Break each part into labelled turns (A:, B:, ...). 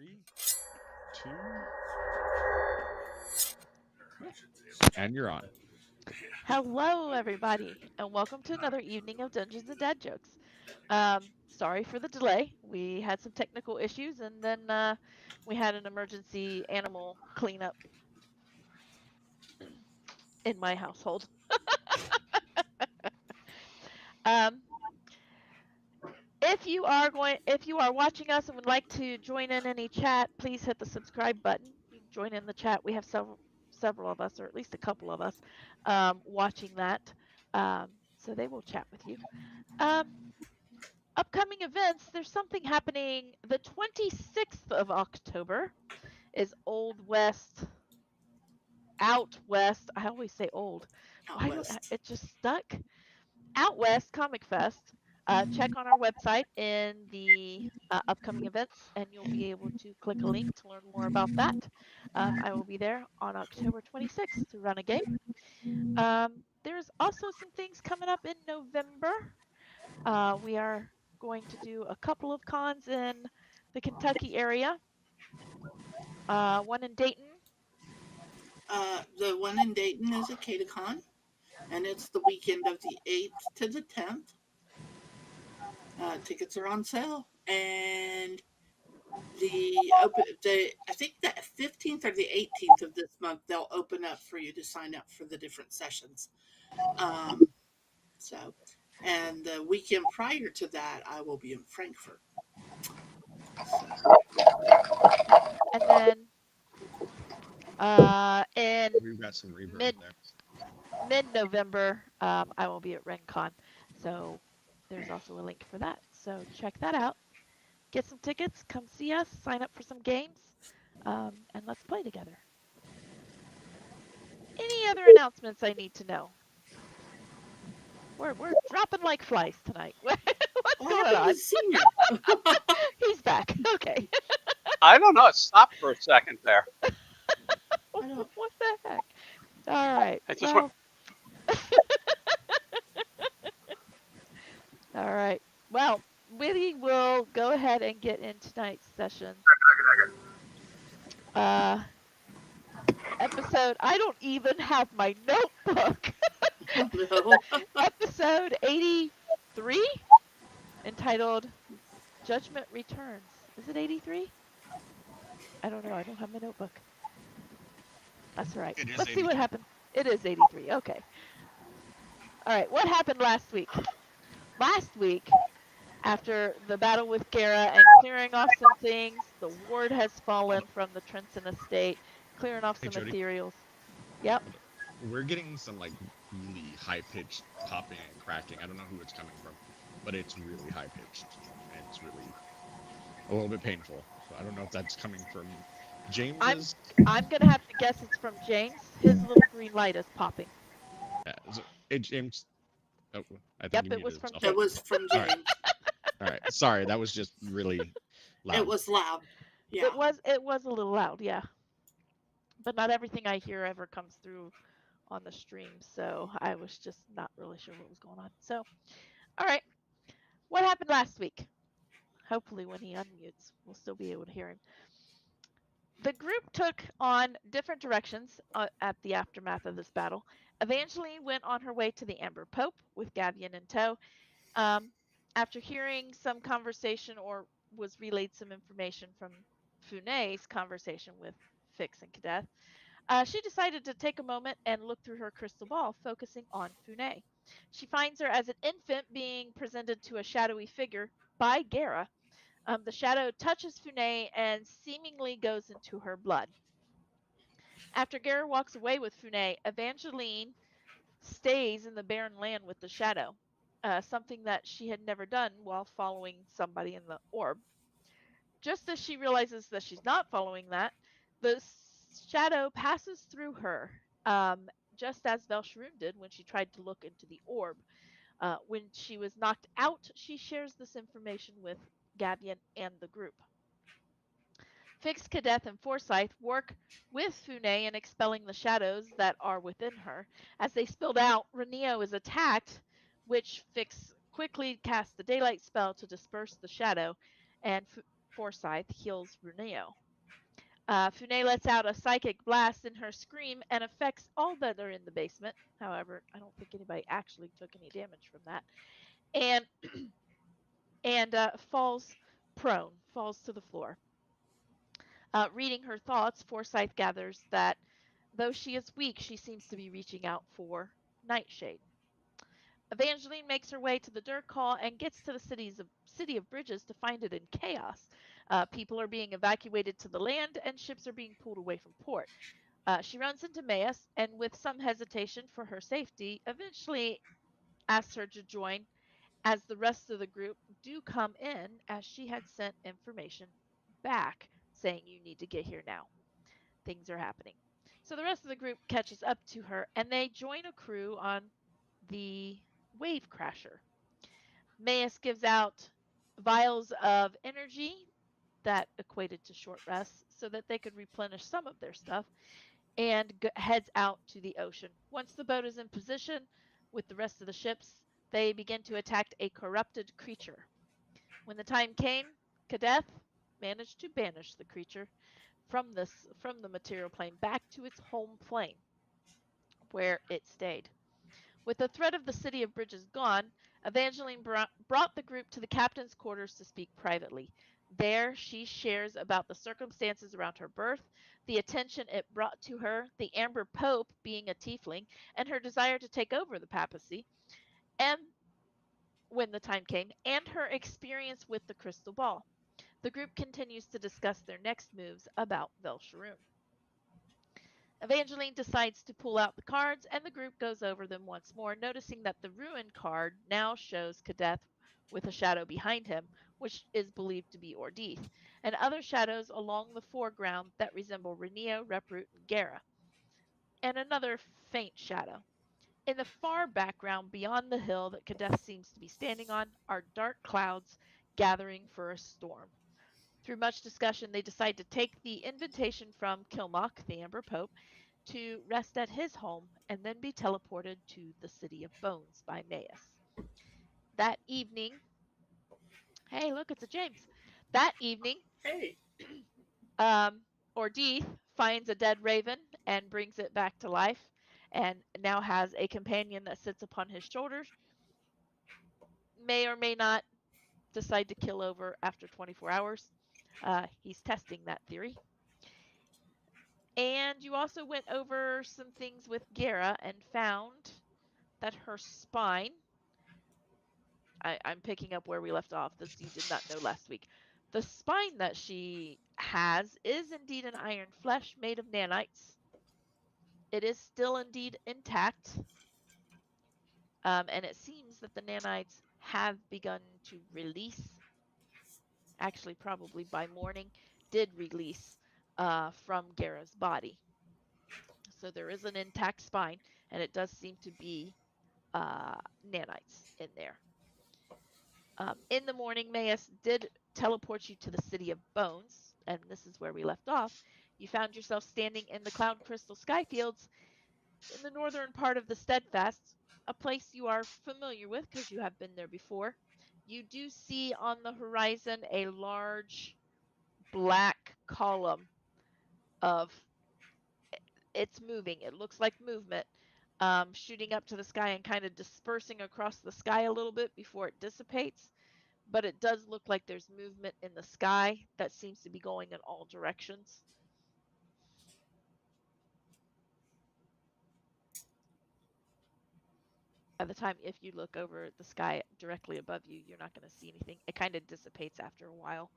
A: 3, 2, and you're on.
B: Hello, everybody, and welcome to another evening of Dungeons and Dad Jokes. Sorry for the delay. We had some technical issues, and then we had an emergency animal cleanup in my household. Um, if you are watching us and would like to join in any chat, please hit the subscribe button. You can join in the chat. We have several of us, or at least a couple of us, watching that. So they will chat with you. Um, Upcoming events, there's something happening the 26th of October is Old West, Out West. I always say old.
C: Out
B: Why do
C: west.
B: it just stuck? Out West Comic Fest. Check on our website in the upcoming events, and you'll be able to click a link to learn more about that. I will be there on October 26th to run a game. There's also some things coming up in November. We are going to do a couple of cons in the Kentucky area. One in Dayton.
C: The one in Dayton is at Catacon, and it's the weekend of the 8th to the 10th. Tickets are on sale, and I think the 15th or the 18th of this month they'll open up for you to sign up for the different sessions. Um, so, and the weekend prior to that, I will be in Frankfurt.
B: And then in
A: We've got some reverb
B: mid
A: there.
B: mid November, I will be at RenCon. So there's also a link for that. So check that out. Get some tickets. Come see us. Sign up for some games, and let's play together. Any other announcements I need to know? We're dropping like flies tonight. What's
C: What
B: going
C: happened
B: on?
C: to Senior?
B: He's back. Okay.
D: I don't know. It stopped for a second there.
C: I don't.
B: What the heck? All right.
D: I just
B: Well, all right. Well, we will go ahead and get in tonight's session. Uh, Episode. I don't even have my notebook.
C: No.
B: Episode 83, entitled Judgment Returns. Is it 83? I don't know. I don't have my notebook. That's right.
A: It is
B: Let's see what
A: 83.
B: happened. It is 83. Okay. All right. What happened last week? Last week, after the battle with Gara and clearing off some things, the ward has fallen from the Trenson estate, clearing off
A: Hey,
B: some
A: Jody.
B: ethereals. Yep.
A: We're getting some like really high pitched popping and cracking. I don't know who it's coming from, but it's really high pitched and it's really a little bit painful. So I don't know if that's coming from James's.
B: I'm gonna have to guess it's from James. His little green light is popping.
A: James. Oh, I think
B: Yep,
A: he
B: it was
A: muted
B: from
A: himself.
C: It
B: James.
C: was from
A: All right.
C: James.
A: All right. Sorry, that was just really loud.
C: It was loud. Yeah.
B: It was a little loud, yeah. But not everything I hear ever comes through on the stream, so I was just not really sure what was going on. So, all right. What happened last week? Hopefully when he unmutes, we'll still be able to hear him. The group took on different directions at the aftermath of this battle. Evangeline went on her way to the Amber Pope with Gavian in tow. After hearing some conversation, or was relayed some information from Funé's conversation with Fix and Kadeth, she decided to take a moment and look through her crystal ball, focusing on Funé. She finds her as an infant being presented to a shadowy figure by Gara. The shadow touches Funé and seemingly goes into her blood. After Gara walks away with Funé, Evangeline stays in the barren land with the shadow, something that she had never done while following somebody in the orb. Just as she realizes that she's not following that, the shadow passes through her, just as Velsharoon did when she tried to look into the orb. When she was knocked out, she shares this information with Gavian and the group. Fix, Kadeth, and Forsyth work with Funé in expelling the shadows that are within her. As they spilled out, Reneo is attacked, which Fix quickly casts the daylight spell to disperse the shadow, and Forsyth heals Runeo. Fune lets out a psychic blast in her scream and affects all that are in the basement. However, I don't think anybody actually took any damage from that. And falls prone, falls to the floor. Reading her thoughts, Forsyth gathers that though she is weak, she seems to be reaching out for Nightshade. Evangeline makes her way to the Dirk Hall and gets to the city of Bridges to find it in chaos. People are being evacuated to the land, and ships are being pulled away from port. She runs into Maius, and with some hesitation for her safety, eventually asks her to join, as the rest of the group do come in, as she had sent information back saying you need to get here now. Things are happening. So the rest of the group catches up to her, and they join a crew on the Wave Crasher. Maius gives out vials of energy that equated to short rests so that they could replenish some of their stuff, and heads out to the ocean. Once the boat is in position with the rest of the ships, they begin to attack a corrupted creature. When the time came, Kadeth managed to banish the creature from the material plane back to its home plane, where it stayed. With the threat of the city of Bridges gone, Evangeline brought the group to the captain's quarters to speak privately. There, she shares about the circumstances around her birth, the attention it brought to her, the Amber Pope being a tiefling, and her desire to take over the papacy, and when the time came, and her experience with the crystal ball. The group continues to discuss their next moves about Velsharoon. Evangeline decides to pull out the cards, and the group goes over them once more, noticing that the Ruin card now shows Kadeth with a shadow behind him, which is believed to be Ordeath, and other shadows along the foreground that resemble Reneo, Reproot, and Gara, and another faint shadow. In the far background, beyond the hill that Kadeth seems to be standing on, are dark clouds gathering for a storm. Through much discussion, they decide to take the invitation from Kilmock, the Amber Pope, to rest at his home and then be teleported to the City of Bones by Maius. That evening, hey, look, it's a James. That evening,
C: Hey,
B: Ordeath finds a dead raven and brings it back to life, and now has a companion that sits upon his shoulders. May or may not decide to kill over after 24 hours. He's testing that theory. And you also went over some things with Gara and found that her spine, I'm picking up where we left off. This you did not know last week. The spine that she has is indeed an iron flesh made of nanites. It is still indeed intact. And it seems that the nanites have begun to release, actually, probably by morning, did release from Gara's body. So there is an intact spine, and it does seem to be nanites in there. In the morning, Maius did teleport you to the City of Bones, and this is where we left off. You found yourself standing in the cloud crystal skyfields in the northern part of the Steadfast, a place you are familiar with because you have been there before. You do see on the horizon a large black column of, it's moving. It looks like movement, shooting up to the sky and kind of dispersing across the sky a little bit before it dissipates. But it does look like there's movement in the sky that seems to be going in all directions. By the time, if you look over the sky directly above you, you're not going to see anything. It kind of dissipates after a while.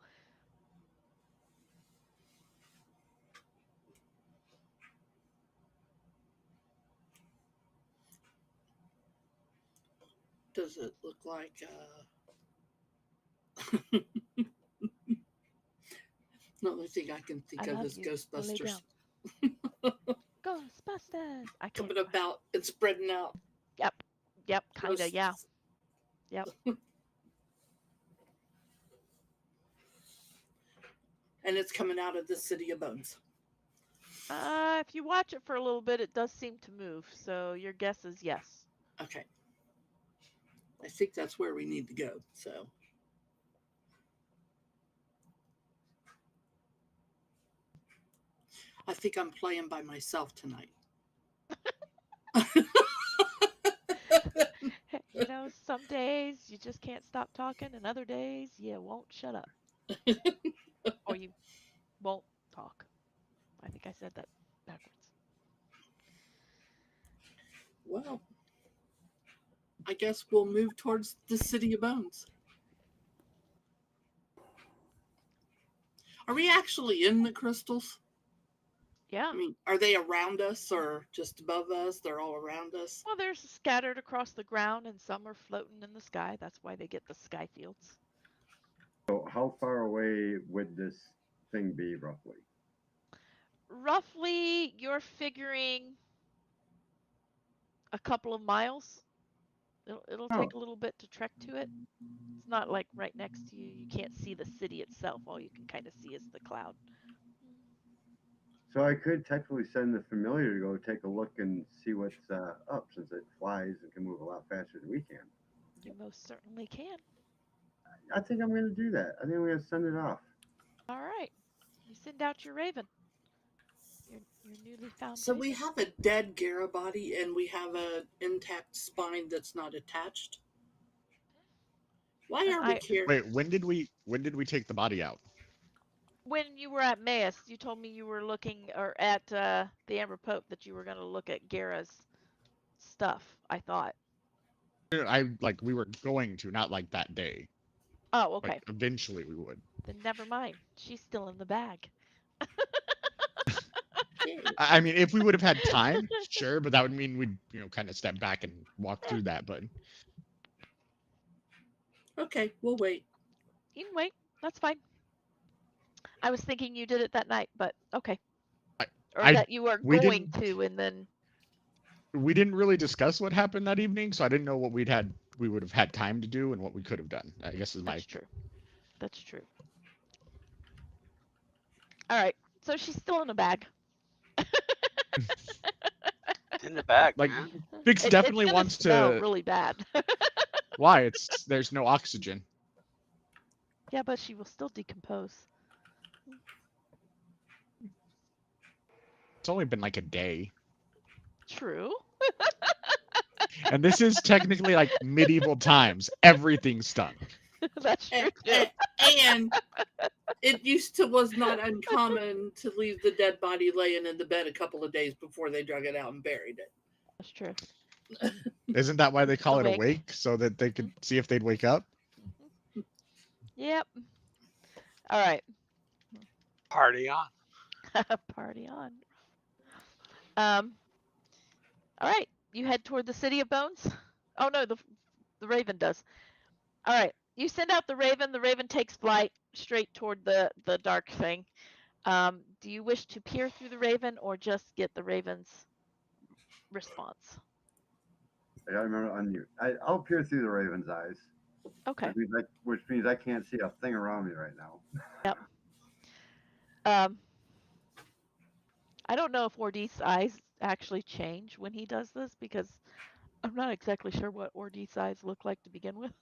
C: does it look like the only thing I can think
B: I
C: of
B: love
C: is
B: you. Go lay
C: Ghostbusters
B: down. Ghostbusters! I can't.
C: coming about and spreading out.
B: Yep. Yep. Kind of. Yeah.
C: Ghosts.
B: Yep.
C: And it's coming out of the City of Bones.
B: If you watch it for a little bit, it does seem to move. So your guess is yes.
C: Okay. I think that's where we need to go. So I think I'm playing by myself tonight.
B: You know, some days you just can't stop talking, and other days you won't shut up. Or you won't talk. I think I said that backwards.
C: Well, I guess we'll move towards the City of Bones. Are we actually in the crystals?
B: Yeah.
C: I mean, are they around us or just above us? They're all around us.
B: Well, they're scattered across the ground, and some are floating in the sky. That's why they get the sky fields.
E: So how far away would this thing be roughly?
B: Roughly, you're figuring a couple of miles. It'll
E: Oh,
B: take a little bit to trek to it. It's not like right next to you. You can't see the city itself. All you can kind of see is the cloud.
E: so I could technically send the familiar to go take a look and see what's up, since it flies and can move a lot faster than we can.
B: You most certainly can.
E: I think I'm going to do that. I think I'm going to send it off.
B: All right. You send out your raven. Your newly found
C: So we
B: raven.
C: have a dead Gara body and we have an intact spine that's not attached. Why
B: And
C: are we here?
A: Wait, when did we take the body out?
B: when you were at Maus, you told me you were looking, or at the Amber Pope, that you were going to look at Gara's stuff. I thought.
A: We were going to, not like that day.
B: Oh, okay.
A: Like eventually we would.
B: Then never mind. She's still in the bag.
A: I mean, if we would have had time, sure, but that would mean we'd kind of step back and walk through that. But
C: Okay, we'll wait.
B: You can wait. That's fine. I was thinking you did it that night, but okay. Or that you were
A: we
B: going
A: didn't
B: to, and then
A: we didn't really discuss what happened that evening, so I didn't know what we would have had time to do and what we could have done. I guess is my
B: that's true. That's true. All right. So she's still in a bag.
D: It's in the bag,
A: like
D: man.
A: Bix
B: It's
A: definitely
B: gonna
A: wants
B: smell
A: to.
B: really bad.
A: Why? There's no oxygen.
B: Yeah, but she will still decompose.
A: It's only been like a day.
B: True.
A: And this is technically like medieval times. Everything stunk.
B: That's true
C: And,
B: too.
C: and it was not uncommon to leave the dead body laying in the bed a couple of days before they drug it out and buried it.
B: That's true.
A: Isn't that why they call it
B: Awake.
A: awake? So that they could see if they'd wake up?
B: Yep. All right.
D: Party on.
B: Party on. All right. You head toward the City of Bones. Oh no, the Raven does. All right. You send out the Raven. The Raven takes flight straight toward the dark thing. Do you wish to peer through the Raven or just get the Raven's response?
E: I gotta remember to unmute. I'll peer through the raven's eyes,
B: Okay.
E: which means I can't see a thing around me right now.
B: Yep. I don't know if Ordith's eyes actually change when he does this, because I'm not exactly sure what Ordith's eyes look like to begin with.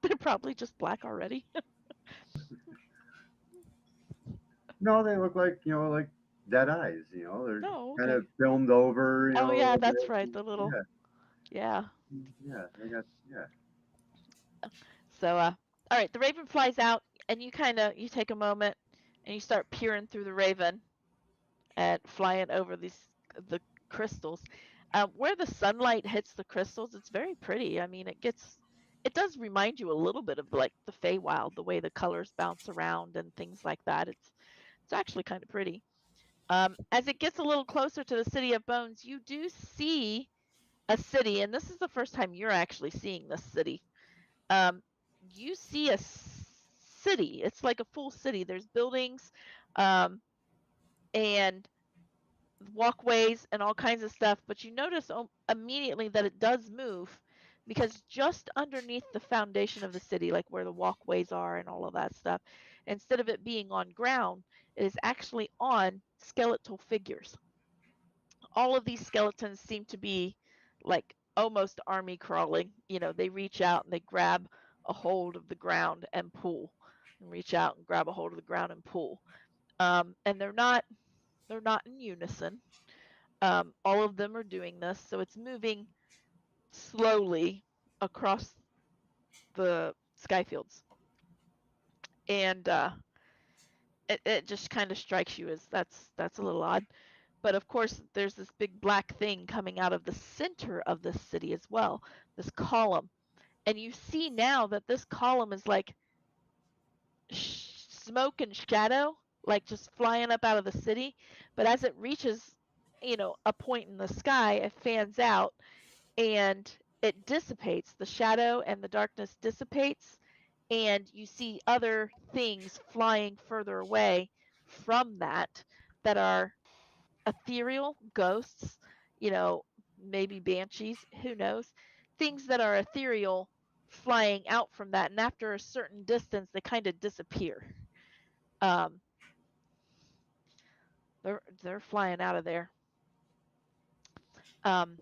B: They're probably just black already.
E: No, they look like like dead eyes. They're
B: Oh,
E: kind
B: okay.
E: of filmed over.
B: Oh
E: a
B: yeah,
E: little
B: that's
E: bit.
B: right. The little yeah.
E: They got
B: So all right, the Raven flies out, and you take a moment and you start peering through the Raven and flying over the crystals. Where the sunlight hits the crystals, it's very pretty. I mean, it does remind you a little bit of like the Feywild, the way the colors bounce around and things like that. It's actually kind of pretty. As it gets a little closer to the City of Bones, you do see a city, and this is the first time you're actually seeing this city. You see a city. It's like a full city. There's buildings, and walkways and all kinds of stuff, but you notice immediately that it does move, because just underneath the foundation of the city, like where the walkways are and all of that stuff, instead of it being on ground, it is actually on skeletal figures. All of these skeletons seem to be like almost army crawling. They reach out and they grab a hold of the ground and pull, and reach out and grab a hold of the ground and pull. and they're not in unison. All of them are doing this, so it's moving slowly across the sky fields, and it just kind of strikes you as that's a little odd. But of course, there's this big black thing coming out of the center of the city as well, this column. And you see now that this column is like smoke and shadow, like just flying up out of the city. But as it reaches, a point in the sky, it fans out and it dissipates. The shadow and the darkness dissipates, and you see other things flying further away from that are ethereal ghosts, maybe banshees, who knows, things that are ethereal flying out from that, and after a certain distance they kind of disappear. um they're flying out of there. um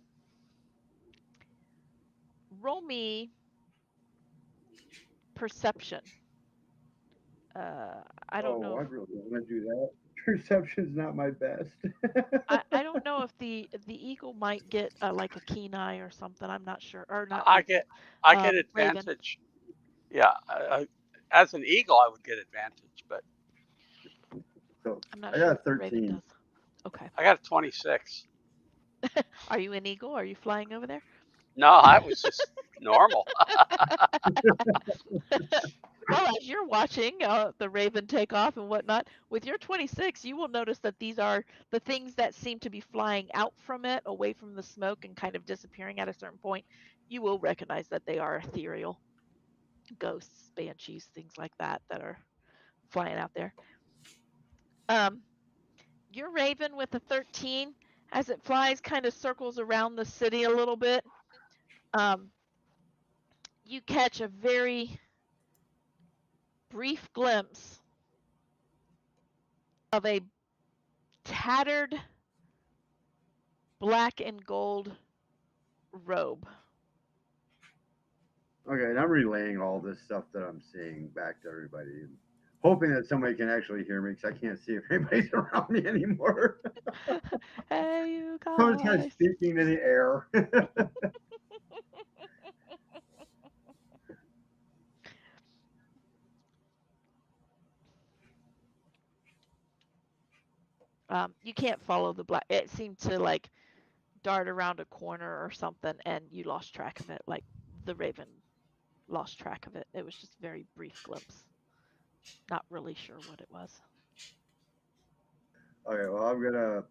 B: Roll me perception. I don't know
E: Oh, I
B: if
E: really want to do that. Perception's not my best.
B: I don't know if the eagle might get like a keen eye or something. I'm not sure. Or not
D: I
B: eagle.
D: get
B: Raven.
D: advantage. Yeah, as an eagle, I would get advantage, but
E: So
B: I'm not
E: I
B: sure
E: got
B: if the raven
E: 13.
B: does. Okay.
D: I got a 26.
B: Are you an eagle? Are you flying over there?
D: No, I was just normal.
B: Well, as you're watching the raven take off and whatnot, with your 26, you will notice that these are the things that seem to be flying out from it, away from the smoke, and kind of disappearing at a certain point. You will recognize that they are ethereal ghosts, banshees, things like that are flying out there. Your raven with the 13, as it flies, kind of circles around the city a little bit. You catch a very brief glimpse of a tattered black and gold robe.
E: Okay, and I'm relaying all this stuff that I'm seeing back to everybody, and hoping that somebody can actually hear me because I can't see if anybody's around me anymore.
B: Hey, you
E: Someone's kind of
B: guys.
E: speaking in the air.
B: You can't follow the black. It seemed to like dart around a corner or something, and you lost track of it. Like the raven lost track of it. It was just a very brief glimpse. Not really sure what it was.
E: Okay, well, I'm gonna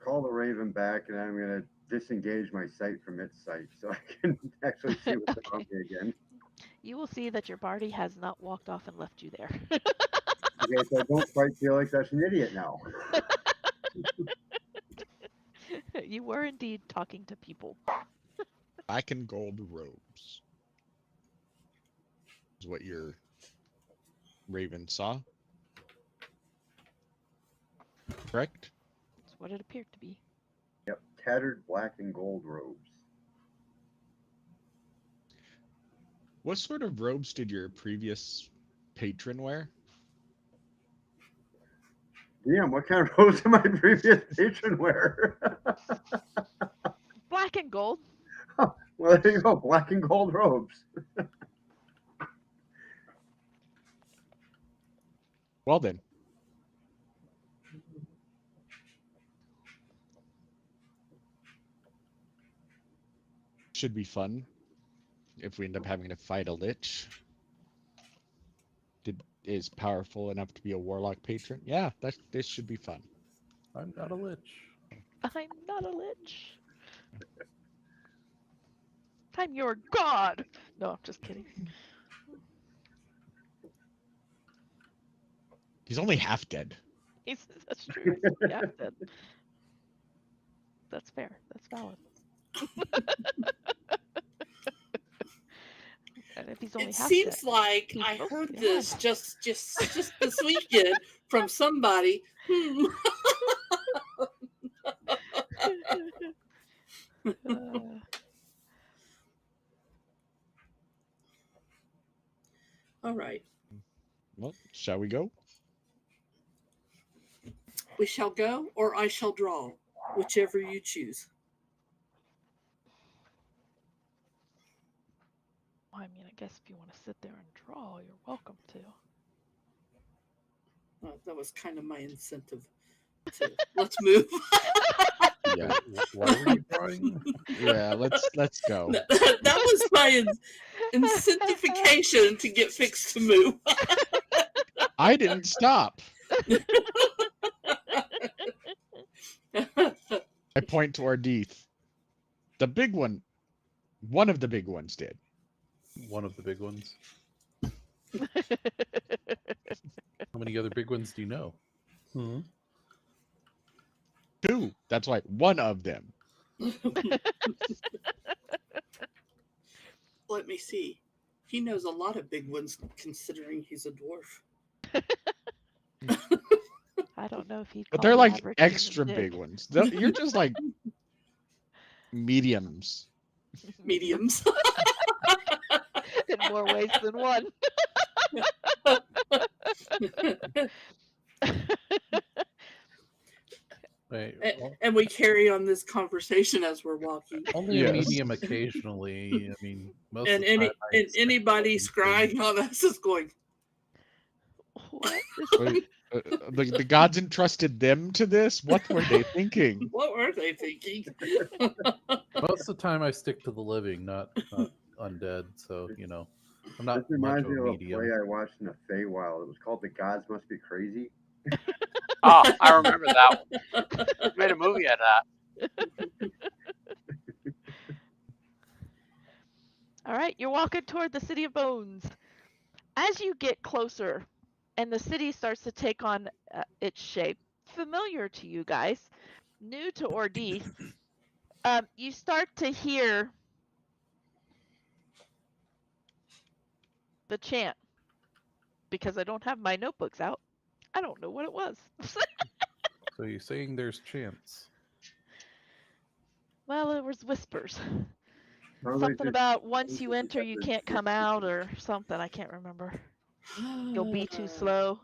E: call the raven back, and I'm gonna disengage my sight from its sight so I can actually see what's around
B: Okay.
E: me again.
B: You will see that your Barty has not walked off and left you there.
E: Okay, so I don't quite feel like such an idiot now.
B: You were indeed talking to people.
A: Black and gold robes is what your raven saw. Correct?
B: That's what it appeared to be.
E: Yep, tattered black and gold robes.
A: What sort of robes did your previous patron wear?
E: Damn, what kind of robes did my previous patron wear?
B: Black and gold.
E: Well, there you go, black and gold robes.
A: Well then. Should be fun if we end up having to fight a lich. Is powerful enough to be a warlock patron. Yeah, this should be fun.
F: I'm not a lich.
B: I'm not a lich. I'm your god. No, I'm just kidding.
A: He's only half dead.
B: That's true. He's half dead. That's fair. That's valid. And if he's only
C: It
B: half
C: seems
B: dead,
C: like
B: he's
C: I
B: supposed to
C: heard
B: be
C: this
B: alive.
C: just this weekend from somebody. All right.
A: Well, shall we go?
C: We shall go, or I shall draw, whichever you choose.
B: Well, I mean, I guess if you want to sit there and draw, you're welcome to.
C: That was kind of my incentive to let's move.
A: Yeah.
F: Why were you drawing?
A: Yeah, let's go.
C: That was my incentivification to get fixed to move.
A: I didn't stop. I point to Ardith. The big one. One of the big ones did.
F: One of the big ones. How many other big ones do you know? Hmm?
A: Two. That's right. One of them.
C: Let me see. He knows a lot of big ones considering he's a dwarf.
B: I don't know if he'd
A: But
B: call
A: they're
B: the
A: like
B: average
A: extra
B: human
A: big ones. You're just like mediums.
C: Mediums.
B: in more ways than one.
F: Wait,
C: And we carry on this conversation as we're walking.
F: only a
A: Yes.
F: medium occasionally. I mean, most
C: And
F: of the time I stick to
C: anybody
F: what I'm
C: scrying on us is going,
B: What?
A: Wait, the gods entrusted them to this? What were they thinking?
C: what were they thinking?
F: Most of the time I stick to the living, not undead. So I'm not
E: This
F: much
E: reminds
F: of
E: me
F: a
E: of a
F: medium.
E: play I watched in the Feywild. It was called The Gods Must Be Crazy.
D: Oh, I remember that one. Made a movie out of that.
B: All right, you're walking toward the City of Bones. As you get closer and the city starts to take on its shape, familiar to you guys, new to Ordeith, you start to hear the chant. Because I don't have my notebooks out, I don't know what it was.
F: So you're saying there's chance?
B: Well, it was whispers.
E: Sounds like
B: Something
E: there's
B: about once
E: chances
B: you
E: we
B: enter,
E: got
B: you
E: the
B: can't come
E: chance.
B: out or something. I can't remember. You'll be too slow.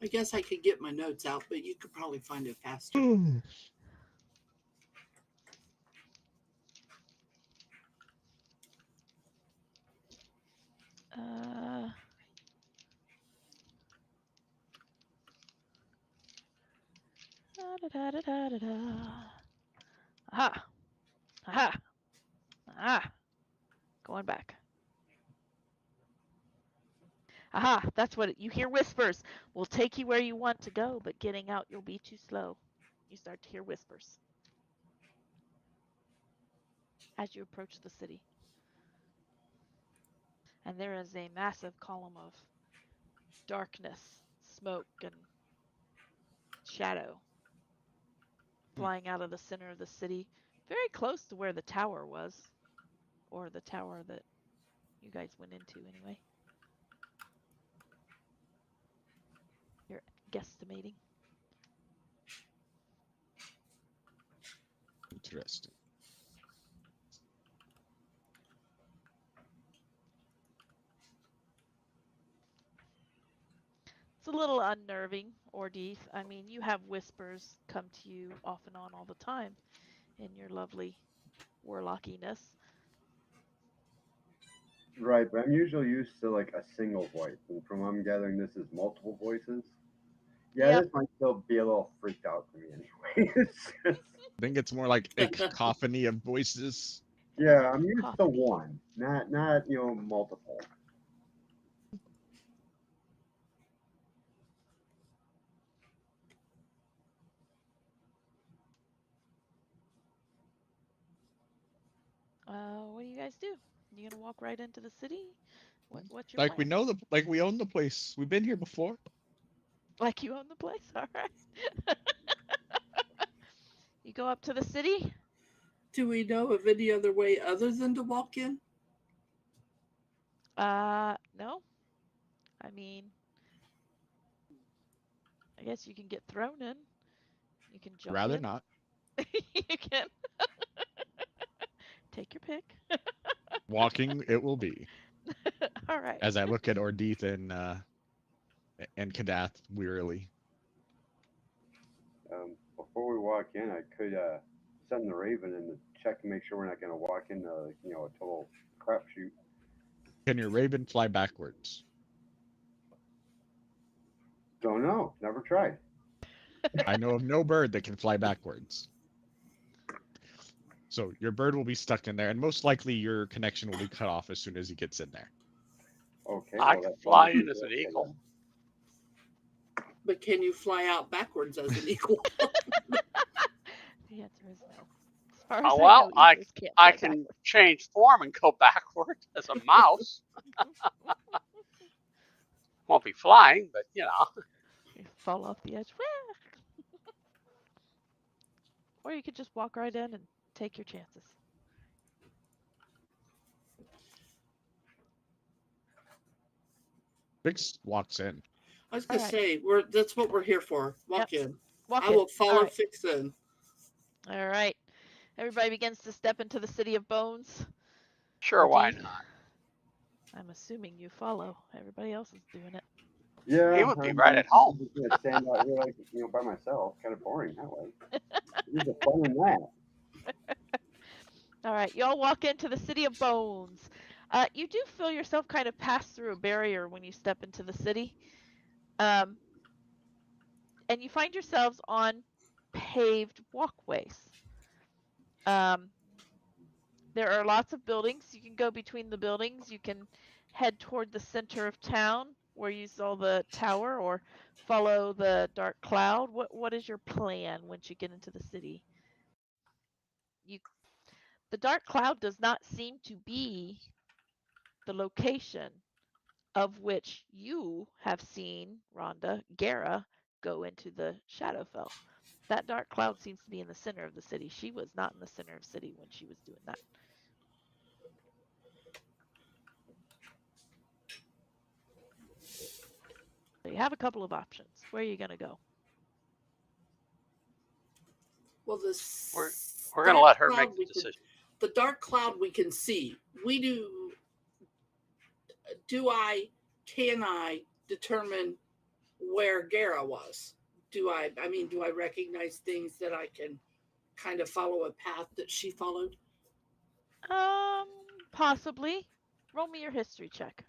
C: I guess I could get my notes out, but you could probably find it faster.
B: Uh, da, da, da, da, da, da. Aha. Aha. Aha. Going back. Aha, that's what you hear whispers. We'll take you where you want to go, but getting out, you'll be too slow. You start to hear whispers as you approach the city. And there is a massive column of darkness, smoke, and shadow flying out of the center of the city, very close to where the tower was, or the tower that you guys went into anyway. You're guesstimating.
A: Interesting.
B: It's a little unnerving, Ordeith. I mean, you have whispers come to you off and on all the time in your lovely warlockiness.
E: Right, but I'm usually used to like a single voice, and from what I'm gathering, this is multiple voices. Yeah,
B: Yep.
E: this might still be a little freaked out for me anyway.
A: I think it's more like a cacophony of voices.
E: Yeah, I'm used to
B: Cacophony.
E: one, not multiple.
B: What do you guys do? You gonna walk right into the city? What's your
A: Like we
B: plan?
A: know like we own the place. We've been here before.
B: Like you own the place? All right. You go up to the city?
C: Do we know of any other way other than to walk in?
B: No. I mean, I guess you can get thrown in. You can jump
A: Rather
B: in.
A: not.
B: You can take your pick.
A: Walking it will be.
B: All right.
A: As I look at Ordeith and Kadath wearily.
E: Before we walk in, I could send the Raven in to check to make sure we're not going to walk into, a total crapshoot.
A: Can your raven fly backwards?
E: Don't know. Never tried.
A: I know of no bird that can fly backwards. So your bird will be stuck in there, and most likely your connection will be cut off as soon as he gets in there.
E: Okay.
D: I
E: well,
D: can
E: that's
D: fly
E: all
D: in as an
E: okay
D: eagle.
E: then.
C: But can you fly out backwards as an eagle?
B: The answer is no. As far as
D: Oh,
B: I
D: well,
B: know, eagles can't
D: I
B: fly
D: can
B: backwards.
D: change form and go backward as a mouse. Won't be flying, but
B: You fall off the edge. Or you could just walk right in and take your chances.
A: Fix walks in.
C: I was gonna
B: All right.
C: say that's what we're here for. Walk in.
B: Walk
C: I
B: in.
C: will follow
B: All right.
C: Fix in.
B: All right. Everybody begins to step into the city of bones.
D: sure, why
B: Deeth,
D: not?
B: I'm assuming you follow. Everybody else is doing it.
E: Yeah.
D: He would be
E: I'm
D: right at home.
E: just going to stand out here like, by myself. Kind of boring that way. There's a fun in that.
B: All right. You all walk into the city of bones. You do feel yourself kind of pass through a barrier when you step into the city. And you find yourselves on paved walkways. There are lots of buildings. You can go between the buildings. You can head toward the center of town where you saw the tower, or follow the dark cloud. What is your plan once you get into the city? The dark cloud does not seem to be the location of which you have seen Rhonda Guerra go into the Shadowfell. That dark cloud seems to be in the center of the city. She was not in the center of the city when she was doing that. So you have a couple of options. Where are you going to go?
C: Well,
D: We're going to let her make the decision.
C: The dark cloud we can see. We do. Can I determine where Gara was? Do I recognize things that I can kind of follow a path that she followed?
B: Possibly. Roll me your history check.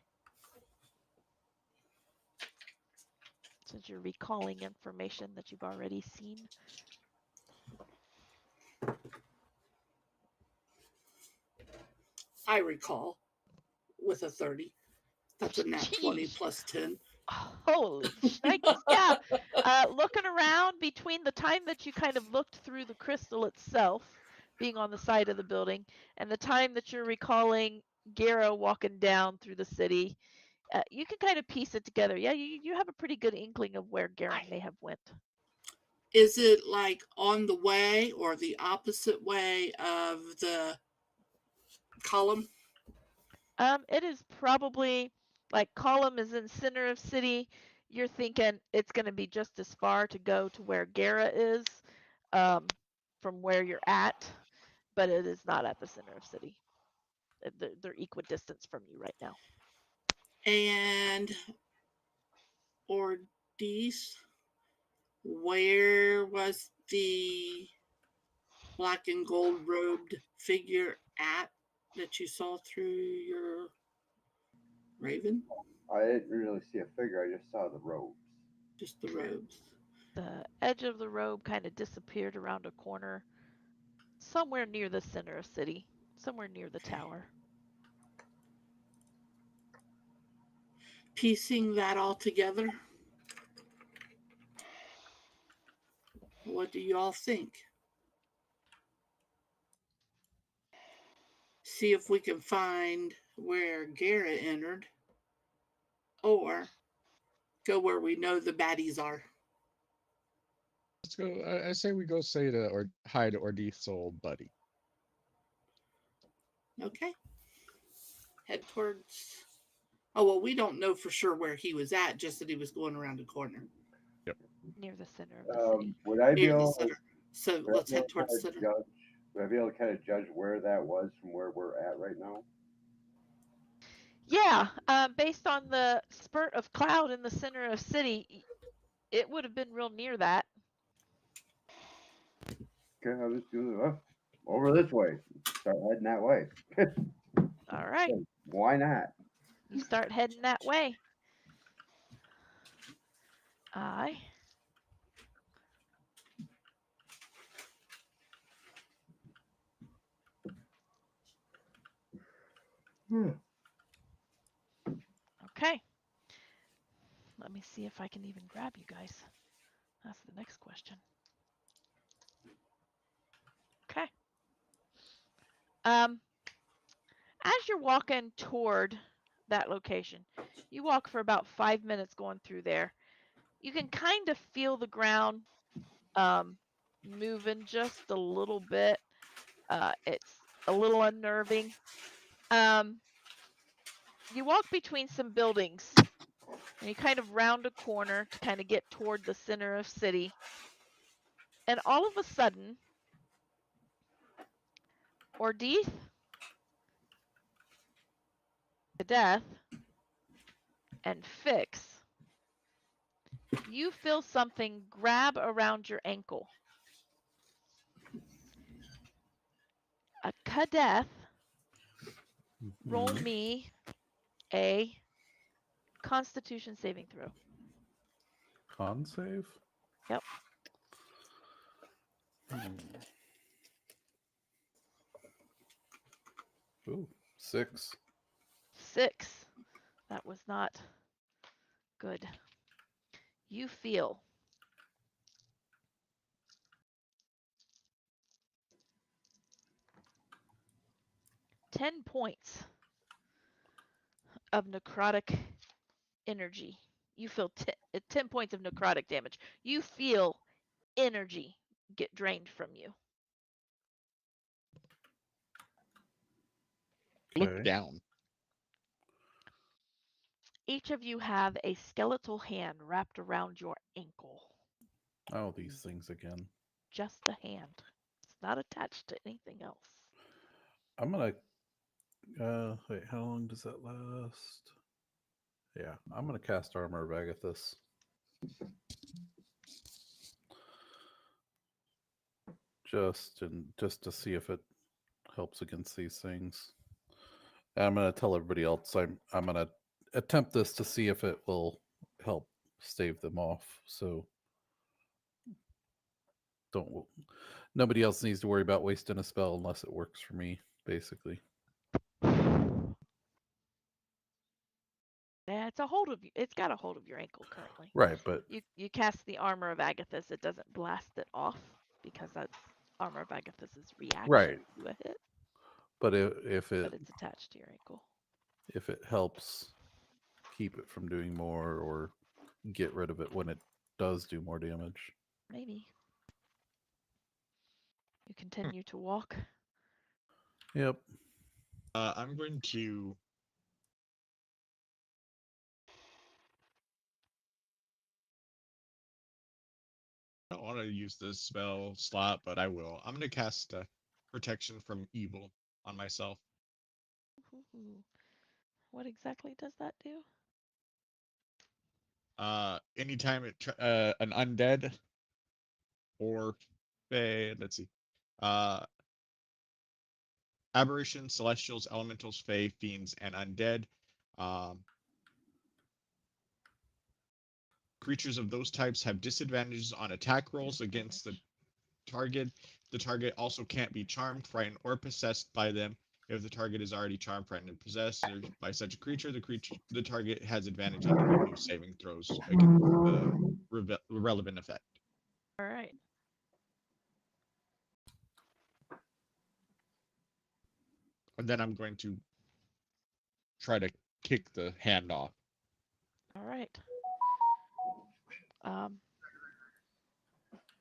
B: Since you're recalling information that you've already seen.
C: I recall with a 30. That's a nat 20 plus 10.
B: Holy shnikes. Yeah. Looking around between the time that you kind of looked through the crystal itself, being on the side of the building, and the time that you're recalling Gara walking down through the city, you can kind of piece it together. Yeah, you have a pretty good inkling of where Gara may have went.
C: Is it like on the way or the opposite way of the column?
B: It is probably like column is in center of city. You're thinking it's going to be just as far to go to where Gara is, from where you're at, but it is not at the center of city. They're equidistant from you right now.
C: And Ordees, where was the black and gold robed figure at that you saw through your Raven?
E: I didn't really see a figure. I just saw the robes.
C: Just the robes.
B: The edge of the robe kind of disappeared around a corner, somewhere near the center of city, somewhere near the tower.
C: Piecing that all together, what do you all think? See if we can find where Gara entered, or go where we know the baddies are.
A: Let's go. I say we go say to or hi to Ordeeth's old buddy.
C: Okay. Head towards. Oh, well, we don't know for sure where he was at, just that he was going around a corner.
A: Yep.
B: Near the center of the city.
E: Would I be
C: Near the
E: able?
C: center. So
E: would I
C: let's
E: be
C: head
E: able to
C: towards the
E: kinda
C: center.
E: Would I be able to kind of judge where that was from where we're at right now?
B: Yeah, based on the spurt of cloud in the center of city, it would have been real near that.
E: Okay, I'll just do over this way. Start heading that way.
B: All right.
E: Why not?
B: You start heading that way. I Okay. Let me see if I can even grab you guys. That's the next question. Okay. As you're walking toward that location, you walk for about 5 minutes going through there. You can kind of feel the ground moving just a little bit. It's a little unnerving. You walk between some buildings and you kind of round a corner to kind of get toward the center of city. And all of a sudden, Ordeeth, Death, and Fix, you feel something grab around your ankle. A Kadeth, roll me a Constitution saving throw.
F: Con save?
B: Yep.
F: Ooh, 6.
B: 6. That was not good. You feel 10 points of necrotic energy. You feel 10 points of necrotic damage. You feel energy get drained from you.
A: Look
F: Okay.
A: down.
B: Each of you have a skeletal hand wrapped around your ankle.
F: Oh, these things again.
B: Just the hand. It's not attached to anything else.
F: I'm gonna. Wait. How long does that last? Yeah, I'm gonna cast Armor of Agathis. Just to see if it helps against these things. And I'm gonna tell everybody else I'm gonna attempt this to see if it will help stave them off. So nobody else needs to worry about wasting a spell unless it works for me, basically.
B: Yeah, it's a hold of you. It's got a hold of your ankle currently.
F: Right, but
B: You cast the Armor of Agathis. It doesn't blast it off because that's Armor of Agathis' reaction
F: right.
B: to a hit.
F: But if
B: But
F: it
B: it's attached to your ankle.
F: if it helps keep it from doing more or get rid of it when it does do more damage.
B: Maybe. You continue to walk.
F: Yep.
A: I'm going to. I don't want to use this spell slot, but I will. I'm going to cast Protection from Evil on myself.
B: Ooh. What exactly does that do?
A: Anytime an undead or let's see, aberration, celestials, elementals, fae, fiends, and undead. Creatures of those types have disadvantages on attack rolls against the target. The target also can't be charmed, frightened, or possessed by them. If the target is already charmed, frightened, and possessed by such a creature, the target has advantage on refuse saving throws against the relevant effect.
B: All right.
A: And then I'm going to try to kick the hand off.
B: All right.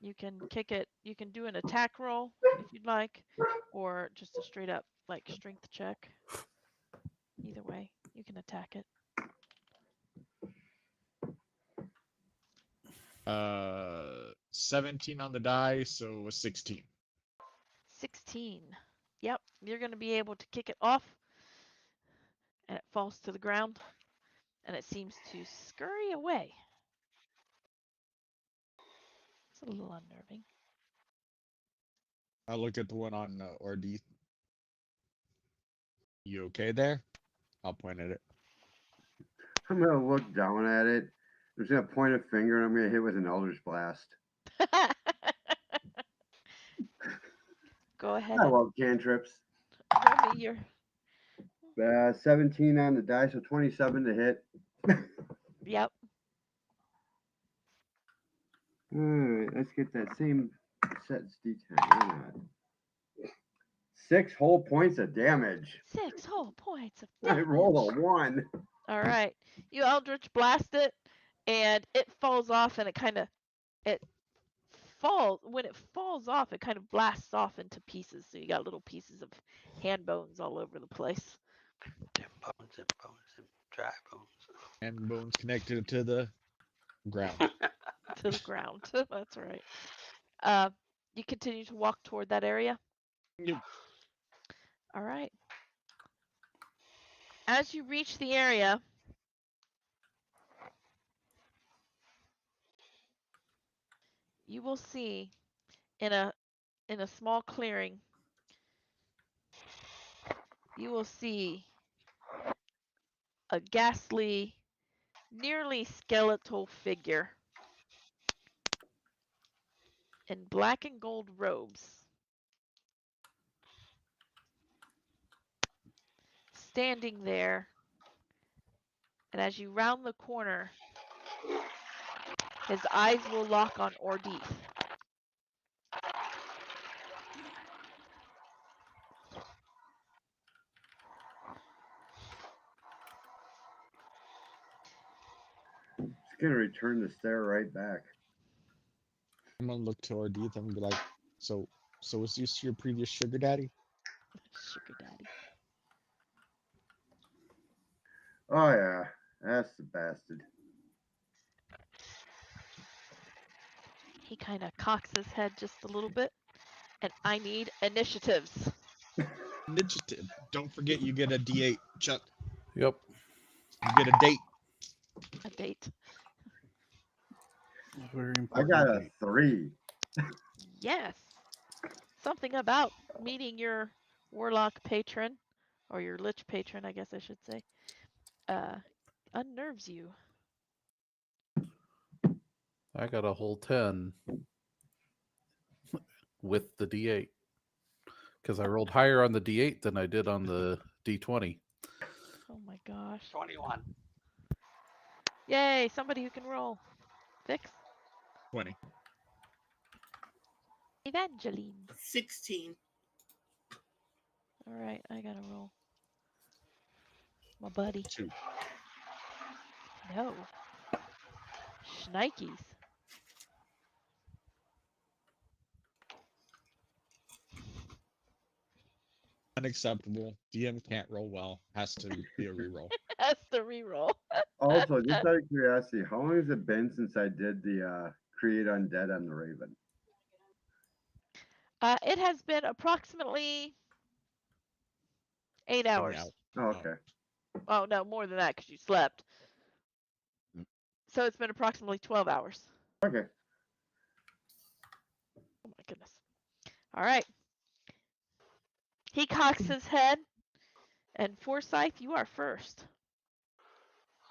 B: You can kick it. You can do an attack roll if you'd like, or just a straight up like strength check. Either way, you can attack it.
A: 17 on the die, so a 16.
B: 16. Yep, you're going to be able to kick it off, and it falls to the ground, and it seems to scurry away. It's a little unnerving.
A: I'll look at the one on Ordeath. You okay there? I'll point at it.
E: I'm gonna look down at it. I'm just gonna point a finger and I'm gonna hit with an Eldritch Blast.
B: Go ahead
E: I
B: and
E: love cantrips.
B: roll me your.
E: 17 on the die, so 27 to hit.
B: Yep.
E: All right, let's get that same sets D10. Why not? 6 whole points of damage.
B: 6 whole points of
E: I
B: damage.
E: rolled a 1.
B: All right. You Eldritch blast it, and it falls off, and it falls. When it falls off, it kind of blasts off into pieces. So you got little pieces of hand bones all over the place.
D: Dim bones and dry bones.
A: And bones connected to the ground.
B: To the ground. That's right. You continue to walk toward that area.
A: Yep.
B: All right. As you reach the area, you will see in a small clearing, you will see a ghastly, nearly skeletal figure in black and gold robes, standing there. And as you round the corner, his eyes will lock on Ordeath.
E: It's gonna return the stare right back.
A: I'm gonna look to Ordeath and be like, so was this your previous sugar daddy?
B: Sugar daddy.
E: Oh yeah, that's the bastard.
B: He kind of cocks his head just a little bit. And I need initiatives.
A: Initiative. Don't forget you get a D8, Chuck.
F: Yep.
A: You get a date.
B: A date.
F: Very
E: I
F: important.
E: got a 3.
B: Yes. Something about meeting your warlock patron, or your lich patron, I guess I should say, unnerves you.
F: I got a whole 10 with the D8 because I rolled higher on the D8 than I did on the D20.
B: Oh my gosh.
D: 21.
B: Yay, somebody who can roll. Fix.
A: 20.
B: Evangeline.
C: 16.
B: All right, I gotta roll. My buddy.
A: 2.
B: No. Shnikes.
A: Unacceptable. DM can't roll well. Has to be a reroll.
B: That's the reroll.
E: Also, just out of curiosity, how long has it been since I did the create undead on the Raven?
B: It has been approximately 8 hours.
E: Oh, okay.
B: Oh, no, more than that because you slept.
A: Mm.
B: So it's been approximately 12 hours.
E: Okay.
B: Oh my goodness. All right. He cocks his head, and Forsyth, you are first.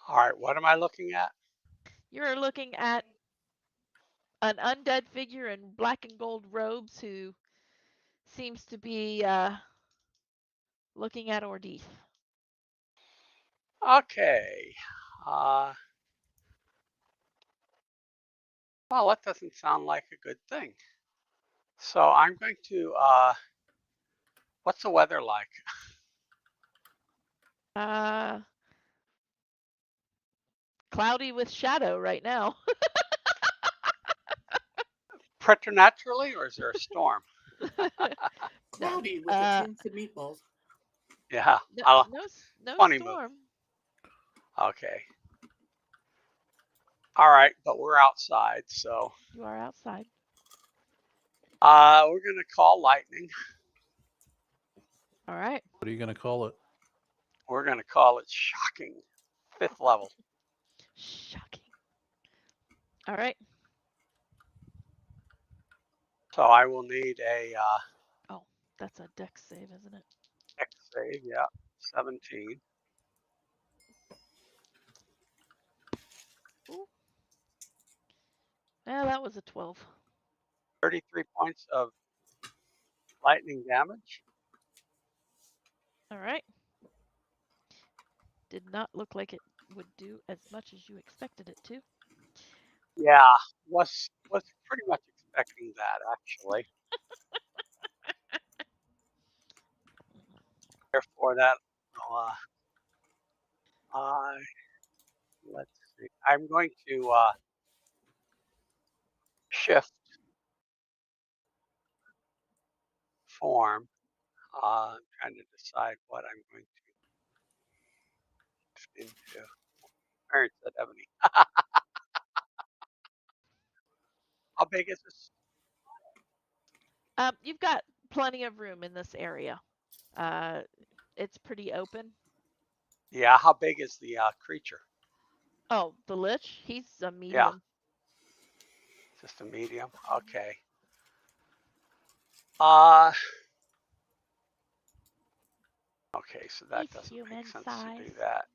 D: All right, what am I looking at?
B: You're looking at an undead figure in black and gold robes who seems to be looking at Ordeath.
D: Okay. Well, that doesn't sound like a good thing. So I'm going to, what's the weather like?
B: Cloudy with shadow right now.
D: Preternaturally, or is there a storm?
C: Cloudy with a chance of meatballs.
D: Yeah.
B: No
D: funny
B: storm.
D: Okay. All right, but we're outside, so.
B: You are outside.
D: We're going to call lightning.
B: All right.
F: What are you going to call it?
D: We're going to call it shocking. 5th level.
B: Shocking. All right.
D: So I will need a
B: That's a dex save, isn't it?
D: X save, yeah, 17.
B: Ooh. Yeah, that was a 12.
D: 33 points of lightning damage.
B: All right. Did not look like it would do as much as you expected it to.
D: Yeah, was pretty much expecting that actually. Therefore, that I let's see. I'm going to shift form. I'm trying to decide what I'm going to shift into. Parents said Ebony. How big is this?
B: You've got plenty of room in this area. It's pretty open.
D: Yeah, how big is the creature?
B: Oh, the Lich? He's a
D: Yeah,
B: medium.
D: just a medium. Okay. Okay, so that
B: He's
D: doesn't
B: human
D: make sense to do
B: size.
D: that.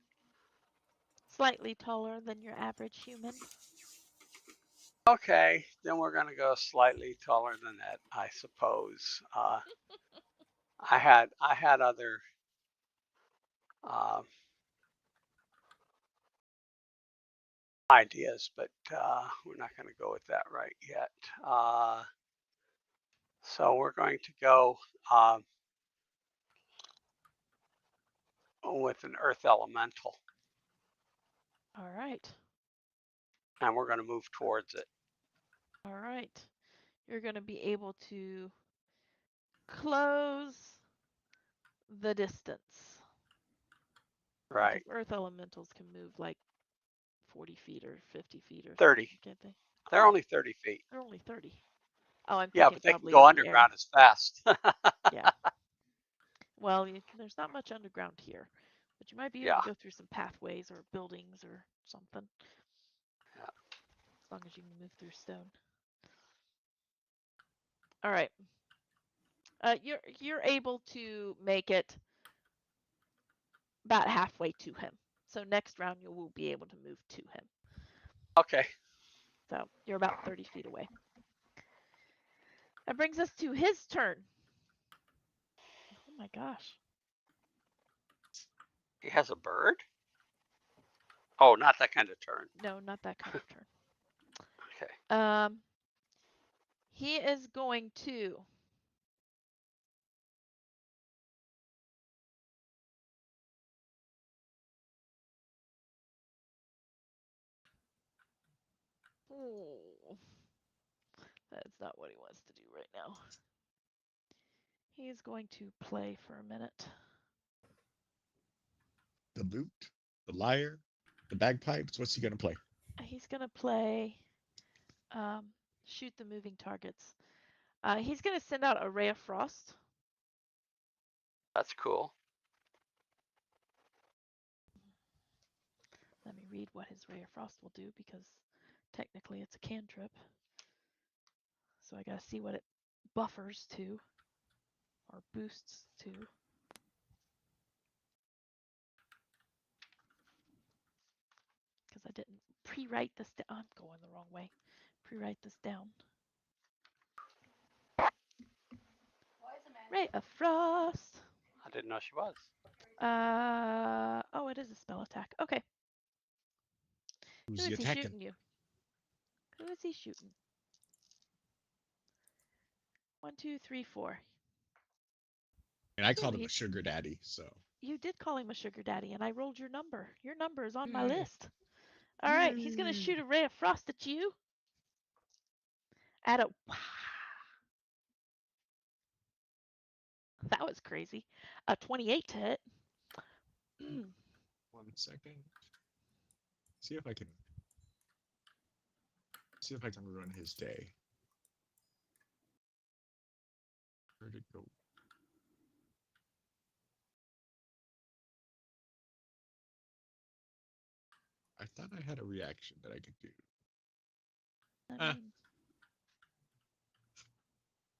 B: Slightly taller than your average human.
D: Okay, then we're gonna go slightly taller than that, I suppose. I had other ideas, but we're not going to go with that right yet. So we're going to go with an earth elemental.
B: All right.
D: And we're going to move towards it.
B: All right. You're going to be able to close the distance.
D: Right.
B: Like if earth elementals can move like 40 feet or 50 feet or
D: 30.
B: something, can't they?
D: They're only 30 feet.
B: They're only 30. Oh, I'm
D: yeah,
B: thinking
D: but they can
B: probably
D: go
B: in the air.
D: underground as fast.
B: Yeah. Well, there's not much underground here, but you might be able to go through some pathways or buildings or something.
D: Yeah.
B: As long as you can move through stone. All right. You're able to make it about halfway to him. So next round you will be able to move to him.
D: Okay.
B: So you're about 30 feet away. That brings us to his turn. Oh my gosh.
D: He has a bird? Oh, not that kind of turn.
B: No, not that kind of turn.
D: Okay.
B: He is going to that's not what he wants to do right now. He's going to play for a minute.
A: The lute, the lyre, the bagpipes. What's he gonna play?
B: He's going to play shoot the moving targets. He's going to send out a ray of frost.
D: That's cool.
B: Let me read what his ray of frost will do because technically it's a cantrip. So I gotta see what it buffers to or boosts to. Because I didn't pre-write this down. I'm going the wrong way. Pre-write this down. Ray of frost.
D: I didn't know she was.
B: Oh, it is a spell attack. Okay.
A: Who's
B: Who
A: he
B: is he
A: attacking?
B: shooting you? Who is he shooting? 1, 2, 3, 4.
A: And I called him a sugar daddy, so.
B: You did call him a sugar daddy, and I rolled your number. Your number is on my list. All right, he's gonna shoot a ray of frost at you. At a that was crazy. A 28 to hit.
A: 1 second. See if I can ruin his day. Where'd it go? I thought I had a reaction that I could do.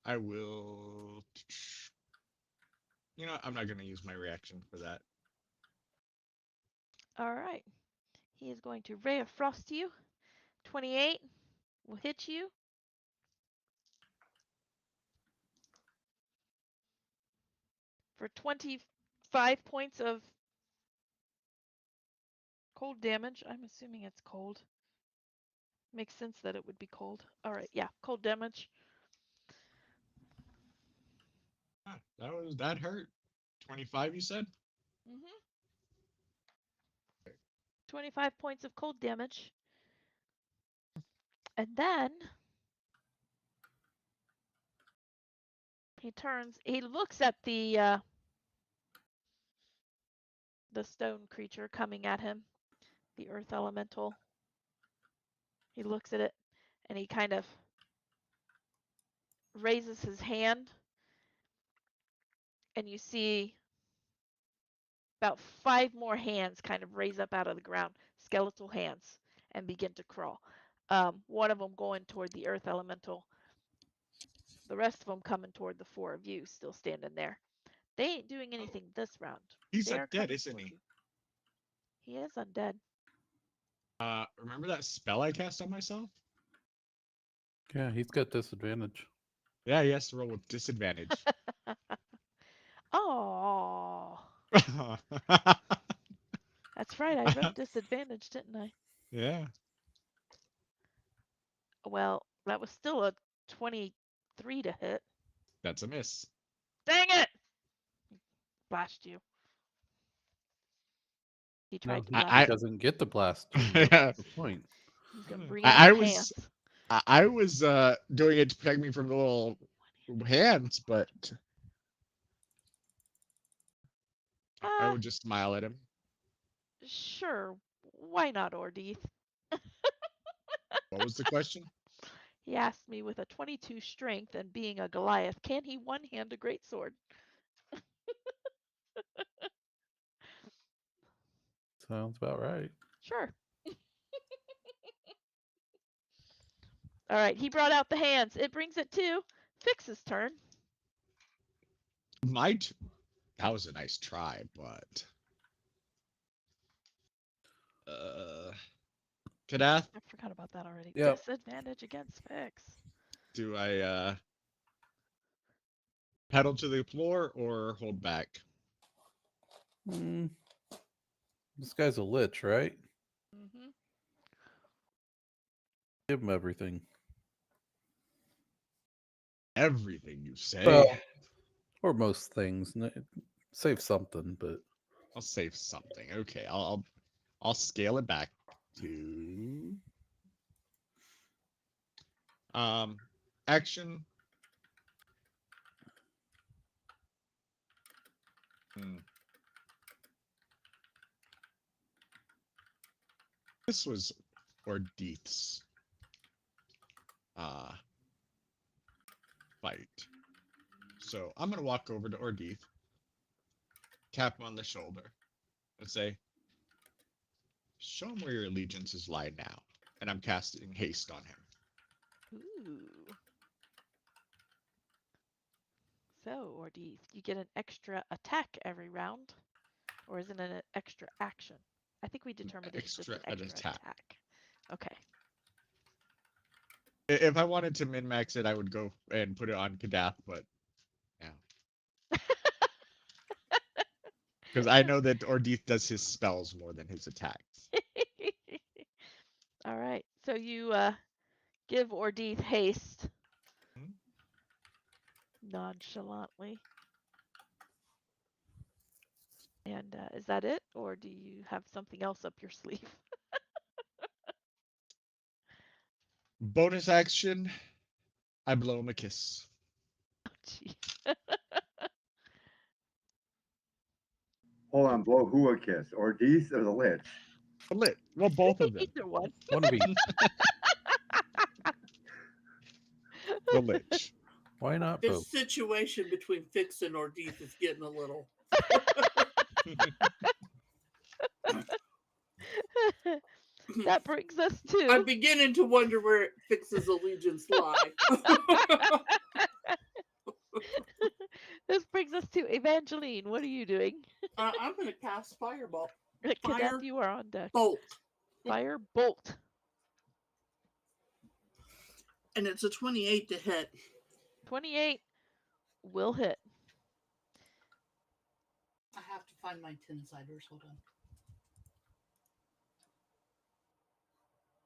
A: I will. You know, I'm not going to use my reaction for that.
B: All right. He is going to Ray of Frost you. 28 will hit you. For 25 points of cold damage. I'm assuming it's cold. Makes sense that it would be cold. All right, yeah, cold damage.
A: That hurt. 25, you said?
B: Mm-hmm. 25 points of cold damage. And then he turns. He looks at the stone creature coming at him, the earth elemental. He looks at it, and he kind of raises his hand, and you see about 5 more hands kind of raise up out of the ground, skeletal hands, and begin to crawl. One of them going toward the earth elemental. The rest of them coming toward the 4 of you, still standing there. They ain't doing anything this round.
A: He's
B: They are
A: undead,
B: coming
A: isn't
B: toward
A: he?
B: you. He is undead.
A: Remember that spell I cast on myself?
F: Yeah, he's got disadvantage.
A: Yeah, he has to roll with disadvantage.
B: Oh, that's right. I wrote disadvantage, didn't I?
A: Yeah.
B: Well, that was still a 23 to hit.
A: That's a miss.
B: Dang it! Blast you. He tried
F: No,
B: to
F: he,
B: blast
F: he
A: I-
B: you.
F: doesn't get to blast you.
A: Yeah.
F: That's the point.
B: He's gonna bring in them hands.
A: I was doing it to protect me from the little hands, but I would just smile at him.
B: Sure. Why not, Ordeeth?
A: What was the question?
B: He asked me with a 22 strength and being a Goliath, can he one-hand a greatsword?
F: Sounds about right.
B: Sure. All right, he brought out the hands. It brings it to Fix's turn.
A: That was a nice try, but Kadath,
B: I forgot about that already.
F: Yep.
B: Disadvantage against Fix.
A: do I pedal to the floor or hold back?
F: This guy's a lich, right?
B: Mm-hmm.
F: Give him everything.
A: Everything you say.
F: Well, or most things. Save something, but
A: I'll save something. Okay, I'll scale it back to action. This was Ordeeth's fight. So I'm gonna walk over to Ordeeth, tap him on the shoulder, and say, show him where your allegiances lie now. And I'm casting haste on him.
B: Ooh. So, Ordeeth, you get an extra attack every round, or is it an extra action? I think we determined it's just an extra attack. Okay.
A: If I wanted to min-max it, I would go and put it on Kadath, but yeah. Because I know that Ordeeth does his spells more than his attacks.
B: All right. So you give Ordeeth haste nonchalantly. And is that it? Or do you have something else up your sleeve?
A: Bonus action, I blow him a kiss.
B: Oh, jeez.
E: Hold on, blow who a kiss? Ordeeth or the Lich?
A: Well, both of them.
B: Either one.
F: one of each.
A: The Lich.
F: Why not
C: This
F: both?
C: situation between Fix and Ordeeth is getting a little.
B: That brings us
C: I'm
B: to.
C: beginning to wonder where Fix's allegiance lie.
B: This brings us to Evangel. Evangeline, what are you doing?
C: I'm going to cast Fireball.
B: Cadet,
C: Fire
B: you are on deck.
C: Bolt.
B: Fire bolt.
C: And it's a 28 to hit.
B: 28 will hit.
C: I have to find my 10-siders. Hold on.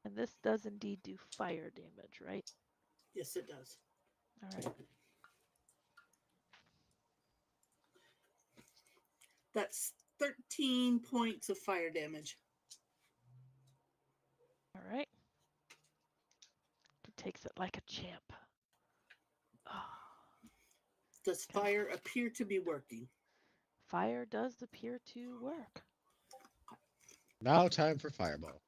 B: And this does indeed do fire damage, right?
C: Yes, it does.
B: All right.
C: That's 13 points of fire damage.
B: All right. He takes it like a champ. Oh,
C: Does
B: Okay.
C: fire appear to be working?
B: fire does appear to work.
A: Now time for fireball.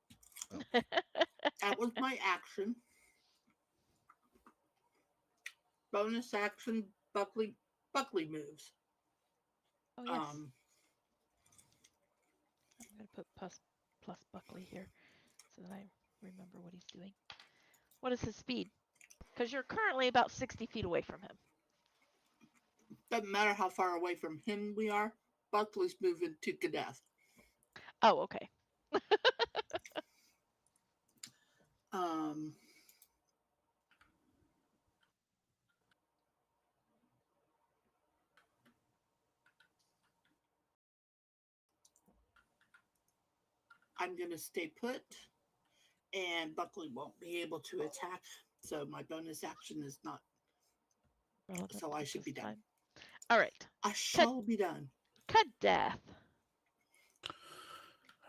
C: That was my action. Bonus action, Buckley moves.
B: Oh, yes.
C: Um,
B: I'm going to put plus Buckley here so that I remember what he's doing. What is his speed? Because you're currently about 60 feet away from him.
C: doesn't matter how far away from him we are. Buckley's moving to Cadet.
B: Oh, okay.
C: Um, I'm going to stay put, and Buckley won't be able to attack. So my bonus action is not.
B: Relevant
C: So I
B: at
C: should
B: this
C: be done.
B: time. All right.
C: I shall be done.
B: Cadet.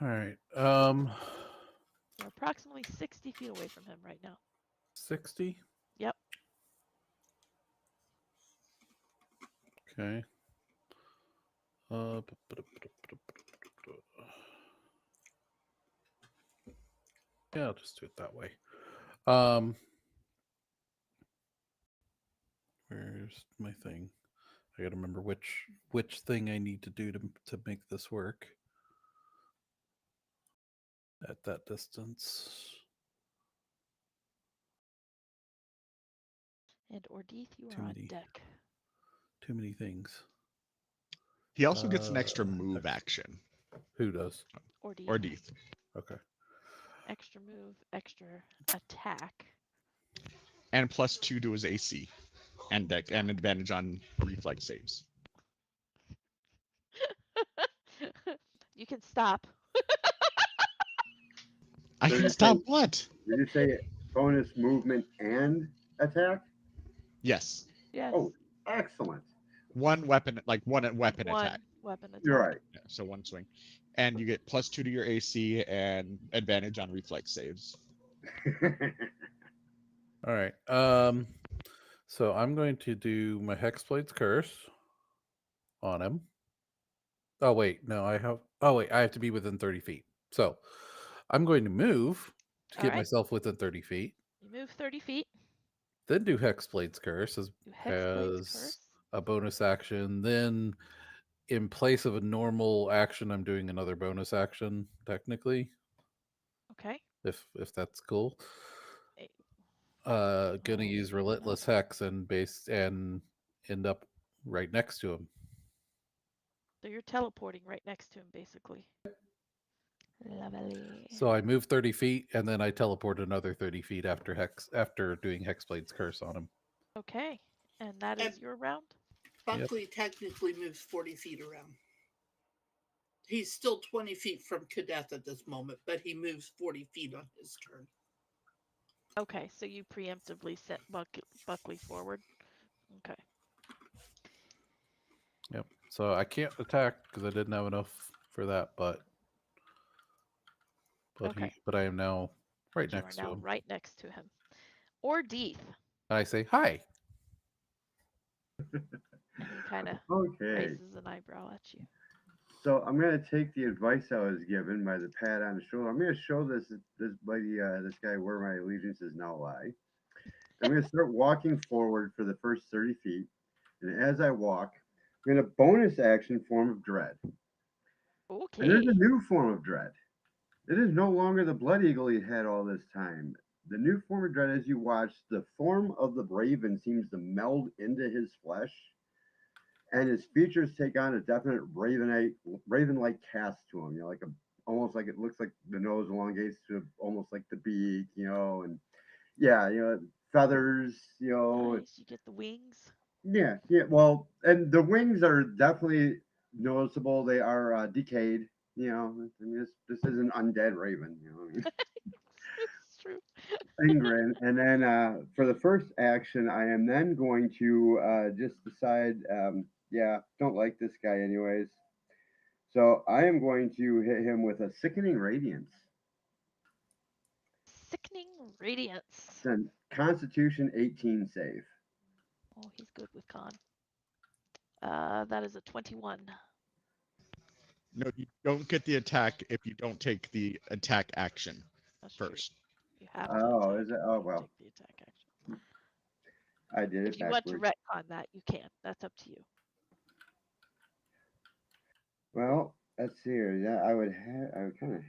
F: All right.
B: You're approximately 60 feet away from him right now.
F: 60.
B: Yep.
F: Okay. Yeah, I'll just do it that way. Where's my thing? I gotta remember which thing I need to do to make this work at that distance.
B: And Ordeeth, you
F: Too
B: are on
F: many.
B: deck.
F: Too many things.
A: He also gets an extra move action.
F: Who does?
B: Ordeeth.
A: Ordeeth.
F: Okay.
B: Extra move, extra attack.
A: And +2 to his AC. And deck and advantage on reflex saves.
B: You can stop.
A: I
E: So
A: can
E: you
A: stop
E: say-
A: what?
E: Did you say bonus movement and attack?
A: Yes.
B: Yes.
E: Oh, excellent.
A: One weapon
B: One
A: attack.
B: weapon attack.
E: You're right.
A: Yeah, so one swing. And you get +2 to your AC and advantage on reflex saves.
F: All right. So I'm going to do my Hexblade's Curse on him. Oh wait, no, I have. Oh wait, I have to be within 30 feet. So I'm going to move to
B: All
F: get
B: right.
F: myself within 30 feet.
B: You move 30 feet.
F: Then do Hexblade's Curse as
B: Do Hexblade's Curse.
F: a bonus action. Then, in place of a normal action, I'm doing another bonus action. Technically,
B: Okay.
F: if that's cool.
B: Eh,
F: Gonna
B: Oh,
F: use
B: fair
F: Relentless Hex and end up right next to him.
B: So you're teleporting right next to him, basically. Lovely.
F: So I move 30 feet and then I teleport another 30 feet after doing Hexblade's Curse on him.
B: Okay. And that is
C: And-
B: your round?
C: Buckley technically moves 40 feet around. He's still 20 feet from Cadet at this moment, but he moves 40 feet on his turn.
B: Okay, so you preemptively sent Buckley forward. Okay.
F: Yep. So I can't attack because I didn't have enough for that, but
B: Okay.
F: but I am now right
B: You are
F: next to
B: now
F: him.
B: right next to him. Ordeeth.
F: And I say hi.
B: And he kind of
E: Okay.
B: raises an eyebrow at you.
E: So I'm going to take the advice I was given by the pat on the shoulder. I'm going to show this buddy, this guy, where my allegiances now lie. I'm going to start walking forward for the first 30 feet. And as I walk, I'm going to bonus action form of dread.
B: Okay.
E: And there's a new form of dread. It is no longer the blood eagle he had all this time. The new form of dread, as you watch, the form of the raven seems to meld into his flesh. and his features take on a definite raven-like cast to him. Like almost like it looks like the nose elongates to almost like the beak, and yeah, feathers,
B: Nice. You get the wings.
E: yeah, yeah. Well, and the wings are definitely noticeable. They are decayed. I mean, this is an undead raven. What I mean?
B: It's true.
E: Ingrid. And then for the first action, I am then going to just decide, yeah, don't like this guy anyways. So I am going to hit him with a sickening radiance.
B: Sickening radiance.
E: Then Constitution 18 save.
B: Oh, he's good with con. That is a 21.
A: No, you don't get the attack if you don't take the attack action
B: That's true.
A: first.
B: You have to
E: Oh,
B: attack.
E: is it?
B: You
E: Oh
B: don't
E: well,
B: take the attack action.
E: I did
B: If
E: it
B: you want to
E: backwards.
B: retcon that, you can. That's up to you.
E: Well, let's see here. Yeah, I would kind of.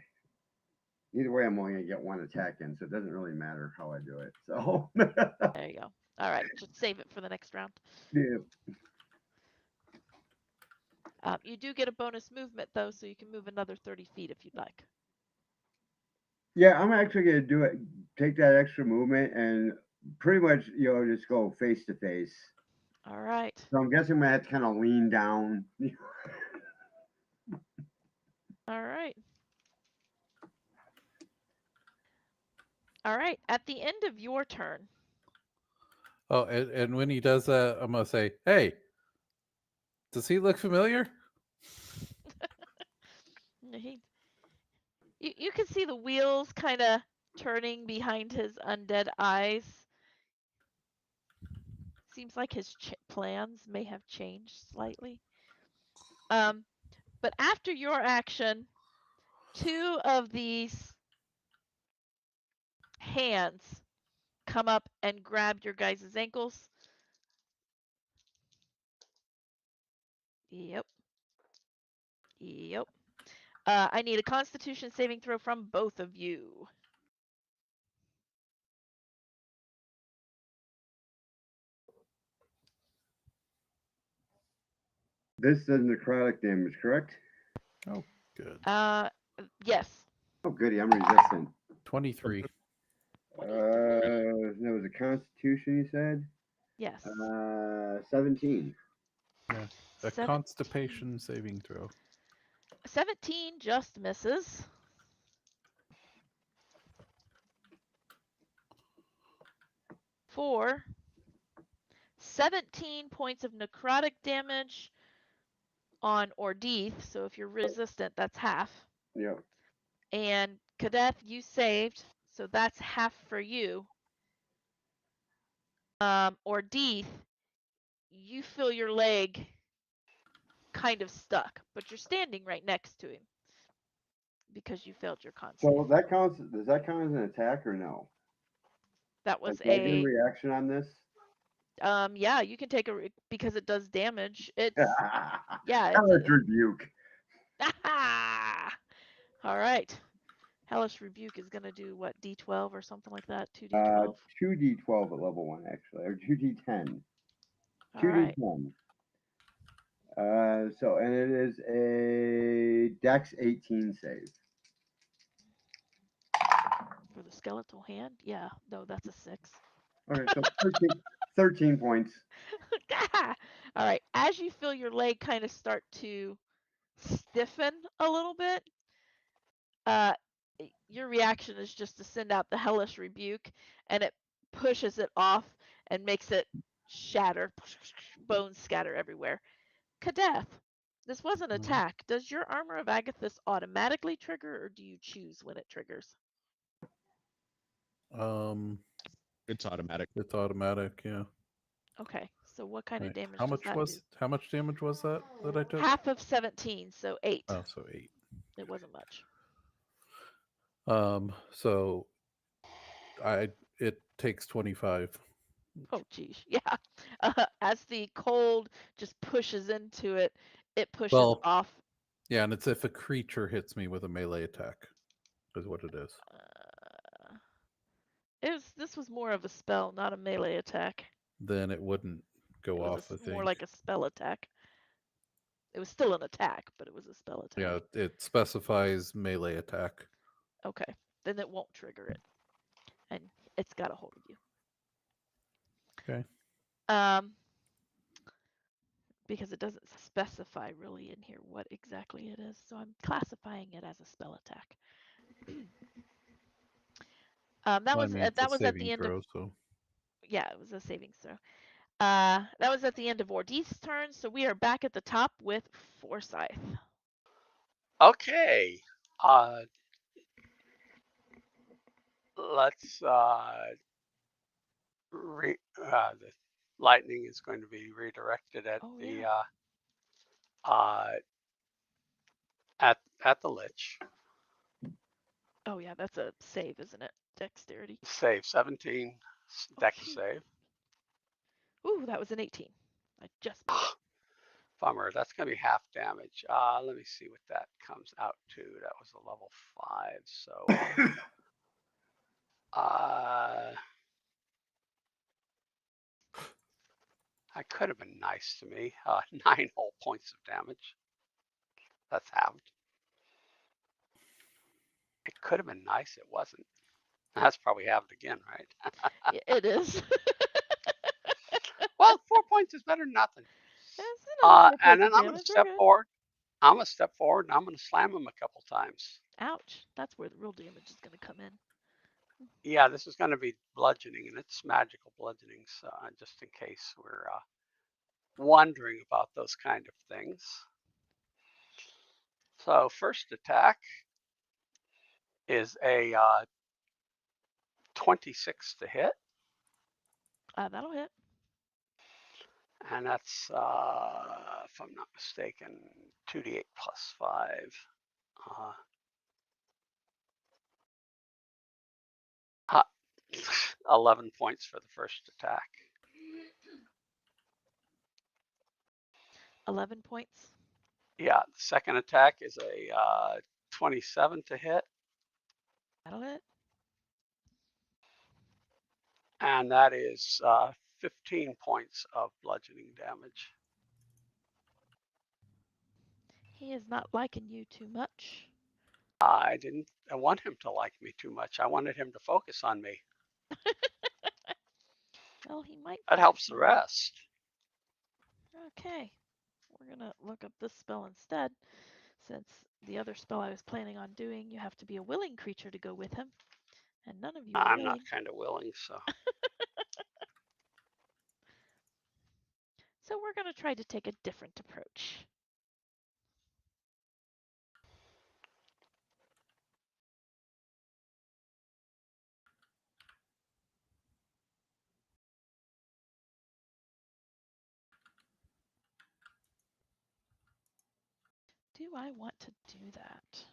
E: Either way, I'm only gonna get one attack in, so it doesn't really matter how I do it. So
B: There you go. All right, just save it for the next round.
E: yeah.
B: You do get a bonus movement though, so you can move another 30 feet if you'd like.
E: Yeah, I'm actually gonna do it. Take that extra movement and pretty much, just go face to face.
B: All right.
E: So I'm guessing I'm gonna have to kind of lean down.
B: All right. All right. At the end of your turn.
F: Oh, and when he does that, I'm gonna say, "Hey, does he look familiar?"
B: You can see the wheels kind of turning behind his undead eyes. Seems like his plans may have changed slightly. But after your action, two of these hands come up and grab your guys' ankles. Yep. Yep. I need a Constitution saving throw from both of you.
E: This does necrotic damage, correct?
F: Oh, good.
B: Yes.
E: Oh, goody, I'm resistant.
F: 23.
B: 23.
E: That was a Constitution, you said.
B: Yes.
E: 17.
F: Yeah, a
B: 17.
F: constipation saving throw.
B: 17 just misses. For 17 points of necrotic damage on Ordeeth. So if you're resistant, that's half.
E: Yep.
B: And Kadeth, you saved, so that's half for you. Ordeeth, you feel your leg kind of stuck, but you're standing right next to him because you failed your con save.
E: So that counts. Does that count as an attack or no?
B: That
E: Like,
B: was
E: do I get a
B: a
E: reaction on this?
B: yeah, you can take because it does damage. It's yeah,
E: Hellish rebuke.
B: all right. Hellish rebuke is gonna do what, D12 or something like that? 2d12.
E: 2d12 at level 1 actually, or 2d10.
B: All right.
E: 2d10. And it is a Dex 18 save.
B: For the skeletal hand, yeah. No, that's a 6.
E: Okay, so 13 points.
B: All right. As you feel your leg kind of start to stiffen a little bit, your reaction is just to send out the hellish rebuke, and it pushes it off and makes it shatter, bones scatter everywhere. Kadeth, this was an attack. Does your Armor of Agathis automatically trigger, or do you choose when it triggers?
A: It's automatic.
F: It's automatic. Yeah.
B: Okay, so what kind of
F: Right.
B: damage
F: How
B: does
F: much
B: that
F: was
B: do?
F: how much damage was that I took?
B: Half of 17, so 8.
F: Oh, so 8.
B: It wasn't much.
F: So it takes 25.
B: Oh, geez. Yeah. As the cold just pushes into it, it pushes
F: Well,
B: off.
F: yeah, and it's if a creature hits me with a melee attack, is what it is.
B: This was more of a spell, not a melee attack.
F: Then it wouldn't go
B: It
F: off.
B: was
F: I
B: more
F: think.
B: like a spell attack. It was still an attack, but it was a spell attack.
F: Yeah, it specifies melee attack.
B: Okay, then it won't trigger it, and it's got a hold of you.
F: Okay.
B: Because it doesn't specify really in here what exactly it is, so I'm classifying it as a spell attack. That was at the end of.
F: So.
B: Yeah, it was a savings throw. That was at the end of Ordeith's turn, so we are back at the top with Forsyth.
D: Okay. Let's the lightning is going to be redirected at at the lich.
B: Oh yeah, that's a save, isn't it? Dexterity.
D: Save 17. Dex save.
B: Ooh, that was an 18. I just made it.
D: Bummer. That's going to be half damage. Let me see what that comes out to. That was a level 5. So that could have been nice to me. 9 whole points of damage. That's halved. It could have been nice. It wasn't. That's probably halved again, right?
B: It is.
D: Well, 4 points is better than nothing. And then I'm going to step forward. I'm going to step forward and I'm going to slam him a couple times.
B: Ouch. That's where the real damage is going to come in.
D: Yeah, this is going to be bludgeoning, and it's magical bludgeoning, so just in case we're wondering about those kind of things. So first attack is a 26 to hit.
B: That'll hit.
D: And that's, if I'm not mistaken, 2d8 plus 5. 11 points for the first attack.
B: 11 points?
D: Yeah, the second attack is a 27 to hit.
B: That'll hit.
D: And that is 15 points of bludgeoning damage.
B: He is not liking you too much.
D: I didn't want him to like me too much. I wanted him to focus on me.
B: Well, he might.
D: That helps the rest.
B: Okay. We're going to look up this spell instead. Since the other spell I was planning on doing, you have to be a willing creature to go with him. And none of you are
D: I'm
B: willing.
D: not kind of willing, so.
B: So we're going to try to take a different approach. Do I want to do that?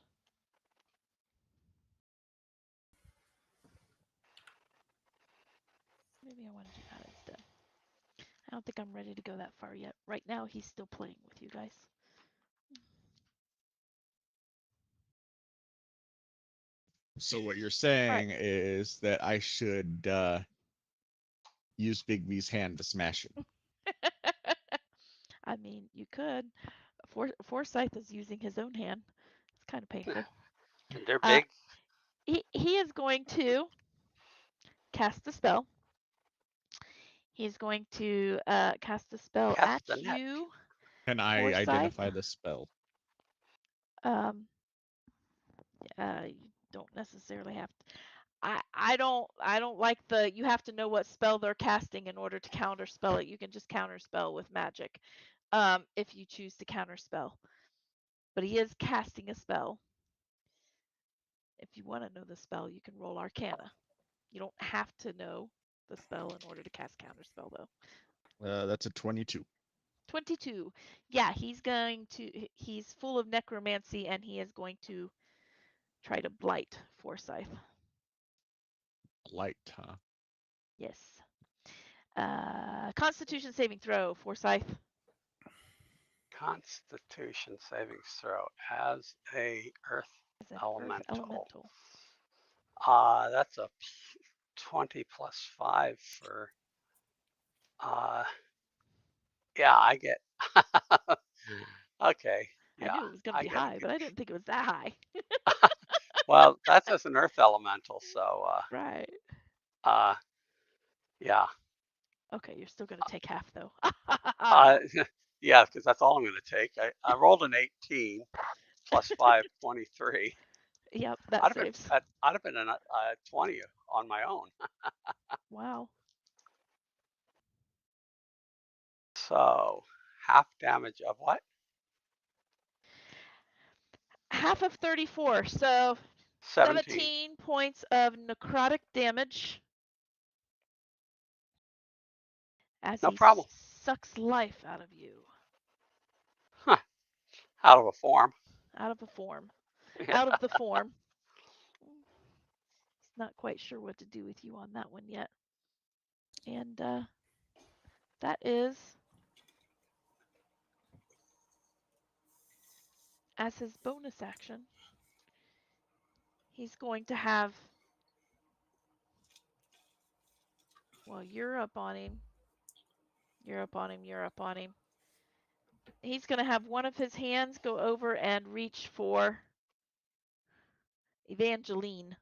B: Maybe I want to do that instead. I don't think I'm ready to go that far yet. Right now, he's still playing with you guys.
A: So what you're saying is that I should use Big V's hand to smash it.
B: I mean, you could. Forsyth is using his own hand. It's kind of painful.
D: They're big.
B: He is going to cast a spell. He's going to cast a spell at you.
A: Can I
B: Forsyth?
A: identify the spell?
B: You don't necessarily have to. I don't like the you have to know what spell they're casting in order to counterspell it. You can just counterspell with magic if you choose to counterspell. But he is casting a spell. If you want to know the spell, you can roll Arcana. You don't have to know the spell in order to cast counterspell, though.
A: That's a 22.
B: 22. Yeah, he's full of necromancy, and he is going to try to blight Forsyth.
A: Blight, huh?
B: Yes. Constitution saving throw, Forsyth.
D: Constitution saving throw as a earth elemental. That's a 20 plus 5 for. Yeah, I get Okay.
B: I
D: Yeah,
B: knew it was going to
D: I
B: be
D: get
B: high,
D: it.
B: but I didn't think it was that high.
D: Well, that's as an earth elemental, so
B: Right.
D: yeah.
B: Okay, you're still going to take half though.
D: Yeah, because that's all I'm going to take. I rolled an 18 plus 5, 23.
B: Yep, that
D: I'd have been
B: saves.
D: I'd have been a 20 on my own.
B: Wow.
D: So half damage of what?
B: Half of 34, so
D: 17.
B: 17 points of necrotic damage as
D: No
B: he
D: problem.
B: sucks life out of you.
D: Huh. Out of a form.
B: Out of a form. Out of the form. Not quite sure what to do with you on that one yet. And that is, as his bonus action, he's going to have, well, you're up on him. You're up on him. You're up on him. He's going to have one of his hands go over and reach for Evangeline,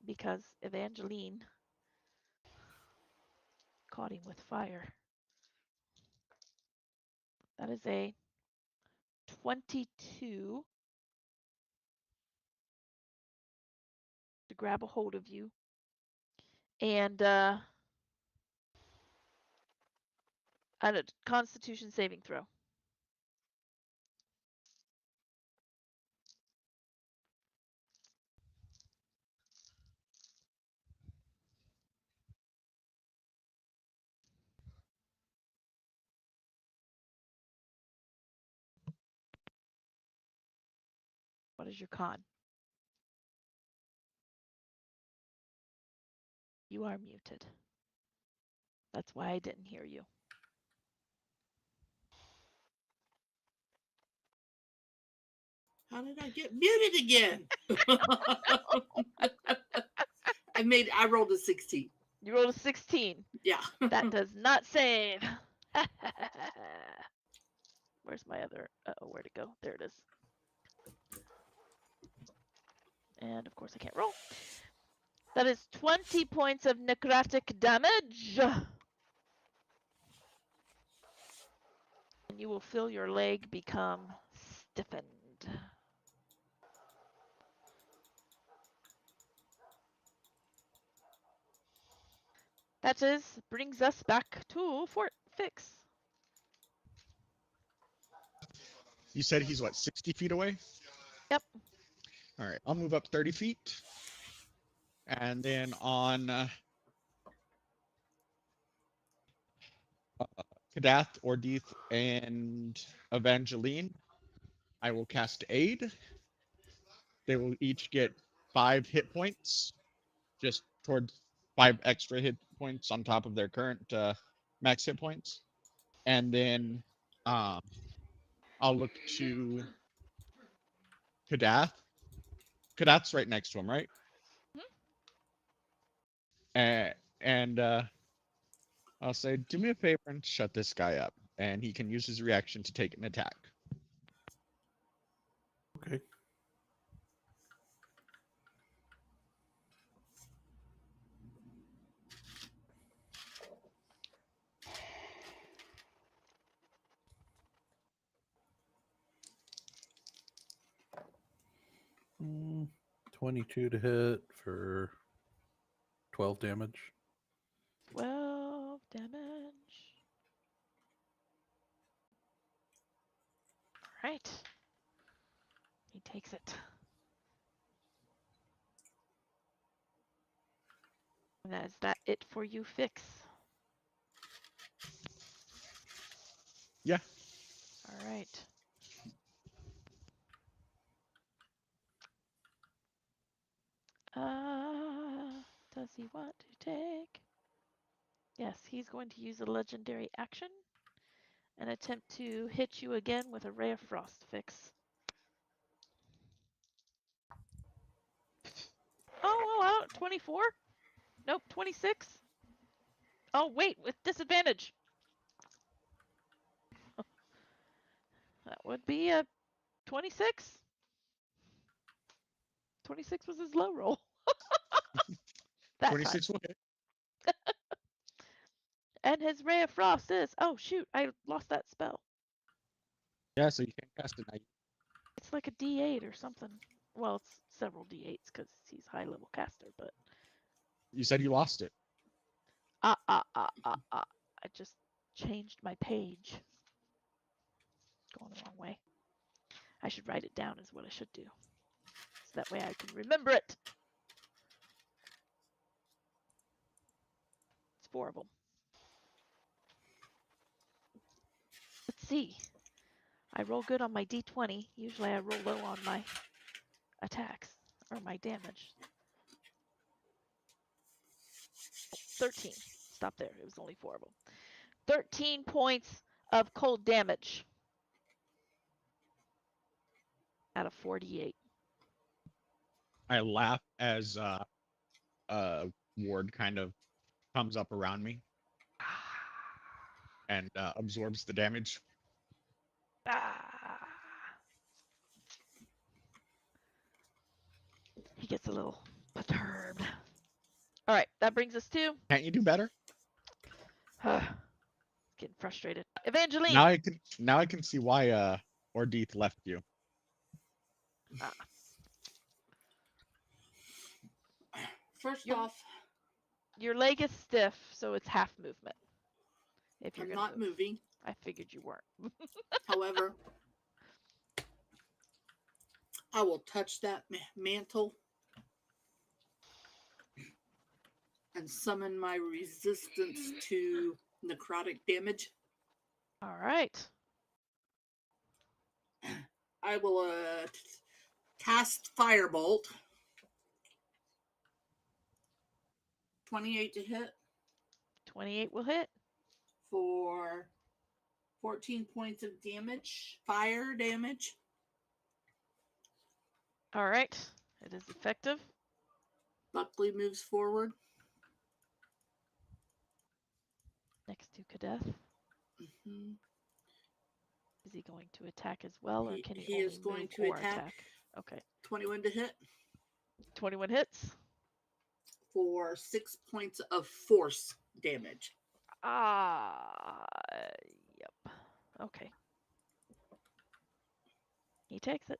B: because Evangeline caught him with fire. That is a 22 to grab a hold of you. And a Constitution saving throw. What is your con? You are muted. That's why I didn't hear you.
C: How did I get muted again? I rolled a 16.
B: You rolled a 16.
C: Yeah.
B: That does not save. Where's my other, where'd it go? There it is. And of course I can't roll. That is 20 points of necrotic damage. And you will feel your leg become stiffened. That brings us back to Fort Fix.
A: You said he's what, 60 feet away?
B: Yep.
A: All right, I'll move up 30 feet. And then on Kadath, Ordith, and Evangeline, I will cast Aid. They will each get 5 hit points, just towards 5 extra hit points on top of their current max hit points. And then I'll look to Kadath. Kadath's right next to him, right? And I'll say, do me a favor and shut this guy up. And he can use his reaction to take an attack.
F: Okay. Mm, 22 to hit for 12 damage.
B: 12 damage. All right. He takes it. And is that it for you, Fix?
A: Yeah.
B: All right. Does he want to take? Yes, he's going to use a legendary action and attempt to hit you again with a Ray of Frost, Fix. Oh, 24? Nope, 26. Oh, wait, with disadvantage. would be a 26. 26 was his low roll. That
A: 26
B: time.
A: will hit.
B: And his Ray of Frost is. Oh, shoot. I lost that spell.
A: Yeah, so you can't cast it now.
B: It's like a D8 or something. Well, it's several D8s because he's high level caster, but.
A: You said you lost it.
B: I just changed my page. Going the wrong way. I should write it down is what I should do. So that way I can remember it. It's 4 of them. Let's see. I roll good on my D20. Usually I roll low on my attacks or my damage. 13. Stop there. It was only 4 of them. 13 points of cold damage out of 48.
A: I laugh as Ward kind of comes up around me and absorbs the damage.
B: He gets a little perturbed. All right, that brings us to.
A: Can't you do better?
B: Getting frustrated. Evangeline.
A: Now I can see why Ordeeth left you.
C: First off,
B: your leg is stiff, so it's half movement. If you're
C: I'm
B: gonna
C: not
B: move.
C: moving.
B: I figured you weren't.
C: However, I will touch that mantle and summon my resistance to necrotic damage.
B: All right.
C: I will cast Firebolt. 28 to hit
B: 28 will hit.
C: for 14 points of damage. Fire damage.
B: All right. It is effective.
C: Buckley moves forward.
B: Next to Kadeth.
C: Mm-hmm.
B: Is he going to attack as well, or can he
C: He
B: only
C: is going
B: move
C: to
B: or
C: attack.
B: Okay.
C: 21 to hit
B: 21 hits.
C: for 6 points of force damage.
B: Yep. Okay. He takes it.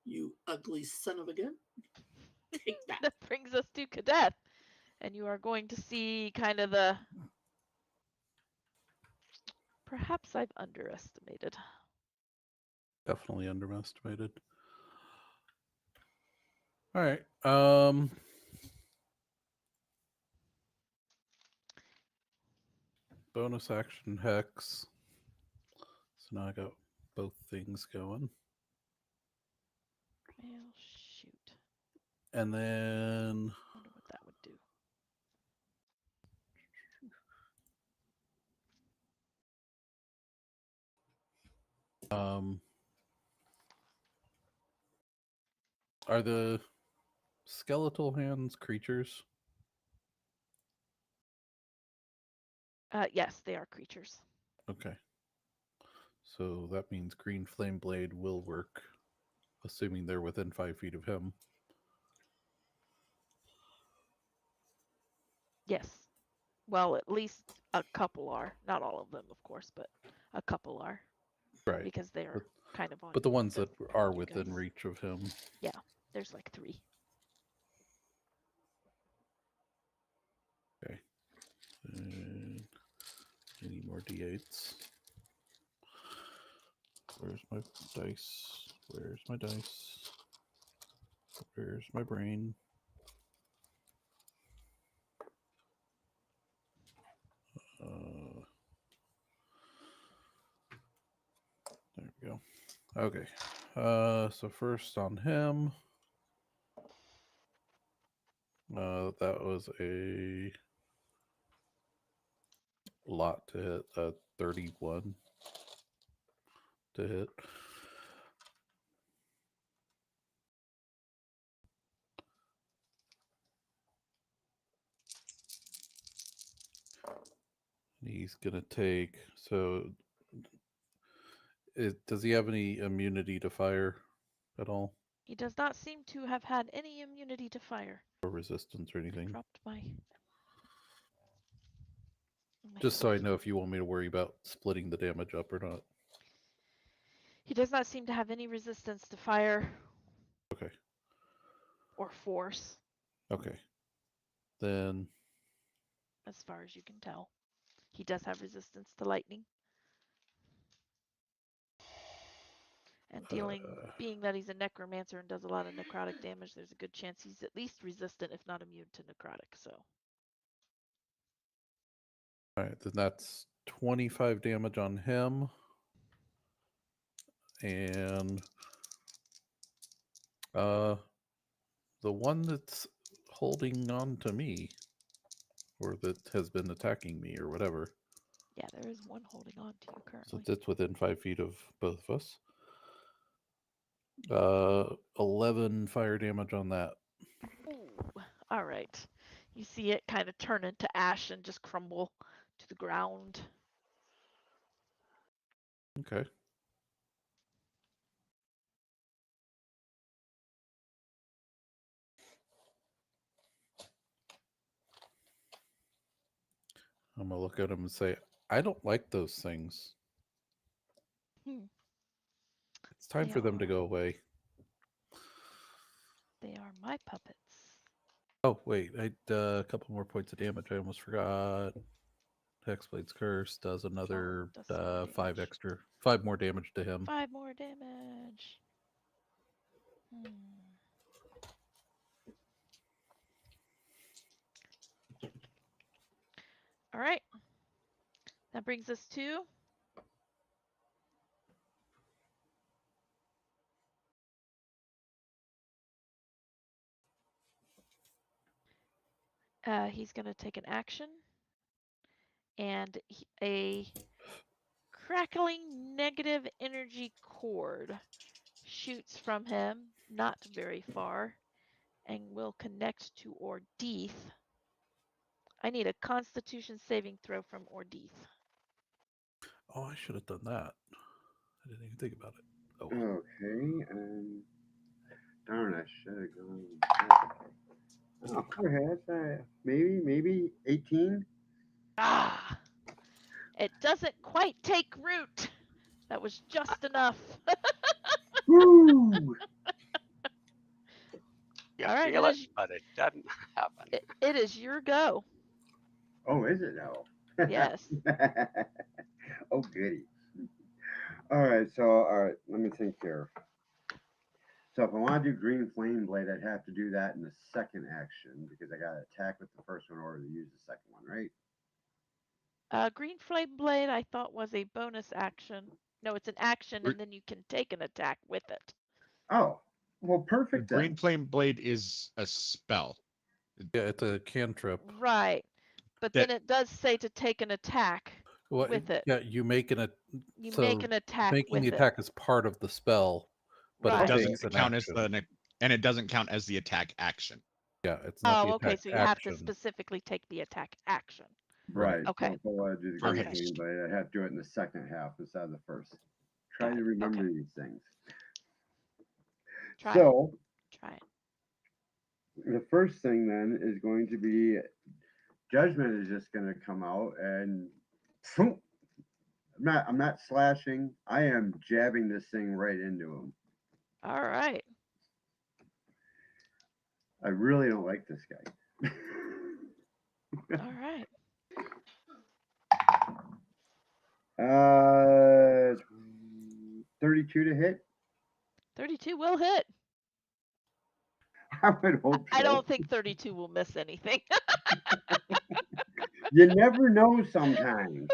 C: You ugly son of a gun. Take that.
B: That brings us to Kadeth. And you are going to see kind of the. Perhaps I've underestimated.
F: Definitely underestimated. All right. Bonus action hex. So now I got both things going.
B: Well, shoot.
F: And then
B: I wonder what that would do.
F: are the skeletal hands creatures?
B: Yes, they are creatures.
F: Okay. So that means green flame blade will work, assuming they're within 5 feet of him.
B: Yes. Well, at least a couple are. Not all of them, of course, but a couple are.
F: Right.
B: Because they are kind of on.
F: But the ones that are
B: you
F: within
B: guys.
F: reach of him.
B: Yeah, there's like 3.
F: Okay. And any more d8s? Where's my dice? Where's my dice? Where's my brain? There we go. Okay. So first on him. That was a lot to hit. 31 to hit. He's gonna take. So, does he have any immunity to fire at all,
B: He does not seem to have had any immunity to fire.
F: or resistance or
B: I
F: anything?
B: dropped my
F: Just so I
B: book.
F: know if you want me to worry about splitting the damage up or not.
B: He does not seem to have any resistance to fire.
F: Okay.
B: Or force.
F: Okay. Then,
B: as far as you can tell. He does have resistance to lightning. And being that he's a necromancer and does a lot of necrotic damage, there's a good chance he's at least resistant, if not immune to necrotic. So.
F: all right, then that's 25 damage on him. And the one that's holding on to me, or that has been attacking me, or whatever.
B: Yeah, there is one holding on to you currently.
F: Since it's within 5 feet of both of us. 11 fire damage on that.
B: Ooh, all right. You see it kind of turn into ash and just crumble to the ground.
F: Okay. I'm gonna look at him and say, I don't like those things. It's time for them to go away.
B: They are my puppets.
F: Oh, wait. I a couple more points of damage. I almost forgot. Hexblade's Curse does another
B: does
F: 5 more damage to him.
B: 5 more damage. All right. That brings us to he's going to take an action, and a crackling negative energy cord shoots from him, not very far, and will connect to Ordeeth. I need a Constitution saving throw from Ordeeth.
F: Oh, I should have done that. I didn't even think about it. Oh.
E: Okay. Darn, I should have gone. Oh, okay, maybe 18.
B: Ah! It doesn't quite take root. That was just enough.
E: Woo!
D: You
B: All right,
D: feel it, but it doesn't happen.
B: It is your go.
E: Oh, is it now?
B: Yes.
E: Oh, goody. All right, let me think here. So if I want to do Green Flame Blade, I'd have to do that in the second action because I got to attack with the first one in order to use the second one, right?
B: Green Flame Blade, I thought was a bonus action. No, it's an action, and then you can take an attack with it.
E: Oh, well, perfect.
A: Green Flame Blade is a spell.
F: Yeah, it's a cantrip.
B: Right. But then it does say to take an attack with it.
F: Yeah, you make an
B: You make an attack
F: making
B: with
F: the attack is part of the spell, but
B: Right.
F: it
A: doesn't count
F: action.
A: as and it doesn't count as the attack action.
F: Yeah, it's not the
B: okay.
F: attack
B: So you
F: action.
B: have to specifically take the attack action.
E: Right.
B: Okay.
E: So if I want to do the
A: For
E: Green
A: haste.
E: Flame Blade, I have to do it in the second half instead of the first. Try
B: Got
E: to
B: it.
E: remember
B: Okay.
E: these things.
B: Try
E: So
B: it.
E: the first thing then is going to be Judgment is just going to come out and I'm not slashing. I am jabbing this thing right into him.
B: All right.
E: I really don't like this guy.
B: All right.
E: 32 to hit.
B: 32 will hit.
E: I would hope so.
B: I don't think 32 will miss anything.
E: You never know sometimes.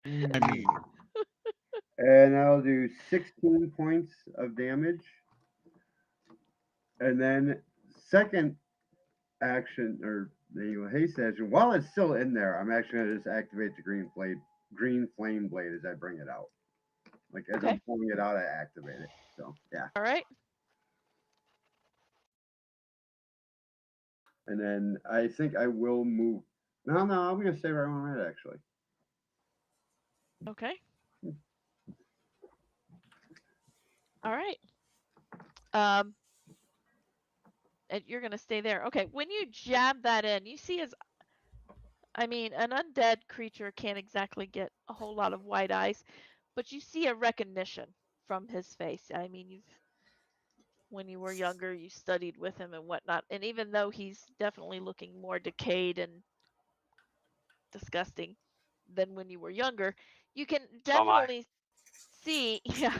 A: I mean,
E: And I'll do 16 points of damage. And then second action or the haste action, while it's still in there, I'm actually gonna just activate the green flame blade as I bring it out. Like as I'm pulling it out, I activate it. So yeah.
B: All right.
E: And then I think I will move No, I'm gonna stay where I'm at actually.
B: Okay. All right. Um, and you're gonna stay there. Okay. When you jab that in, you see his. I mean, an undead creature can't exactly get a whole lot of white eyes, but you see a recognition from his face. I mean, when you were younger, you studied with him and whatnot, and even though he's definitely looking more decayed and disgusting than when you were younger, you can
D: So am I.
B: definitely see, yeah,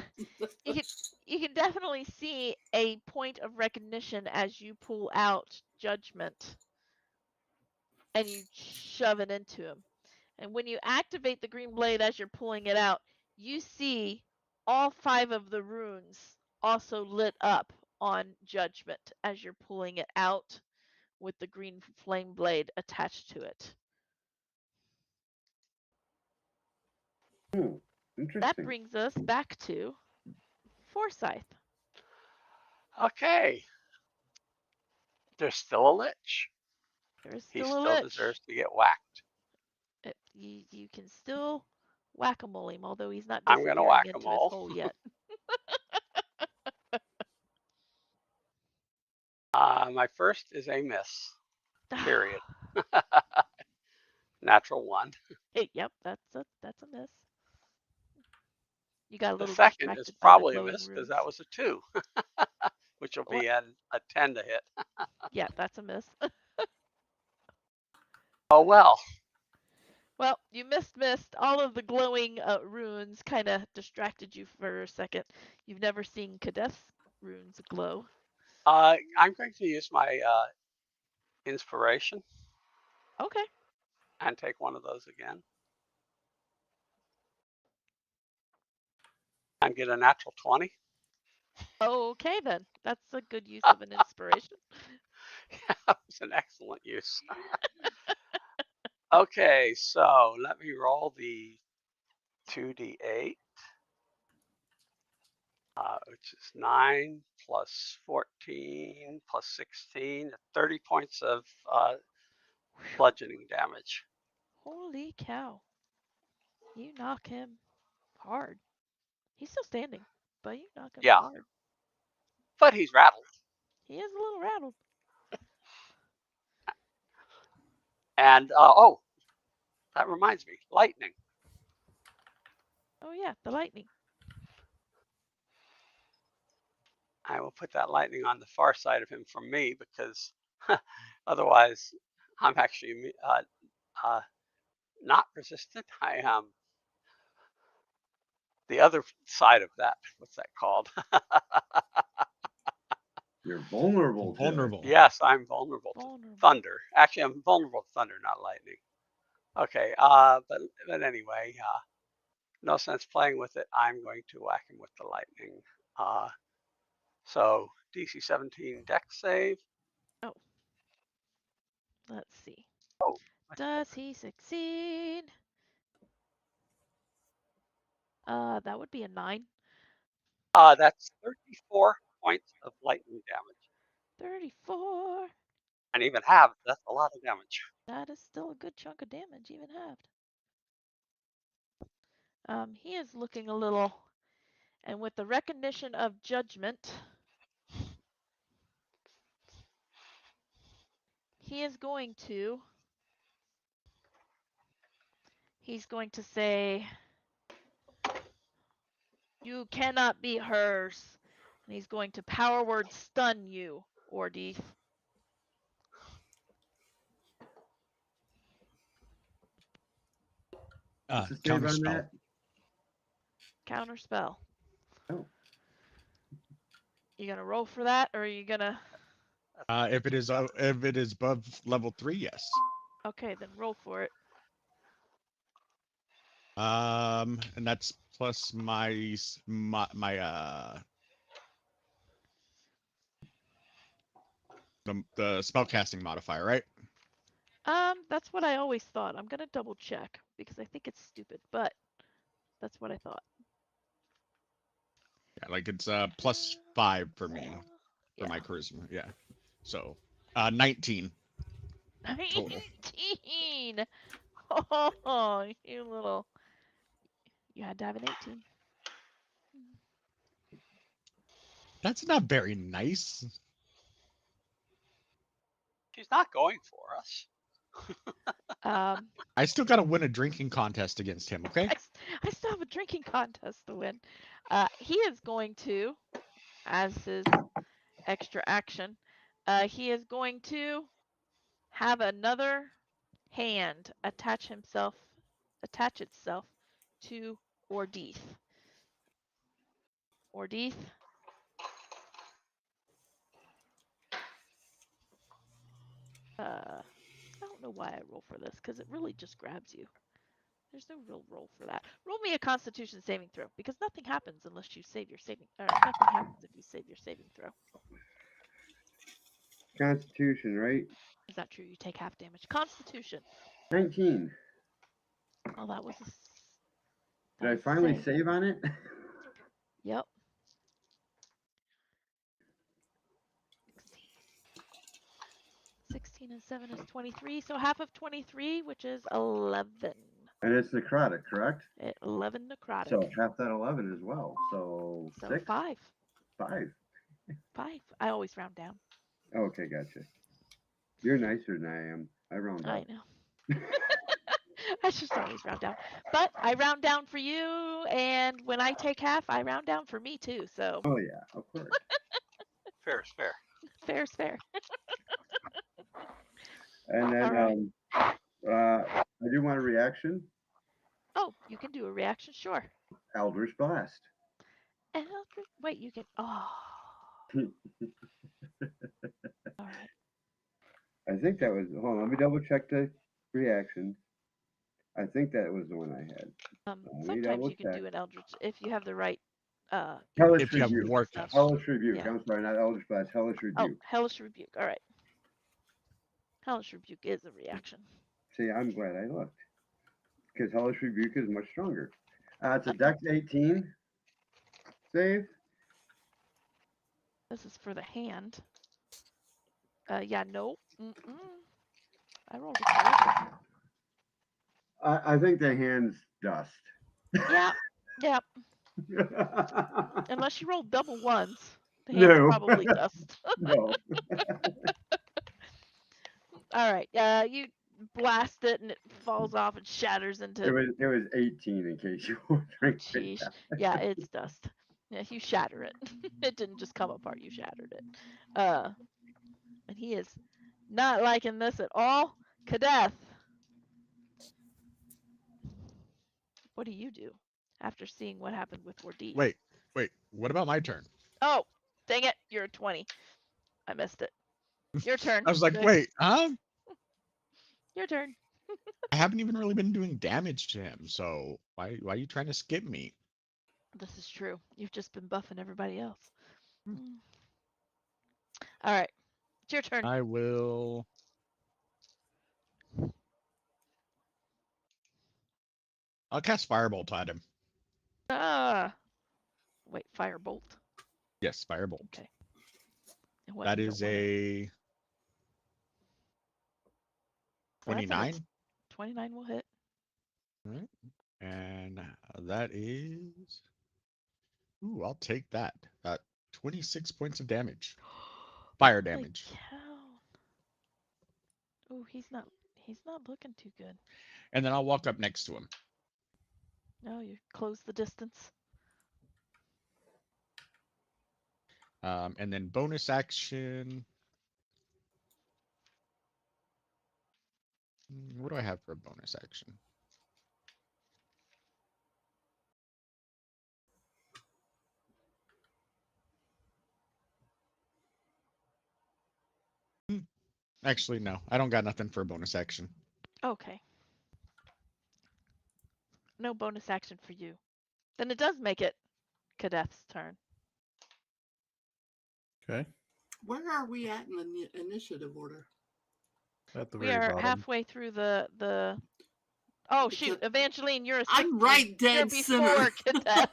B: you can you can definitely see a point of recognition as you pull out Judgment and you shove it into him. And when you activate the green blade as you're pulling it out, you see all 5 of the runes also lit up on Judgment as you're pulling it out with the green flame blade attached to it.
E: Hmm.
B: That
E: Interesting.
B: brings us back to Forsyth.
D: Okay. There's still a lich.
B: There's
D: He
B: still a
D: still
B: lich.
D: deserves to get whacked.
B: You can still whack-a-mole him, although he's not
D: I'm gonna
B: disappearing
D: whack 'em
B: into his
D: all.
B: hole yet.
D: My first is a miss. Period. Natural 1.
B: Hey, yep, that's a miss. You got a
D: The
B: little
D: second is
B: distracted by the
D: probably a
B: glowing
D: miss because
B: runes.
D: that was a 2, which will
B: What?
D: be a 10 to hit.
B: Yeah, that's a miss.
D: Oh well.
B: Well, you missed. All of the glowing runes kind of distracted you for a second. You've never seen Kadeth's runes glow.
D: I'm going to use my inspiration
B: Okay.
D: and take one of those again and get a natural 20.
B: Okay then. That's a good use of an inspiration.
D: That was an excellent use. Okay, so let me roll the 2d8, which is 9 plus 14 plus 16, 30 points of bludgeoning damage.
B: Holy cow. You knock him hard. He's still standing, but you knock him
D: Yeah,
B: hard.
D: but he's rattled.
B: He is a little rattled.
D: And oh, that reminds me, lightning.
B: Oh yeah, the lightning.
D: I will put that lightning on the far side of him from me because otherwise I'm actually not resistant. I am the other side of that. What's that called?
E: You're vulnerable to it.
A: Vulnerable.
D: Yes, I'm vulnerable to
B: Vulnerable.
D: thunder. Actually, I'm vulnerable to thunder, not lightning. Okay, but anyway, no sense playing with it. I'm going to whack him with the lightning. So DC 17 dex save.
B: Oh. Let's see.
D: Oh,
B: Does he succeed? That would be a 9.
D: that's 34 points of lightning damage.
B: 34.
D: And even halved, that's a lot of damage.
B: That is still a good chunk of damage, even halved. He is looking a little, and with the recognition of Judgment, he is going to. He's going to say, "You cannot be hers," and he's going to power word stun you, Ordeef.
E: What's the save
A: Counter
E: on
A: spell.
E: that?
B: Counter spell.
E: Oh,
B: You gonna roll for that, or are you gonna?
A: If it is above level 3, yes.
B: Okay, then roll for it.
A: And that's plus my the spellcasting modifier, right?
B: That's what I always thought. I'm gonna double check because I think it's stupid, but that's what I thought.
A: Yeah, like it's plus 5 for me for
B: Yeah.
A: my charisma. Yeah. So 19. total.
B: 19. Oh, you little. You had to have an 18.
A: That's not very nice.
D: He's not going for us.
A: I still got to win a drinking contest against him, okay?
B: I still have a drinking contest to win. He is going to, as his extra action, he is going to have another hand attach itself to Ordeeth. Ordeeth. I don't know why I roll for this, because it really just grabs you. There's no real roll for that. Roll me a Constitution saving throw, because nothing happens unless you save your saving, or nothing happens if you save your saving throw.
E: Constitution, right?
B: Is that true? You take half damage. Constitution.
E: 19.
B: Oh, that was a.
E: Did I finally save on it?
B: Yep. 16 and 7 is 23, so half of 23, which is 11.
E: And it's necrotic, correct?
B: 11 necrotic.
E: So half that 11 as well. So 6?
B: 5.
E: 5.
B: 5. I always round down.
E: Okay, gotcha. You're nicer than I am. I round up.
B: I know. I just always round down. But I round down for you, and when I take half, I round down for me too, so.
E: Oh, yeah, of course.
D: Fair is fair.
B: Fair's fair.
E: And then I do want a reaction.
B: Oh, you can do a reaction, sure.
E: Eldritch Blast.
B: Wait, you can. Oh. All right.
E: I think that was. Hold on, let me double check the reaction. I think that was the one I had.
B: Sometimes you can do an Eldritch if you have the right.
E: Hellish
A: If you have
E: Rebuke.
A: Warcast.
E: Hellish Rebuke.
B: Yeah.
E: I'm sorry, not Eldritch Blast. Hellish
B: Oh,
E: Rebuke.
B: Hellish Rebuke. All right. Hellish Rebuke is a reaction.
E: See, I'm glad I looked. Because Hellish Rebuke is much stronger. It's a Dex 18 save.
B: This is for the hand. Yeah, no. I rolled a 3.
E: I think the hand's dust.
B: Yeah. Yep. Unless you roll double ones, the hand's
E: No.
B: probably dust.
E: No.
B: All right. You blast it and it falls off and shatters into.
E: It was 18 in case you were wondering.
B: Jeez. Yeah, it's dust. Yeah, you shatter it. It didn't just come apart. You shattered it. And he is not liking this at all. Kadeth. What do you do after seeing what happened with Ordeeth?
A: Wait. What about my turn?
B: Oh, dang it. You're a 20. I missed it. Your turn.
A: I was like, wait, huh?
B: Your turn.
A: I haven't even really been doing damage to him, so why are you trying to skip me?
B: This is true. You've just been buffing everybody else. All right. It's your turn.
A: I will. I'll cast Firebolt at him.
B: Wait, Firebolt.
A: Yes, Firebolt.
B: Okay.
A: That is a 29.
B: 29 will hit.
A: All right. And that is. Ooh, I'll take that. 26 points of damage. Fire damage.
B: Oh, he's not looking too good.
A: And then I'll walk up next to him.
B: No, you close the distance.
A: And then bonus action. What do I have for a bonus action? Actually, no. I don't got nothing for a bonus action.
B: Okay. No bonus action for you. Then it does make it Kadeth's turn.
F: Okay.
C: Where are we at in the initiative order?
F: At the
B: We
F: very
B: are
F: bottom.
B: halfway through the. Oh shoot, Evangeline, you're a 16.
C: I'm right dead
B: you're
C: center.
B: before Kadeth.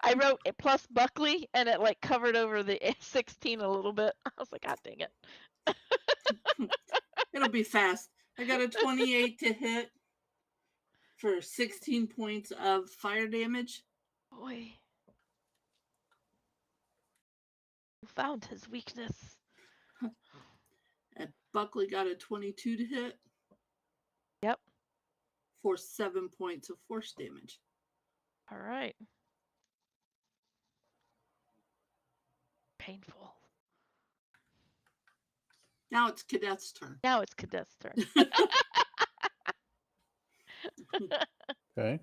B: I wrote a plus Buckley, and it like covered over the 16 a little bit. I was like, God dang it.
C: It'll be fast. I got a 28 to hit for 16 points of fire damage.
B: Boy. Who found his weakness?
C: And Buckley got a 22 to hit
B: Yep.
C: for 7 points of force damage.
B: All right. Painful.
C: Now it's Cadet's turn.
B: Now it's Cadet's turn.
F: Okay.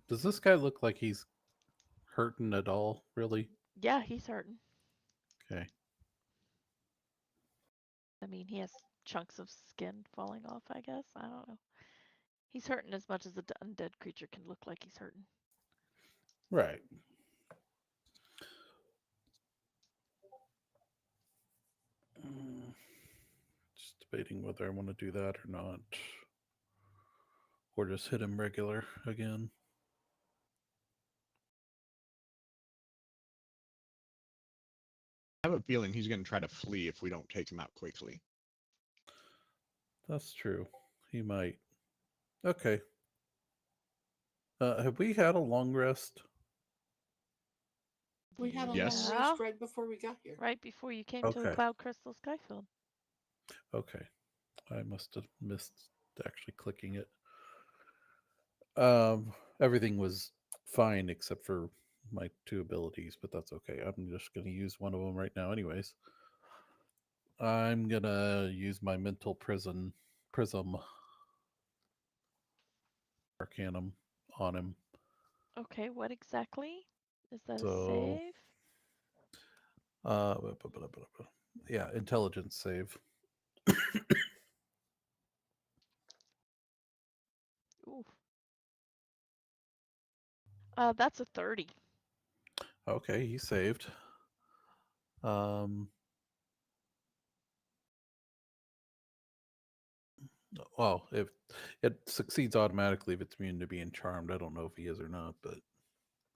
F: Does this guy look like he's hurting at all, really?
B: Yeah, he's hurting.
F: Okay.
B: I mean, he has chunks of skin falling off, I guess. I don't know. He's hurting as much as an undead creature can look like he's hurting.
F: Right. Just debating whether I want to do that or not. Or just hit him regular again.
A: I have a feeling he's going to try to flee if we don't take him out quickly.
F: That's true. He might. Okay. Have we had a long rest?
C: We had a
A: Yes.
C: long rest right before we got here.
B: Right before you came to the
F: Okay.
B: Cloud Crystal Skyfield.
F: Okay. I must have missed actually clicking it. Everything was fine except for my 2 abilities, but that's okay. I'm just going to use one of them right now anyways. I'm going to use my mental prism arcanum on him.
B: Okay, what exactly? Is that
F: So,
B: a save?
F: Yeah, intelligence save.
B: Ooh. That's a 30.
F: Okay, he saved. Well, if it succeeds automatically if it's immune to being charmed. I don't know if he is or not, but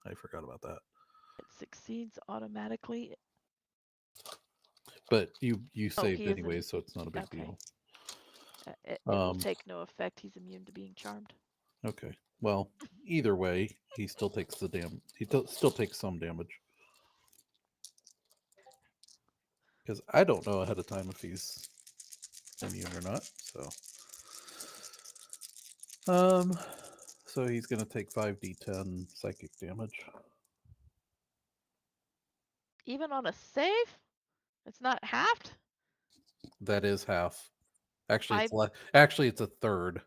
F: I forgot about that.
B: It succeeds automatically.
F: But you saved
B: he is
F: anyway, so it's not a big
B: okay.
F: deal.
B: It will take no effect. He's immune to being charmed.
F: Okay. Well, either way, he still takes the still takes some damage. Because I don't know ahead of time if he's immune or not. So he's gonna take 5d10 psychic damage.
B: Even on a save? It's not halved?
F: That is half. Actually,
B: Five-
F: it's a third.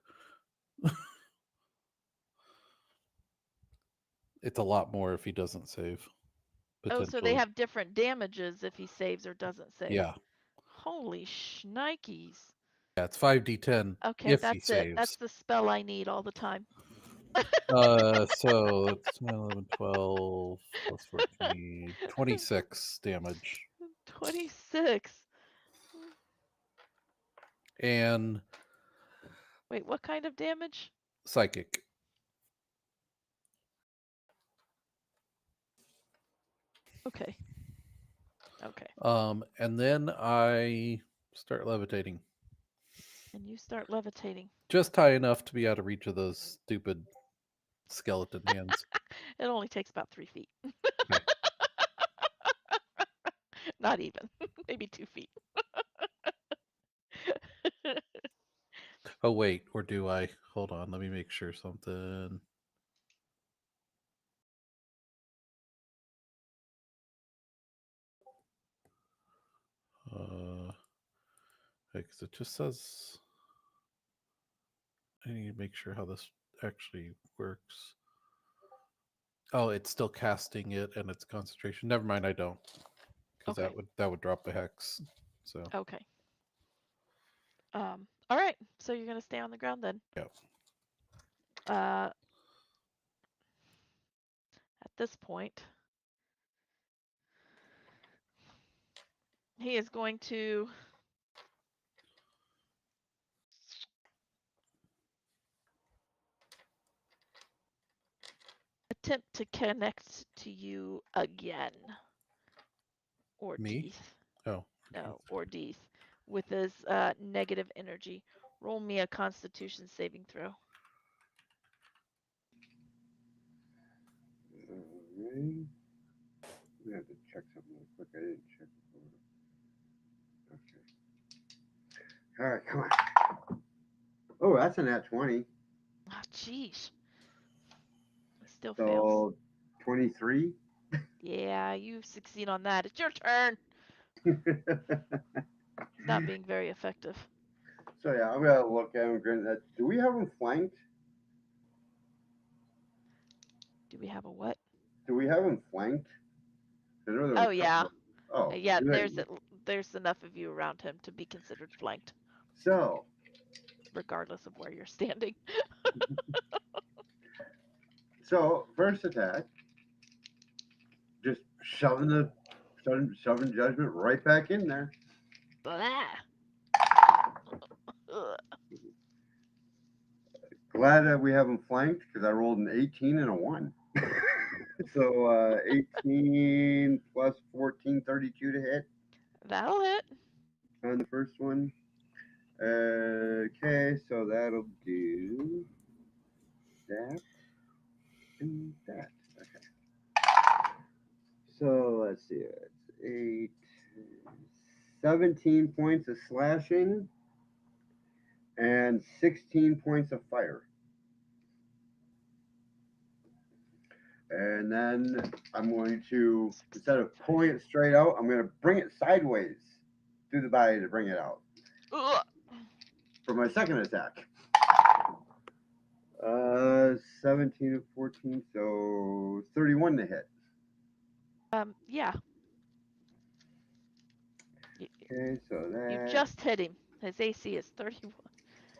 F: It's a lot more if he doesn't save.
B: Oh, so they have different damages if he saves or doesn't save.
F: Yeah.
B: Holy shnikes.
F: Yeah, it's 5d10
B: Okay,
F: if he
B: that's
F: saves.
B: it. That's the spell I need all the time.
F: So it's 10, 11, 12 plus 14, 26 damage.
B: 26.
F: And
B: Wait, what kind of damage?
F: psychic.
B: Okay. Okay.
F: And then I start levitating.
B: And you start levitating.
F: Just high enough to be out of reach of those stupid skeleton hands.
B: It only takes about 3 feet.
F: Okay.
B: Not even. Maybe 2 feet.
F: Oh wait, or do I? Hold on, let me make sure something. Because it just says I need to make sure how this actually works. Oh, it's still casting it and it's concentration. Never mind, I don't. Because
B: Okay.
F: that would drop the hex. So
B: Okay. All right. So you're gonna stay on the ground then.
F: yeah.
B: At this point, he is going to attempt to connect to you again. or
F: Me?
B: teeth.
F: Oh,
B: No, or Deeth with his negative energy. Roll me a Constitution saving throw.
E: Alright. I have to check something real quick. I didn't check before. Okay. All right, come on. Oh, that's a nat 20.
B: Oh, jeez. Still fails.
E: So 23.
B: Yeah, you succeed on that. It's your turn. He's not being very effective.
E: So yeah, I'm gonna look at him. Do we have him flanked?
B: Do we have a what?
E: Do we have him flanked? I know there was
B: Oh
E: a
B: yeah,
E: couple. Oh,
B: yeah.
E: good.
B: There's enough of you around him to be considered flanked,
E: So,
B: regardless of where you're standing.
E: first attack, just shoving judgment right back in there.
B: Blah. Ugh.
E: Glad that we have him flanked because I rolled an 18 and a 1. So 18 plus 14, 32 to hit
B: That'll hit.
E: on the first one. Okay, so that'll do that and that. Okay. So let's see. It's 8, 17 points of slashing and 16 points of fire. And then I'm going to, instead of pulling it straight out, I'm going to bring it sideways through the body to bring it out
B: Ugh.
E: for my second attack. 17 and 14, so 31 to hit.
B: Yeah. You,
E: Okay, so
B: you
E: that.
B: just hit him. His AC is 31.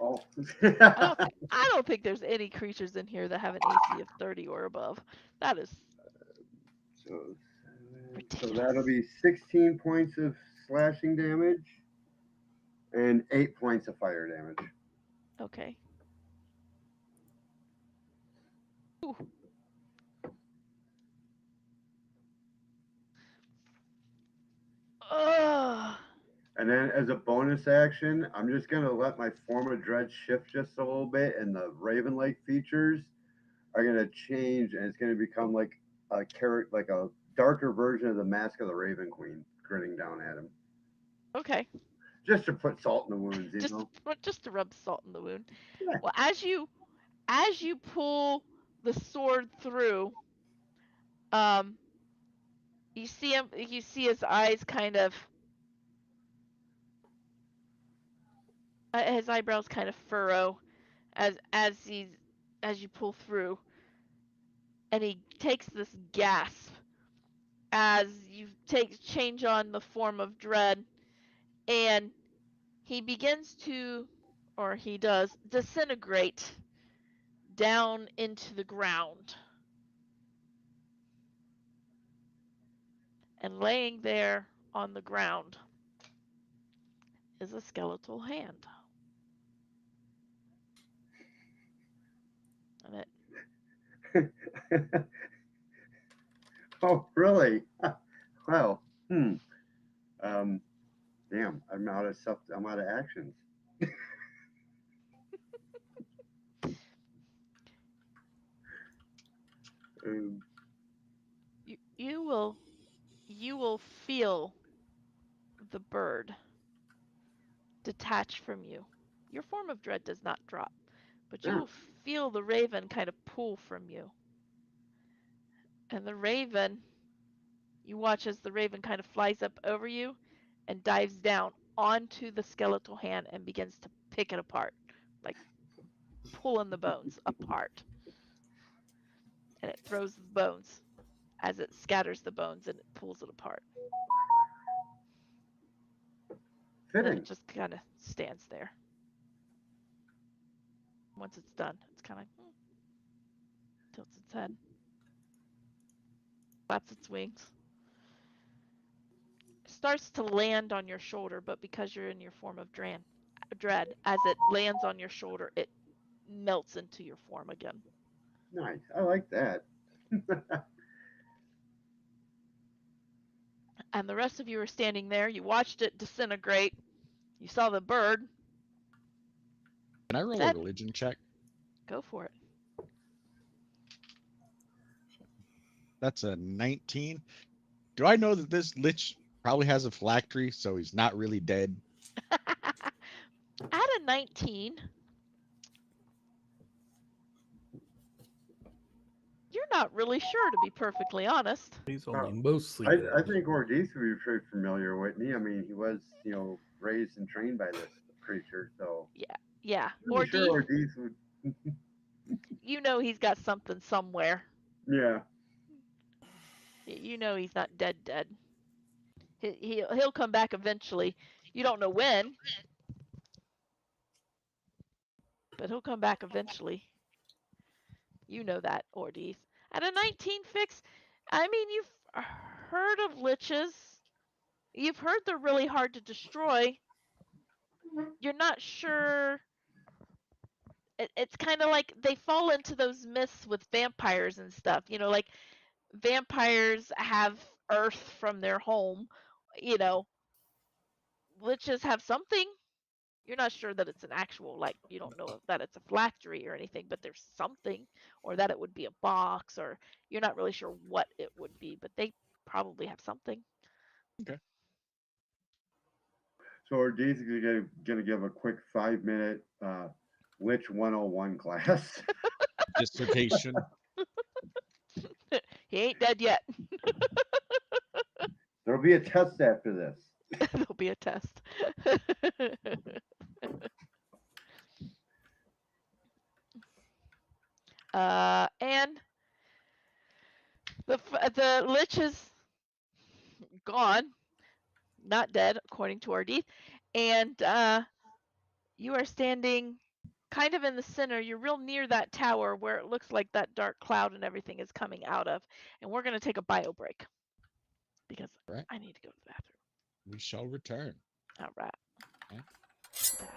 E: Oh.
B: I don't think there's any creatures in here that have an AC of 30 or above. That is
E: so
B: ridiculous.
E: that'll be 16 points of slashing damage and 8 points of fire damage.
B: Okay. Ooh. Ugh.
E: And then as a bonus action, I'm just going to let my form of dread shift just a little bit, and the Raven Lake features are going to change, and it's going to become like a character, like a darker version of the Mask of the Raven Queen grinning down at him.
B: Okay.
E: Just to put salt in the wounds, you know?
B: Just to rub salt in the wound.
E: Yeah.
B: Well, as you pull the sword through, you see his eyes kind of his eyebrows kind of furrow as you pull through, and he takes this gasp as you change on the form of dread, and he begins to, or he does, disintegrate down into the ground. And laying there on the ground is a skeletal hand. And it
E: Oh, really? Wow. Damn, I'm out of stuff. I'm out of actions. Um,
B: you will feel the bird detach from you. Your form of dread does not drop, but you
E: yeah.
B: will feel the raven kind of pull from you. And the raven, you watch as the raven kind of flies up over you and dives down onto the skeletal hand and begins to pick it apart, like pulling the bones apart. And it throws the bones as it scatters the bones and it pulls it apart. And then it
E: Fitting.
B: just kind of stands there. Once it's done, it's kind of tilts its head, flaps its wings, starts to land on your shoulder, but because you're in your form of dread, as it lands on your shoulder, it melts into your form again.
E: Nice. I like that.
B: And the rest of you were standing there. You watched it disintegrate. You saw the bird.
A: Can I roll a
B: Said,
A: religion check?
B: go for it.
A: That's a 19. Do I know that this lich probably has a phylactery, so he's not really dead?
B: At a 19, you're not really sure, to be perfectly honest.
F: He's only mostly
E: I
F: dead.
E: think Ordiz would be pretty familiar, wouldn't he? I mean, he was, raised and trained by this creature, so
B: Yeah.
E: I'm sure
B: Ordeith,
E: Ordiz would.
B: you know he's got something somewhere.
E: Yeah.
B: You know he's not dead. He'll come back eventually. You don't know when, but he'll come back eventually. You know that, Ordeith. At a 19 fix, I mean, you've heard of liches. You've heard they're really hard to destroy. You're not sure. It's kind of like they fall into those myths with vampires and stuff. Like vampires have earth from their home. You know, liches have something. You're not sure that it's an actual, like, you don't know that it's a phylactery or anything, but there's something, or that it would be a box, or you're not really sure what it would be, but they probably have something.
A: Okay.
E: So Ordiz is gonna give a quick 5-minute Lich 101 class.
A: Dissertation.
B: He ain't dead yet.
E: There'll be a test after this.
B: There'll be a test. And the lich is gone, not dead, according to Ardith, and you are standing kind of in the center. You're real near that tower where it looks like that dark cloud and everything is coming out of. And we're going to take a bio break because
A: Right.
B: I need to go to the bathroom.
A: We shall return.
B: All right.
A: Okay.
B: Back.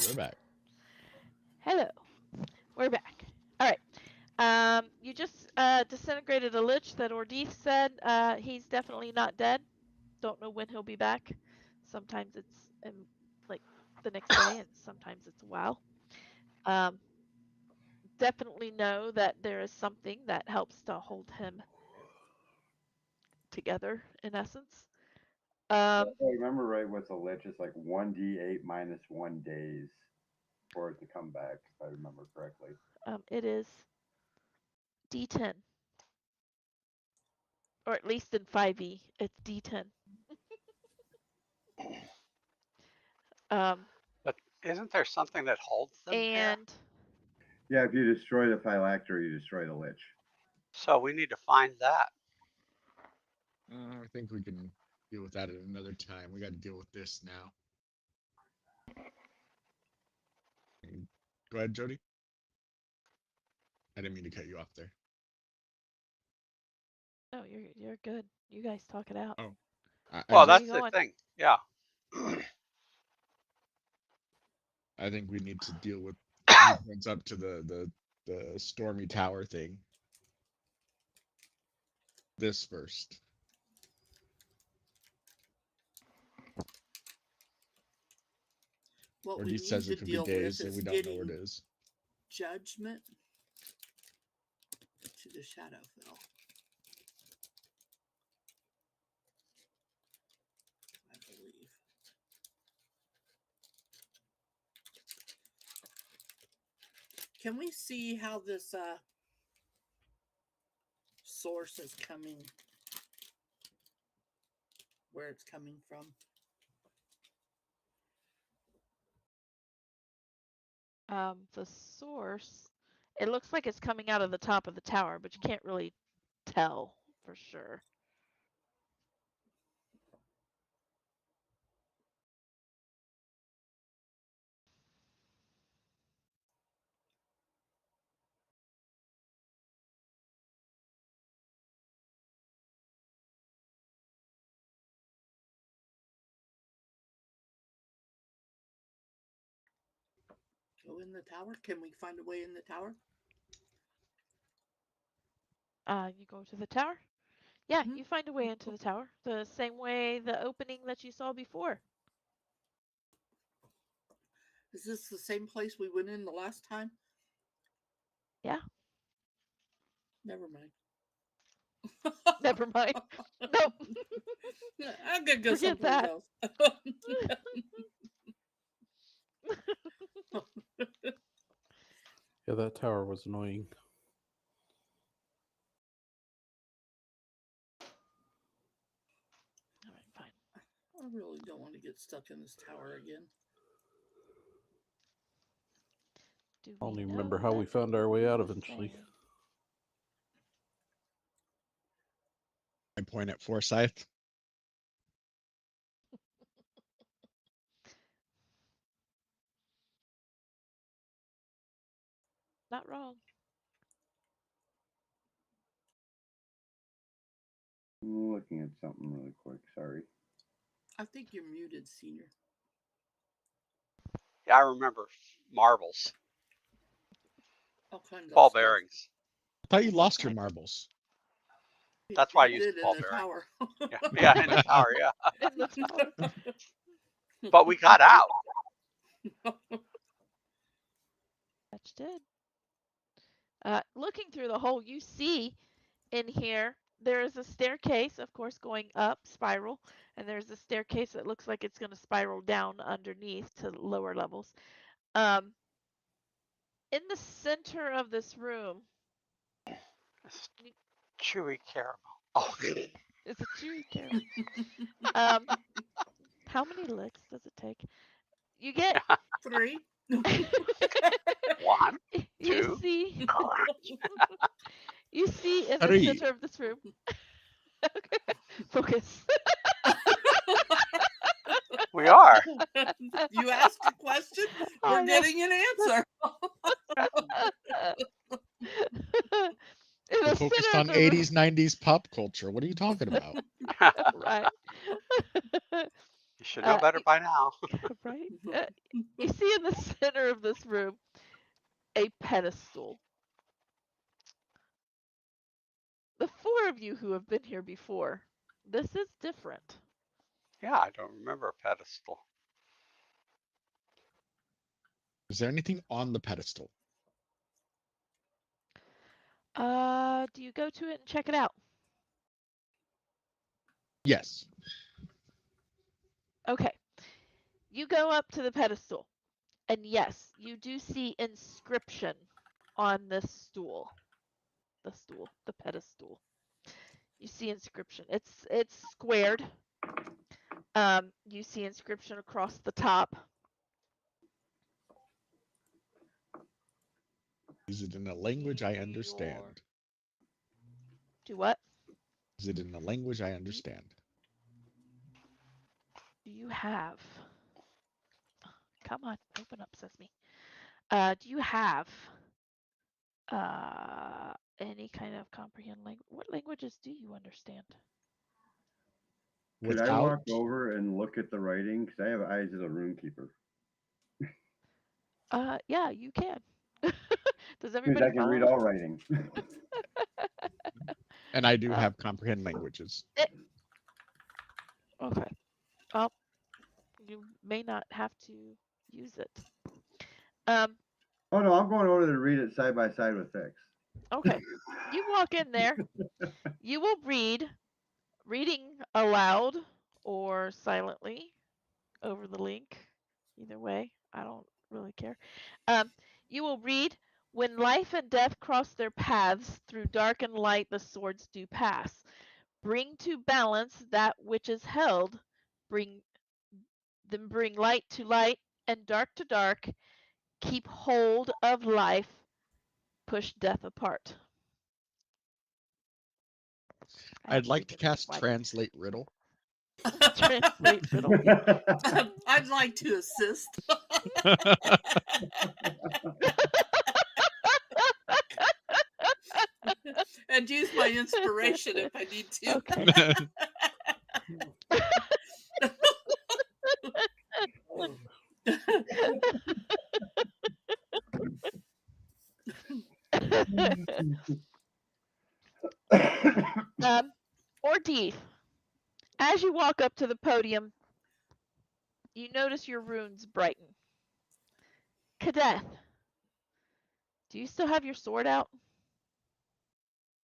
A: We're back.
B: Hello. We're back. All right. You just disintegrated a lich that Ordith said he's definitely not dead. Don't know when he'll be back. Sometimes it's like the next day, and sometimes it's a while. Definitely know that there is something that helps to hold him together, in essence.
E: If I remember right, what's a lich? It's like 1d8 minus 1 days for it to come back, if I remember correctly.
B: It is D10. Or at least in 5e, it's D10.
D: But isn't there something that holds them here?
B: And
E: Yeah, if you destroy the phylactery, you destroy the lich.
D: So we need to find that.
A: I think we can deal with that at another time. We got to deal with this now. Go ahead, Jody. I didn't mean to cut you off there.
B: no, you're good. You guys talk it out.
A: Oh,
D: Well,
B: Where
D: that's
B: you
D: the
B: going?
D: thing. Yeah.
A: I think we need to deal with what's up to the stormy tower thing. This first.
C: What
A: Or
C: we
A: he
C: need
A: says
C: to
A: it could be
C: deal
A: days
C: with
A: and
C: is
A: we don't know where it
C: getting
A: is.
C: Judgment to the Shadowfell. I believe. Can we see how this source is coming? Where it's coming from?
B: The source, it looks like it's coming out of the top of the tower, but you can't really tell for sure.
C: Go in the tower? Can we find a way in the tower?
B: You go to the tower? Yeah,
C: Mhm.
B: you find a way into the tower. The same way the opening that you saw before.
C: Is this the same place we went in the last time?
B: Yeah.
C: Never mind.
B: Never mind. Nope.
C: I'm gonna go
B: Forget
C: someplace
B: that.
C: else.
F: Yeah, that tower was annoying.
B: All right, fine.
C: I really don't want to get stuck in this tower again.
B: Do
F: I don't
B: we
F: even remember
B: know
F: how
B: that
F: we found
B: it
F: our way
B: will
F: out
B: be
F: eventually.
B: same?
A: I point at Forsyth.
B: Not wrong.
E: I'm looking at something really quick. Sorry.
C: I think you're muted, Senior.
D: Yeah, I remember marbles,
C: All kinds
D: ball
C: of stuff.
D: bearings.
A: I thought you
B: All
A: lost your
B: kinds.
A: marbles.
D: That's why I
C: You
D: used
C: did
D: the
C: in
D: ball
C: the
D: bearing.
C: tower.
D: Yeah, in the tower. Yeah,
B: In the tower.
D: but we got out.
B: Fetch did. Looking through the hole, you see in here there is a staircase, of course, going up, spiral, and there's a staircase that looks like it's going to spiral down underneath to lower levels. In the center of this room,
D: It's chewy caramel. Oh,
B: it's a chewy caramel. How many licks does it take? You get
C: 3.
D: one,
B: you
D: two.
B: see you see in the
A: 3.
B: center of this room. Focus.
D: We are.
C: You asked a question,
B: Oh,
C: we're
B: I know.
C: getting an answer.
B: In
A: We're
B: the
A: focused
B: center of
A: on
B: the room.
A: 80s, 90s pop culture. What are you talking about?
B: Right.
D: You should know better by now.
B: right? You see in the center of this room a pedestal. The four of you who have been here before, this is different.
D: Yeah, I don't remember a pedestal.
A: Is there anything on the pedestal?
B: Do you go to it and check it out?
A: Yes.
B: Okay. You go up to the pedestal, and yes, you do see inscription on this stool. The pedestal. You see inscription. It's squared. You see inscription across the top.
A: Is it in a language I understand?
B: Do what?
A: Is it in a language I understand?
B: Do you have? Come on, open up, Sesame. Do you have any kind of comprehend language? What languages do you understand?
E: Could I
A: Without
E: walk over and look at the writing? Because I have eyes of a runekeeper.
B: Yeah, you can. Does
E: Means
B: everybody
E: I can read
B: follow?
E: all writing.
A: and I do
B: Uh,
A: have comprehend languages.
B: Okay. Well, you may not have to use it. Um,
E: Oh no, I'm going over to read it side by side with Fix.
B: okay. You walk in there. You will reading aloud or silently over the link. Either way, I don't really care. You will read, when life and death cross their paths, through dark and light the swords do pass. Bring to balance that which is held. Bring light to light and dark to dark. Keep hold of life. Push death apart.
A: I'd like to cast Translate Riddle.
B: Translate riddle.
C: I'd like to assist and use my inspiration if I need to.
B: Okay. Ordeef. As you walk up to the podium, you notice your runes brighten. Kadeth, do you still have your sword out?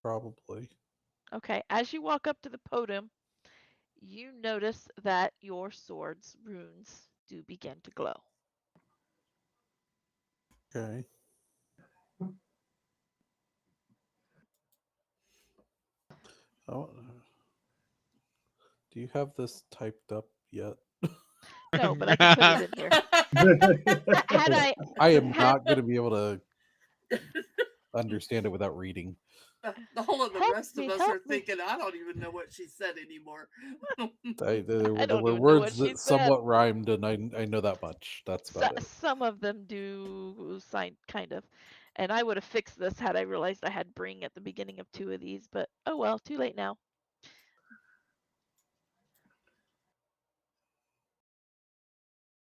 F: Probably.
B: Okay, as you walk up to the podium, you notice that your sword's runes do begin to glow.
F: Okay. Oh, do you have this typed up yet?
B: No, but I can put it in here. Had
F: I am not going to be able to understand it without reading.
C: The whole of the
B: Help
C: rest
B: me,
C: of us
B: help
C: are
B: me.
C: thinking, I don't even know what she said anymore.
F: There
B: don't
F: were
B: even know what
F: words
B: she
F: that
B: said.
F: somewhat rhymed, and I know that much. That's about it.
B: Some of them do sign kind of. And I would have fixed this had I realized I had bring at the beginning of 2 of these, but oh well, too late now.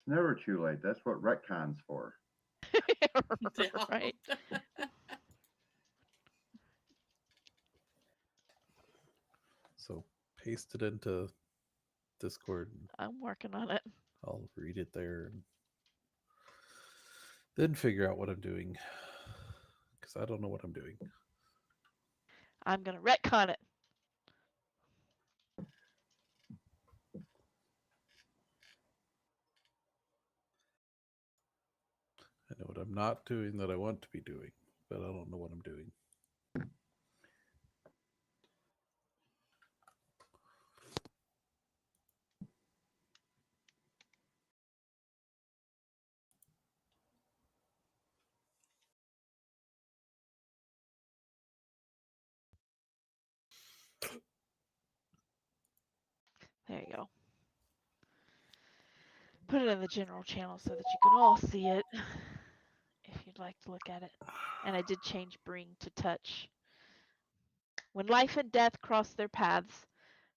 E: Never too late. That's what retcon's for.
B: Right.
F: So paste it into Discord.
B: I'm working on it.
F: I'll read it there and then figure out what I'm doing. Because I don't know what I'm doing.
B: I'm going to retcon it.
F: I know what I'm not doing that I want to be doing, but I don't know what I'm doing.
B: There you go. Put it in the general channel so that you can all see it if you'd like to look at it. And I did change bring to touch. When life and death cross their paths,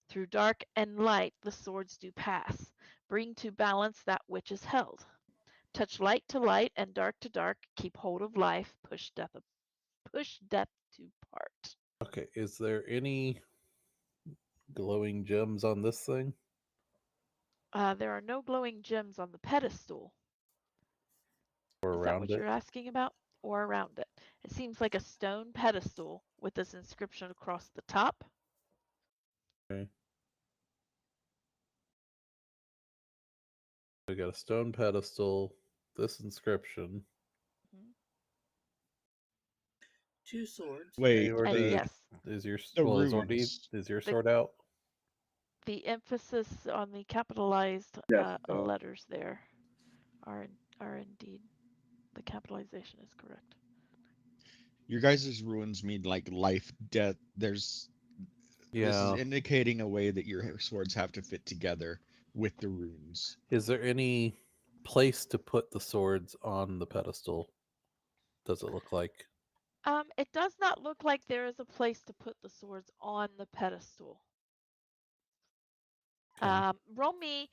B: through dark and light the swords do pass. Bring to balance that which is held. Touch light to light and dark to dark. Keep hold of life. Push death to part.
F: Okay, is there any glowing gems on this thing?
B: There are no glowing gems on the pedestal.
F: Or
B: Is that
F: around
B: what
F: it?
B: you're asking about? Or around it? It seems like a stone pedestal with this inscription across the top.
F: Okay. We got a stone pedestal, this inscription.
B: Mhm.
C: 2 swords.
A: Wait,
F: Or
B: And
A: the
B: yes,
F: is your
A: the
F: Zordy,
A: runes.
F: is your
B: The-
F: sword out?
B: the emphasis on the capitalized
E: Yes, it's out.
B: letters there are indeed, the capitalization is correct.
A: Your guys' runes mean like life, death. This is
F: Yeah.
A: indicating a way that your swords have to fit together with the runes.
F: Is there any place to put the swords on the pedestal? Does it look like?
B: It does not look like there is a place to put the swords on the pedestal.
F: Okay.
B: Roll me,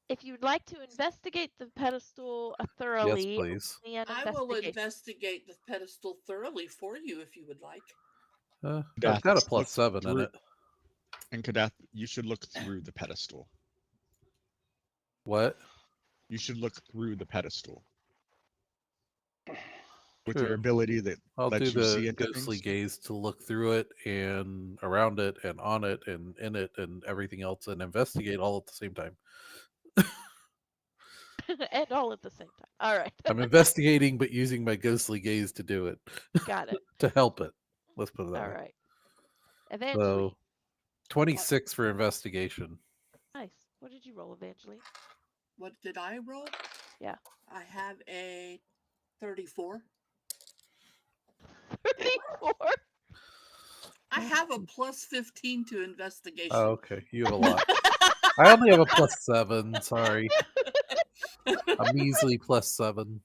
B: if you'd like to investigate the pedestal
F: Yes,
B: thoroughly,
F: please.
B: roll me an
C: I will
B: investigation.
C: investigate the pedestal thoroughly for you if you would like.
F: I've
A: Kadath,
F: got a
A: look
F: +7 in
A: through,
F: it.
A: and Kadath, you should look through the pedestal.
F: What?
A: You should look through the pedestal with
F: True.
A: your ability that
F: I'll do
A: lets you see
F: the
A: into
F: ghostly
A: things.
F: gaze to look through it and around it and on it and in it and everything else and investigate all at the same time.
B: And all at the same time. All right.
F: I'm investigating, but using my ghostly gaze to do it.
B: Got it.
F: To help it. Let's put it that
B: All
F: way.
B: right. Evangeline.
F: So 26 for investigation.
B: Nice. What did you roll, Evangeline?
C: What did I roll?
B: Yeah.
C: I have a 34.
B: 34.
C: I have a plus 15 to investigation.
F: Oh, okay. You have a lot. I only have a +7. Sorry. A measly +7.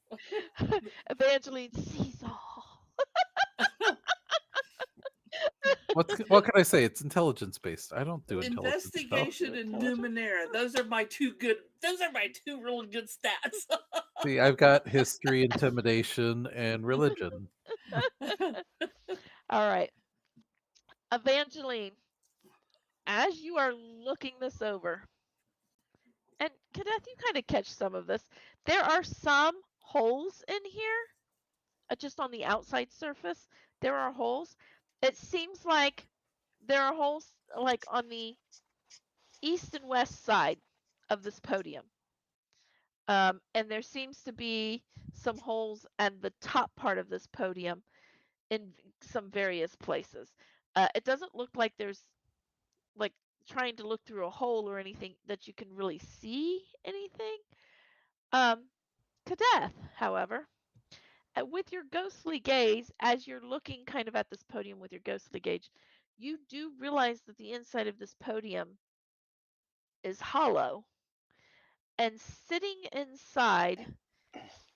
B: Evangeline sees all.
F: What can I say? It's intelligence based. I don't do intelligence stuff.
C: Investigation and Numenera. Those are my two really good stats.
F: See, I've got history, intimidation, and religion.
B: All right. Evangeline, as you are looking this over, and Kenneth, you kind of catch some of this. There are some holes in here, just on the outside surface. There are holes. It seems like there are holes like on the east and west side of this podium. And there seems to be some holes at the top part of this podium in some various places. It doesn't look like there's like trying to look through a hole or anything that you can really see anything. Kadath, however, with your ghostly gaze, as you're looking kind of at this podium with your ghostly gaze, you do realize that the inside of this podium is hollow. And sitting inside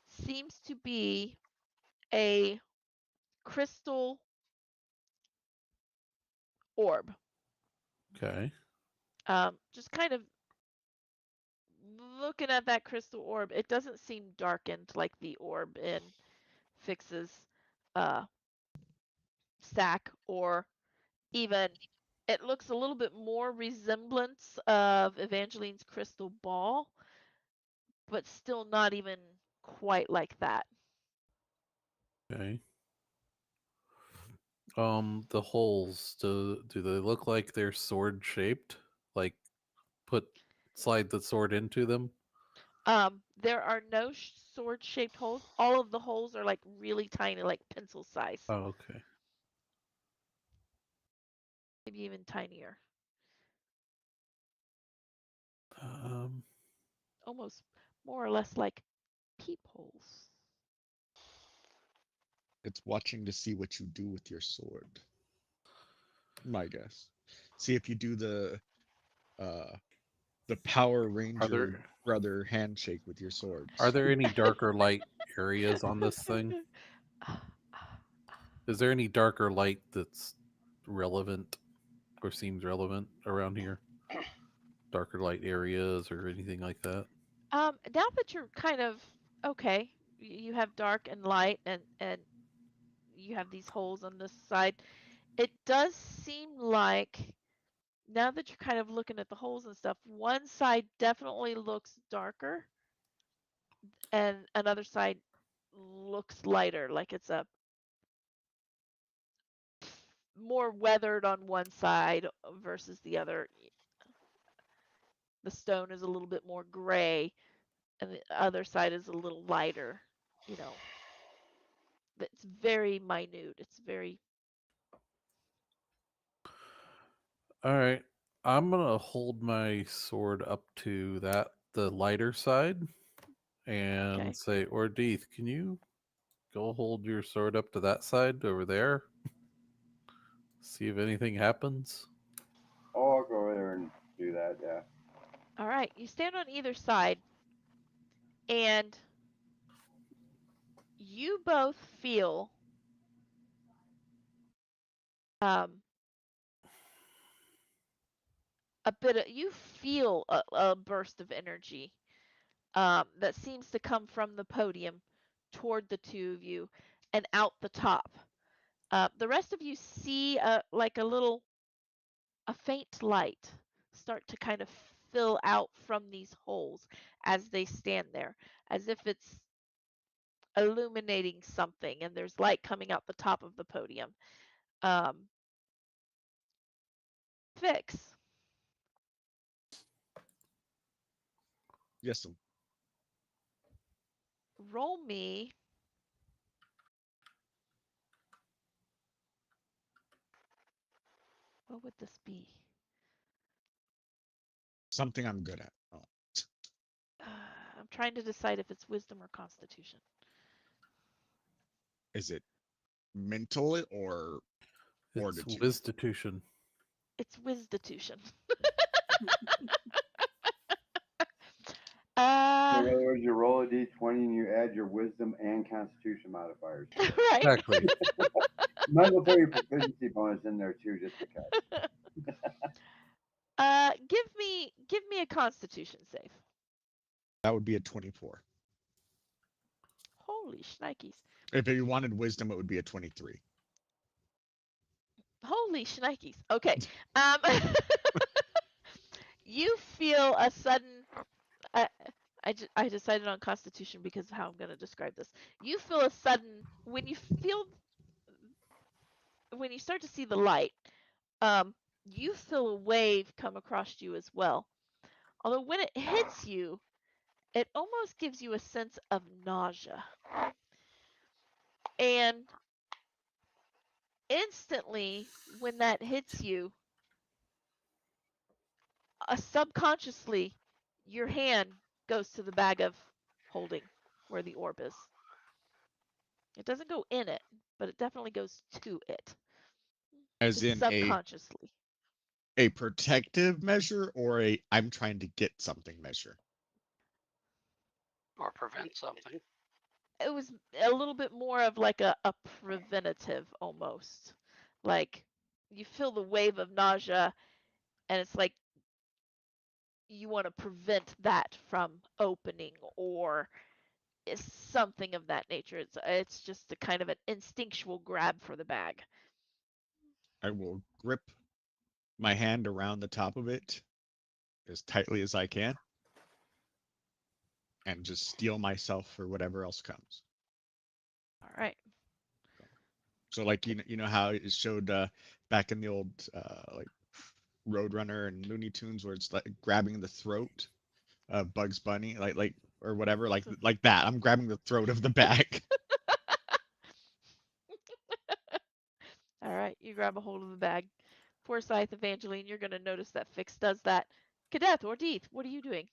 B: seems to be a crystal orb.
F: Okay.
B: Just kind of looking at that crystal orb, it doesn't seem darkened like the orb in Fix's uh, stack, or even it looks a little bit more resemblance of Evangeline's crystal ball, but still not even quite like that.
F: Okay. The holes, do they look like they're sword shaped? Like slide the sword into them?
B: There are no sword shaped holes. All of the holes are like really tiny, like pencil size.
F: Oh, okay.
B: Maybe even tinier. Almost more or less like peepholes.
A: It's watching to see what you do with your sword. My guess. See if you do the Power Ranger brother handshake with your swords.
F: Are there any darker light areas on this thing? Is there any darker light that's relevant or seems relevant around here? darker light areas or anything like that?
B: Now that you're kind of okay, you have dark and light, and you have these holes on this side. It does seem like now that you're kind of looking at the holes and stuff, one side definitely looks darker, and another side looks lighter, like it's a more weathered on one side versus the other. The stone is a little bit more gray, and the other side is a little lighter. You know, it's very minute. It's very
F: All right. I'm gonna hold my sword up to the lighter side and
B: okay.
F: say, Ordeeth, can you go hold your sword up to that side over there? See if anything happens.
E: Oh, I'll go over there and do that. Yeah.
B: All right, you stand on either side, and you both feel um, you feel a burst of energy that seems to come from the podium toward the two of you and out the top. The rest of you see like a faint light start to kind of fill out from these holes as they stand there, as if it's illuminating something, and there's light coming out the top of the podium. Um, Fix,
A: Yes.
B: roll me. What would this be?
A: Something I'm good at. Oh,
B: I'm trying to decide if it's wisdom or constitution.
A: is it mental or
F: It's
A: fortitude?
F: Wistitution.
B: It's wisditution.
E: So in other words, you roll a d20 and you add your wisdom and constitution modifiers.
B: Right.
F: Exactly.
E: Might as well throw your proficiency bonus in there too, just because.
B: Give me a constitution save.
A: That would be a 24.
B: Holy shnikes.
A: If you wanted wisdom, it would be a 23.
B: Holy shnikes. Okay. Um you feel a sudden uh, I decided on constitution because of how I'm going to describe this. You feel a sudden when you start to see the light, you feel a wave come across you as well. Although when it hits you, it almost gives you a sense of nausea. And instantly, when that hits you, subconsciously, your hand goes to the bag of holding where the orb is. It doesn't go in it, but it definitely goes to it.
A: As
B: Just
A: in
B: subconsciously.
A: a protective measure or a I'm trying to get something measure.
D: Or prevent something.
B: It was a little bit more of like a preventative almost. Like you feel the wave of nausea, and it's like you want to prevent that from opening, or is something of that nature. It's just a kind of an instinctual grab for the bag.
A: I will grip my hand around the top of it as tightly as I can and just steel myself for whatever else comes.
B: All right.
A: So like you know how it showed back in the old like Roadrunner and Looney Tunes where it's like grabbing the throat of Bugs Bunny like or whatever like that. I'm grabbing the throat of the bag.
B: All right. You grab a hold of the bag. Forsyth, Evangeline, you're going to notice that Fix does that. Cadeth or Deeth, what are you doing?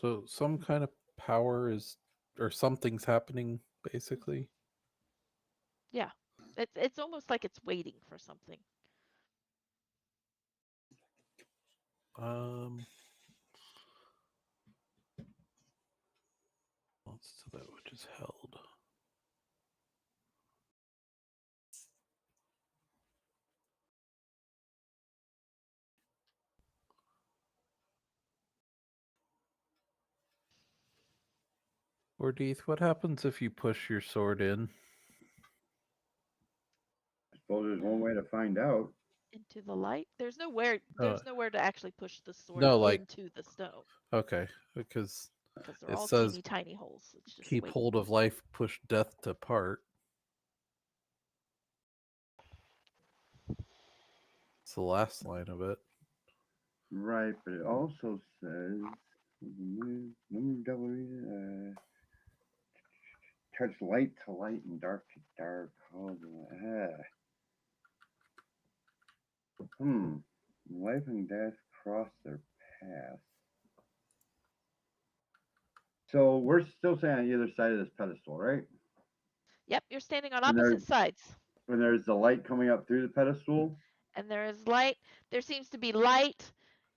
F: So some kind of power is, or something's happening, basically.
B: Yeah. It's almost like it's waiting for something.
F: Um, Ordeeth, what happens if you push your sword in?
E: I suppose there's one way to find out.
B: Into the light. There's nowhere to actually push the sword
F: No, like-
B: into the stone
F: Okay, because
B: they're
F: it
B: all
F: says
B: teeny tiny holes. It's just
F: keep
B: waiting.
F: hold of life, push death to part. It's the last line of it.
E: Right, but it also says touch light to light and dark to dark. Life and death cross their path. So we're still standing on either side of this pedestal, right?
B: Yep, you're standing on
E: And
B: opposite sides.
E: When there's the light coming up through the pedestal.
B: And there is light. There seems to be light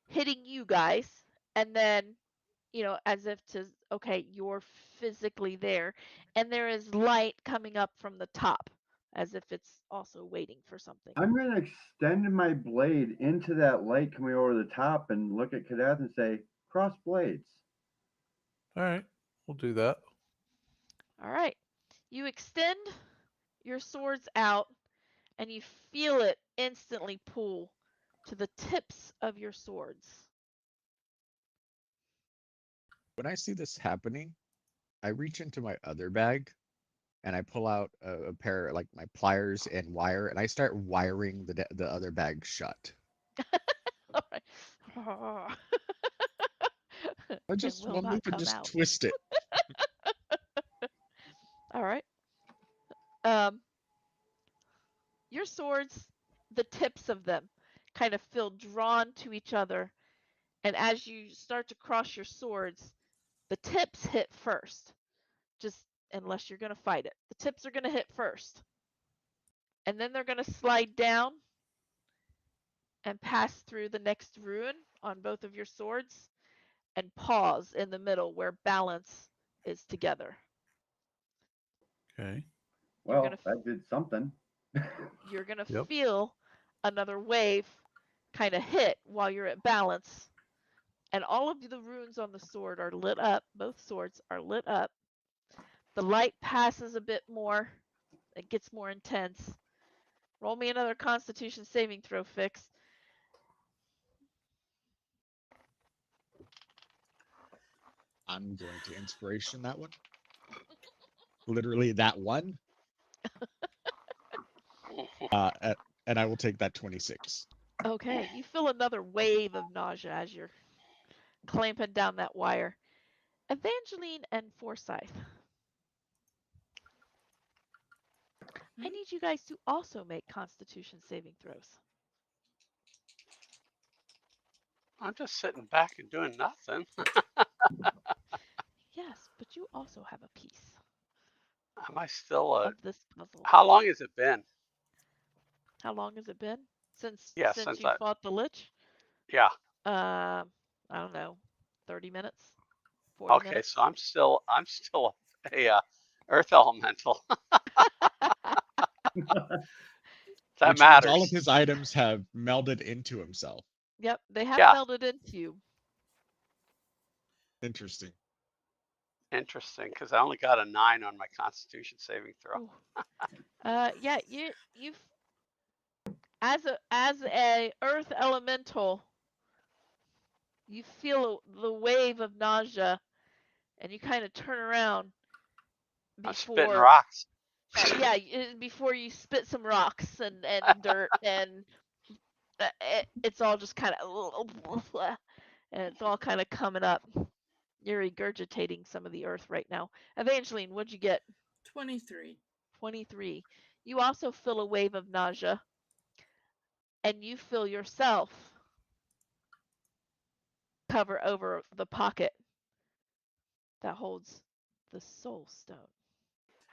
B: hitting you guys, and then, as if to, okay, you're physically there, and there is light coming up from the top, as if it's also waiting for something.
E: I'm going to extend my blade into that light coming over the top and look at Kadath and say, cross blades.
F: All right, we'll do that.
B: All right. You extend your swords out, and you feel it instantly pull to the tips of your swords.
A: When I see this happening, I reach into my other bag and I pull out a pair like my pliers and wire, and I start wiring the other bag shut.
B: All right.
A: I just
B: will
A: will
B: not
A: move and
B: come
A: just
B: out.
A: twist it.
B: All right. Your swords, the tips of them, kind of feel drawn to each other, and as you start to cross your swords, the tips hit first. Just unless you're going to fight it, the tips are going to hit first, and then they're going to slide down and pass through the next rune on both of your swords and pause in the middle where balance is together.
F: Okay.
E: Well, that did something.
B: You're going to feel another wave kind of hit while you're at balance, and all of the runes on the sword are lit up. Both swords are lit up. The light passes a bit more. It gets more intense. Roll me another Constitution saving throw, Fix.
A: I'm going to inspiration that one. Literally that one. And I will take that 26.
B: Okay, you feel another wave of nausea as you're clamping down that wire. Evangeline and Forsyth, I need you guys to also make Constitution saving throws.
D: I'm just sitting back and doing nothing.
B: Yes, but you also have a piece
D: Am I still
B: of this puzzle.
D: How long has it been?
B: How long has it been since
D: Yeah,
B: since
D: since
B: you fought the Lich?
D: Yeah.
B: I don't know, 30 minutes, 40
D: Okay,
B: minutes.
D: so I'm still a Earth Elemental. That
A: Which
D: matters.
A: means all of his items have melded into himself.
B: Yep, they have melded into you.
A: Interesting.
D: Interesting, because I only got a 9 on my Constitution saving throw.
B: Yeah, you've as a Earth Elemental, you feel the wave of nausea, and you kind of turn around
D: I'm spitting
B: before.
D: rocks.
B: Yeah, before you spit some rocks and dirt, and it's all just kind of, and it's all kind of coming up. You're regurgitating some of the earth right now. Evangeline, what'd you get?
C: 23.
B: 23. You also feel a wave of nausea, and you feel yourself cover over the pocket that holds the soul stone.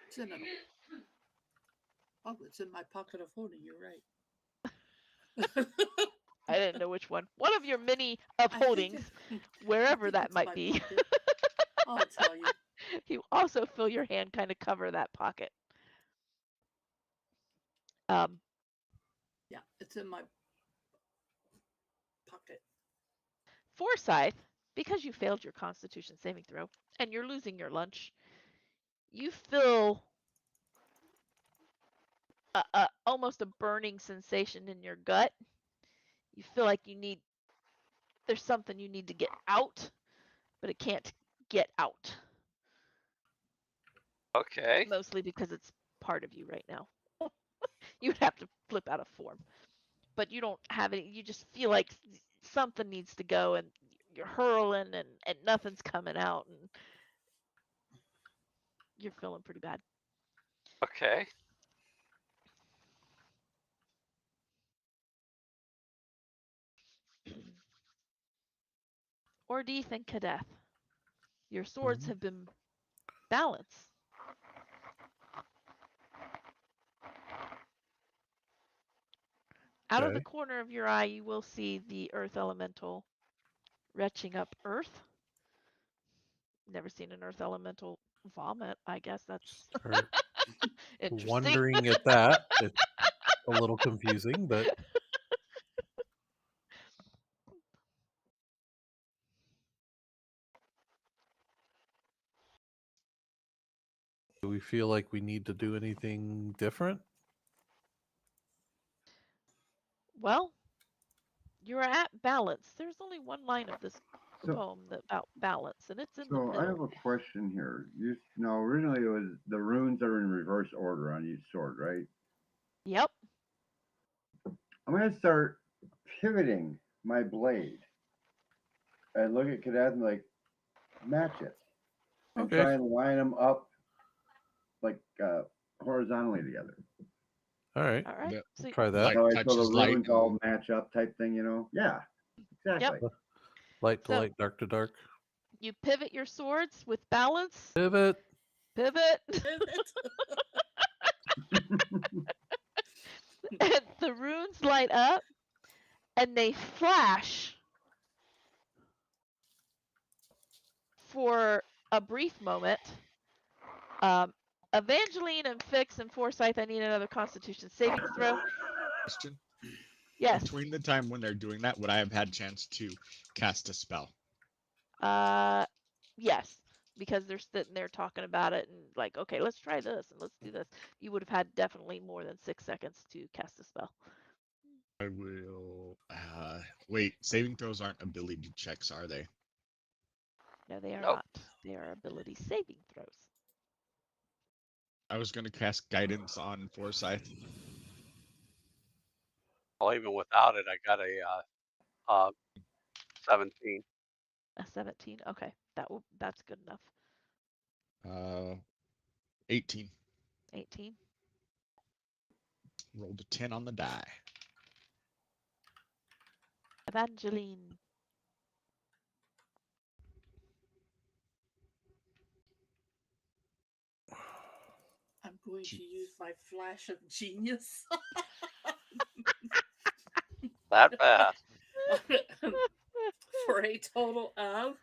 C: It's in it's in my pocket of holding. You're right.
B: I didn't know which one. One of your many upholdings, wherever that might be.
C: I'll tell you.
B: You also feel your hand kind of cover that pocket.
C: Yeah, it's in my pocket.
B: Forsyth, because you failed your Constitution saving throw and you're losing your lunch, you feel almost a burning sensation in your gut. You feel like there's something you need to get out, but it can't get out.
D: Okay.
B: Mostly because it's part of you right now. You would have to flip out a form, but you don't have any. You just feel like something needs to go, and you're hurling, and nothing's coming out, and you're feeling pretty bad.
D: Okay.
B: Or do you think, Kadeth, your swords have been balanced? Out of the
F: Okay.
B: corner of your eye, you will see the earth elemental retching up earth. Never seen an earth elemental vomit. I guess that's
F: Start
B: interesting.
F: wondering at that. It's a little confusing, but do we feel like we need to do anything different?
B: Well, you're at balance. There's only one line of this
E: So,
B: poem about balance, and it's in the
E: so I have
B: middle.
E: a question here. Originally it was the runes are in reverse order on each sword, right?
B: Yep.
E: I'm gonna start pivoting my blade and look at Cadet and like match it and
F: Okay.
E: try and line them up like horizontally together.
F: All right.
B: All right.
A: The
B: So,
F: Try that.
A: light
E: That way, so the
A: touches light,
E: runes
A: and
E: all match up, type thing. Yeah,
B: yep.
E: exactly.
F: Light to
B: So
F: light, dark to dark.
B: you pivot your swords with balance.
F: Pivot.
B: Pivot. And the runes light up and they flash for a brief moment. Evangeline and Fix and Forsyth, I need another Constitution saving throw.
A: question.
B: Yes.
A: Between the time when they're doing that, would I have had chance to cast a spell?
B: Yes, because they're sitting there talking about it and like, okay, let's try this and let's do this. You would have had definitely more than 6 seconds to cast a spell.
A: I will. Wait, saving throws aren't ability checks, are they?
B: No, they are
D: Nope.
B: not. They are ability saving throws.
A: I was going to cast guidance on Forsyth.
D: Well, even without it, I got a 17.
B: A 17. Okay, that's good enough.
A: 18.
B: 18.
A: Rolled a 10 on the die.
B: Evangeline.
C: I'm going to use my flash of genius
D: That fast.
C: for a total of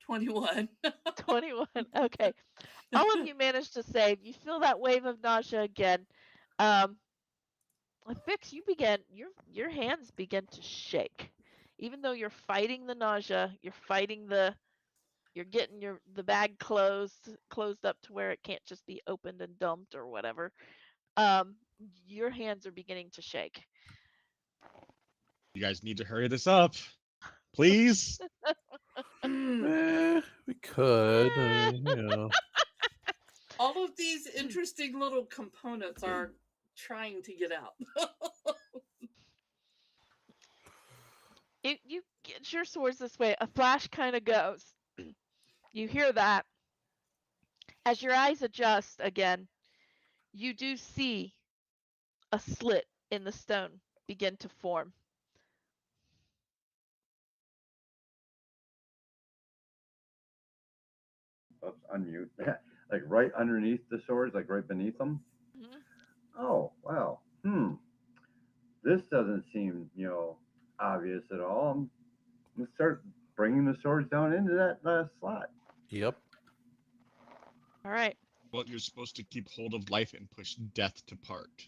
C: 21.
B: 21. Okay. All of you managed to save. You feel that wave of nausea again. Fix, your hands begin to shake. Even though you're fighting the nausea, you're getting the bag closed up to where it can't just be opened and dumped or whatever. Your hands are beginning to shake.
A: You guys need to hurry this up. Please.
F: We could. I mean,
C: All of these interesting little components are trying to get out.
B: You get your swords this way. A flash kind of goes. You hear that. As your eyes adjust again, you do see a slit in the stone begin to form.
E: Oops, unmute. Like right underneath the swords, like right beneath them.
B: Mhm.
E: Oh, wow. This doesn't seem, obvious at all. I'm gonna start bringing the swords down into that slot.
F: yep.
B: All right.
A: Well, you're supposed to keep hold of life and push death to part.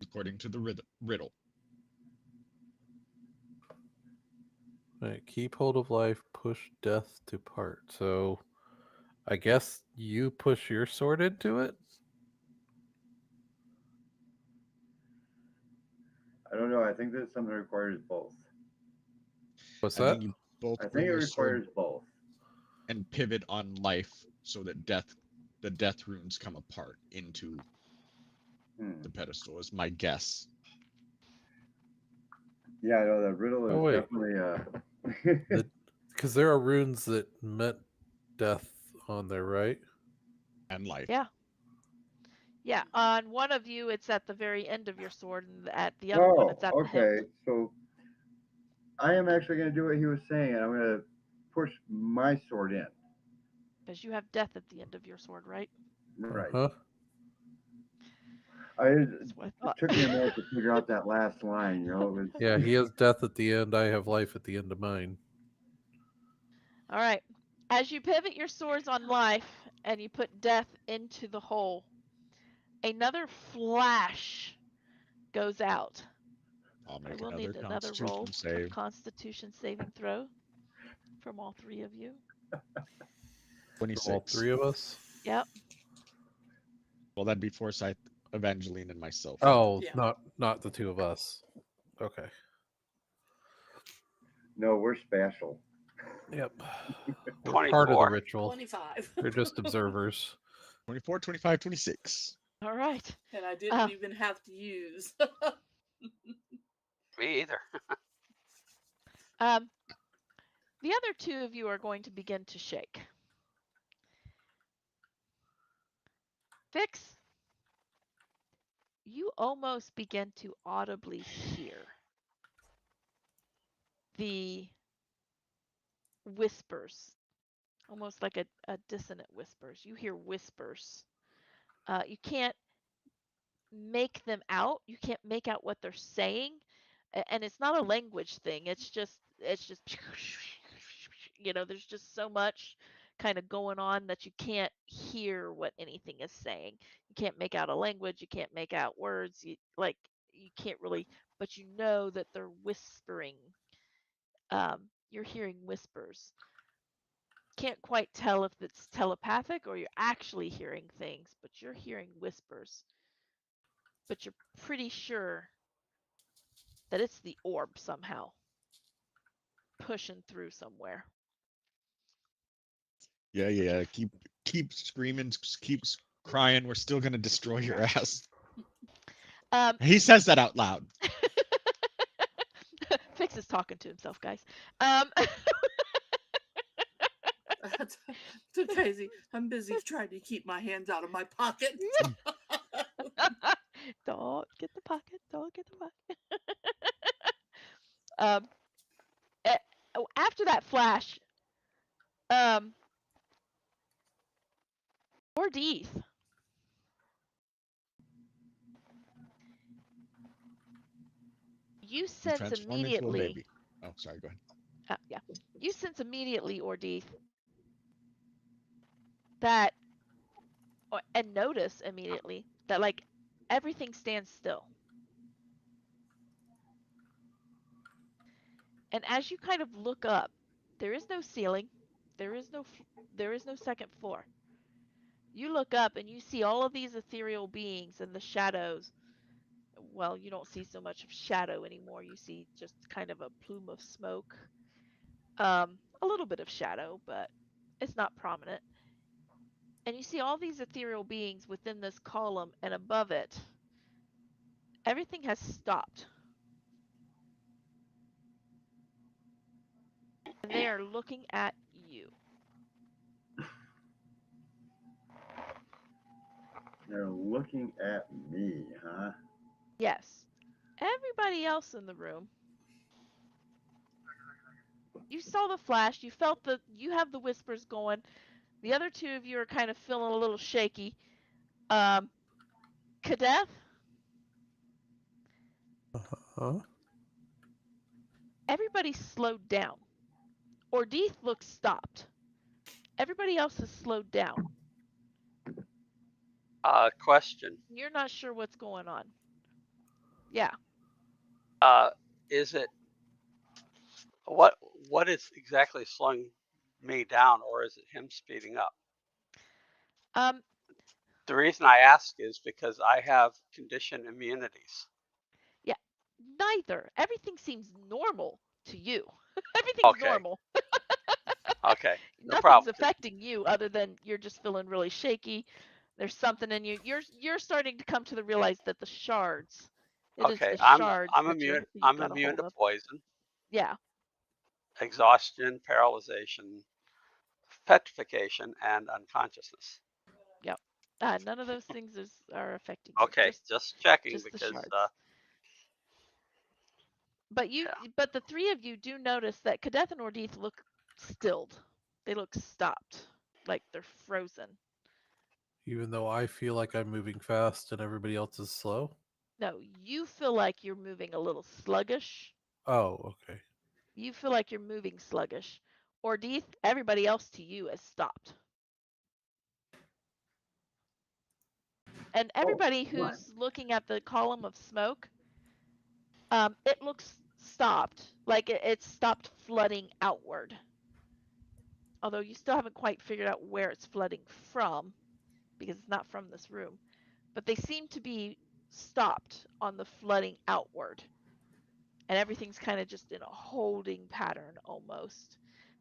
A: According to the riddle.
F: Right, keep hold of life, push death to part. So I guess you push your sword into it?
E: I don't know. I think that's something that requires both.
F: What's
A: I
F: that?
A: think you both
E: I think
A: bring
E: it
A: your sword
E: requires both.
A: and pivot on life so that the death runes come apart into the pedestal is my guess.
E: Yeah, I know the riddle is
F: Oh, wait.
E: definitely
F: Because there are runes that meant death on there, right?
A: And life.
B: Yeah. Yeah. On one of you, it's at the very end of your sword, and at the other one,
E: Oh,
B: it's at the hilt.
E: okay. So I am actually going to do what he was saying, and I'm going to push my sword in.
B: Because you have death at the end of your sword, right?
E: Right.
F: Huh?
E: It
B: That's what I thought.
E: took me a minute to figure out that last line. You know, it was,
F: Yeah, he has death at the end. I have life at the end of mine.
B: All right. As you pivot your swords on life and you put death into the hole, another flash goes out.
A: I'll
B: I
A: make
B: will
A: another
B: need another roll
A: Constitution save.
B: of Constitution saving throw from all three of you.
F: From
A: 26.
F: all three of us?
B: Yep.
A: Well, that'd be Forsyth, Evangeline, and myself.
F: Oh,
C: Yeah.
F: not the two of us. Okay.
E: no, we're special.
F: Yep. We're part of the
D: 24.
F: ritual.
C: 25.
F: They're just observers.
A: 24, 25, 26.
B: All right.
C: And I didn't even have to use.
D: Me either.
B: The other two of you are going to begin to shake. Fix, you almost begin to audibly hear the whispers, almost like a dissonant whispers. You hear whispers. You can't make them out. You can't make out what they're saying, and it's not a language thing. It's just there's just so much kind of going on that you can't hear what anything is saying. You can't make out a language. You can't make out words. You can't really, but you know that they're whispering. You're hearing whispers. Can't quite tell if it's telepathic or you're actually hearing things, but you're hearing whispers. But you're pretty sure that it's the orb somehow pushing through somewhere.
A: Yeah. Keep screaming, keep crying. We're still gonna destroy your ass. He says that out loud.
B: Fix is talking to himself, guys.
C: That's too crazy. I'm busy trying to keep my hands out of my pocket.
B: Don't get the pocket. Don't get the pocket. After that flash, Ordeeth. You sense
A: Transform into a
B: immediately.
A: baby. Oh, sorry. Go ahead.
B: Yeah. You sense immediately, Ordeeth, that, and notice immediately that like everything stands still. And as you kind of look up, there is no ceiling, there is no second floor. You look up and you see all of these ethereal beings and the shadows. Well, you don't see so much of shadow anymore. You see just kind of a plume of smoke. A little bit of shadow, but it's not prominent. And you see all these ethereal beings within this column, and above it, everything has stopped. And they are looking at you.
E: They're looking at me, huh?
B: Yes. Everybody else in the room, you saw the flash, you felt you have the whispers going. The other two of you are kind of feeling a little shaky. Kadeth,
F: Huh?
B: everybody slowed down. Ordeeth looks stopped. Everybody else has slowed down.
D: Question.
B: You're not sure what's going on. Yeah.
D: Is it what is exactly slowing me down, or is it him speeding up?
B: Um,
D: The reason I ask is because I have conditioned immunities.
B: yeah, neither. Everything seems normal to you. Everything's
D: Okay.
B: normal.
D: Okay. No
B: Nothing's
D: problem.
B: affecting you other than you're just feeling really shaky. There's something in you. You're starting to come to the realize that the shards. It is
D: Okay.
B: the shards
D: I'm
B: that
D: immune.
B: you've
D: I'm
B: got a
D: immune
B: hold
D: to
B: of.
D: poison,
B: Yeah.
D: exhaustion, paralyzation, petrification, and unconsciousness.
B: Yep. None of those things are affecting you.
D: Okay, just checking
B: Just the
D: because
B: shards. But the three of you do notice that Kadeth and Ordith look stilled. They look stopped, like they're frozen.
F: Even though I feel like I'm moving fast and everybody else is slow.
B: No, you feel like you're moving a little sluggish.
F: Oh, okay.
B: You feel like you're moving sluggish. Ordith, everybody else to you has stopped. And everybody who's looking at the column of smoke, it looks stopped. Like it's stopped flooding outward. Although you still haven't quite figured out where it's flooding from, because it's not from this room. But they seem to be stopped on the flooding outward. And everything's kind of just in a holding pattern almost.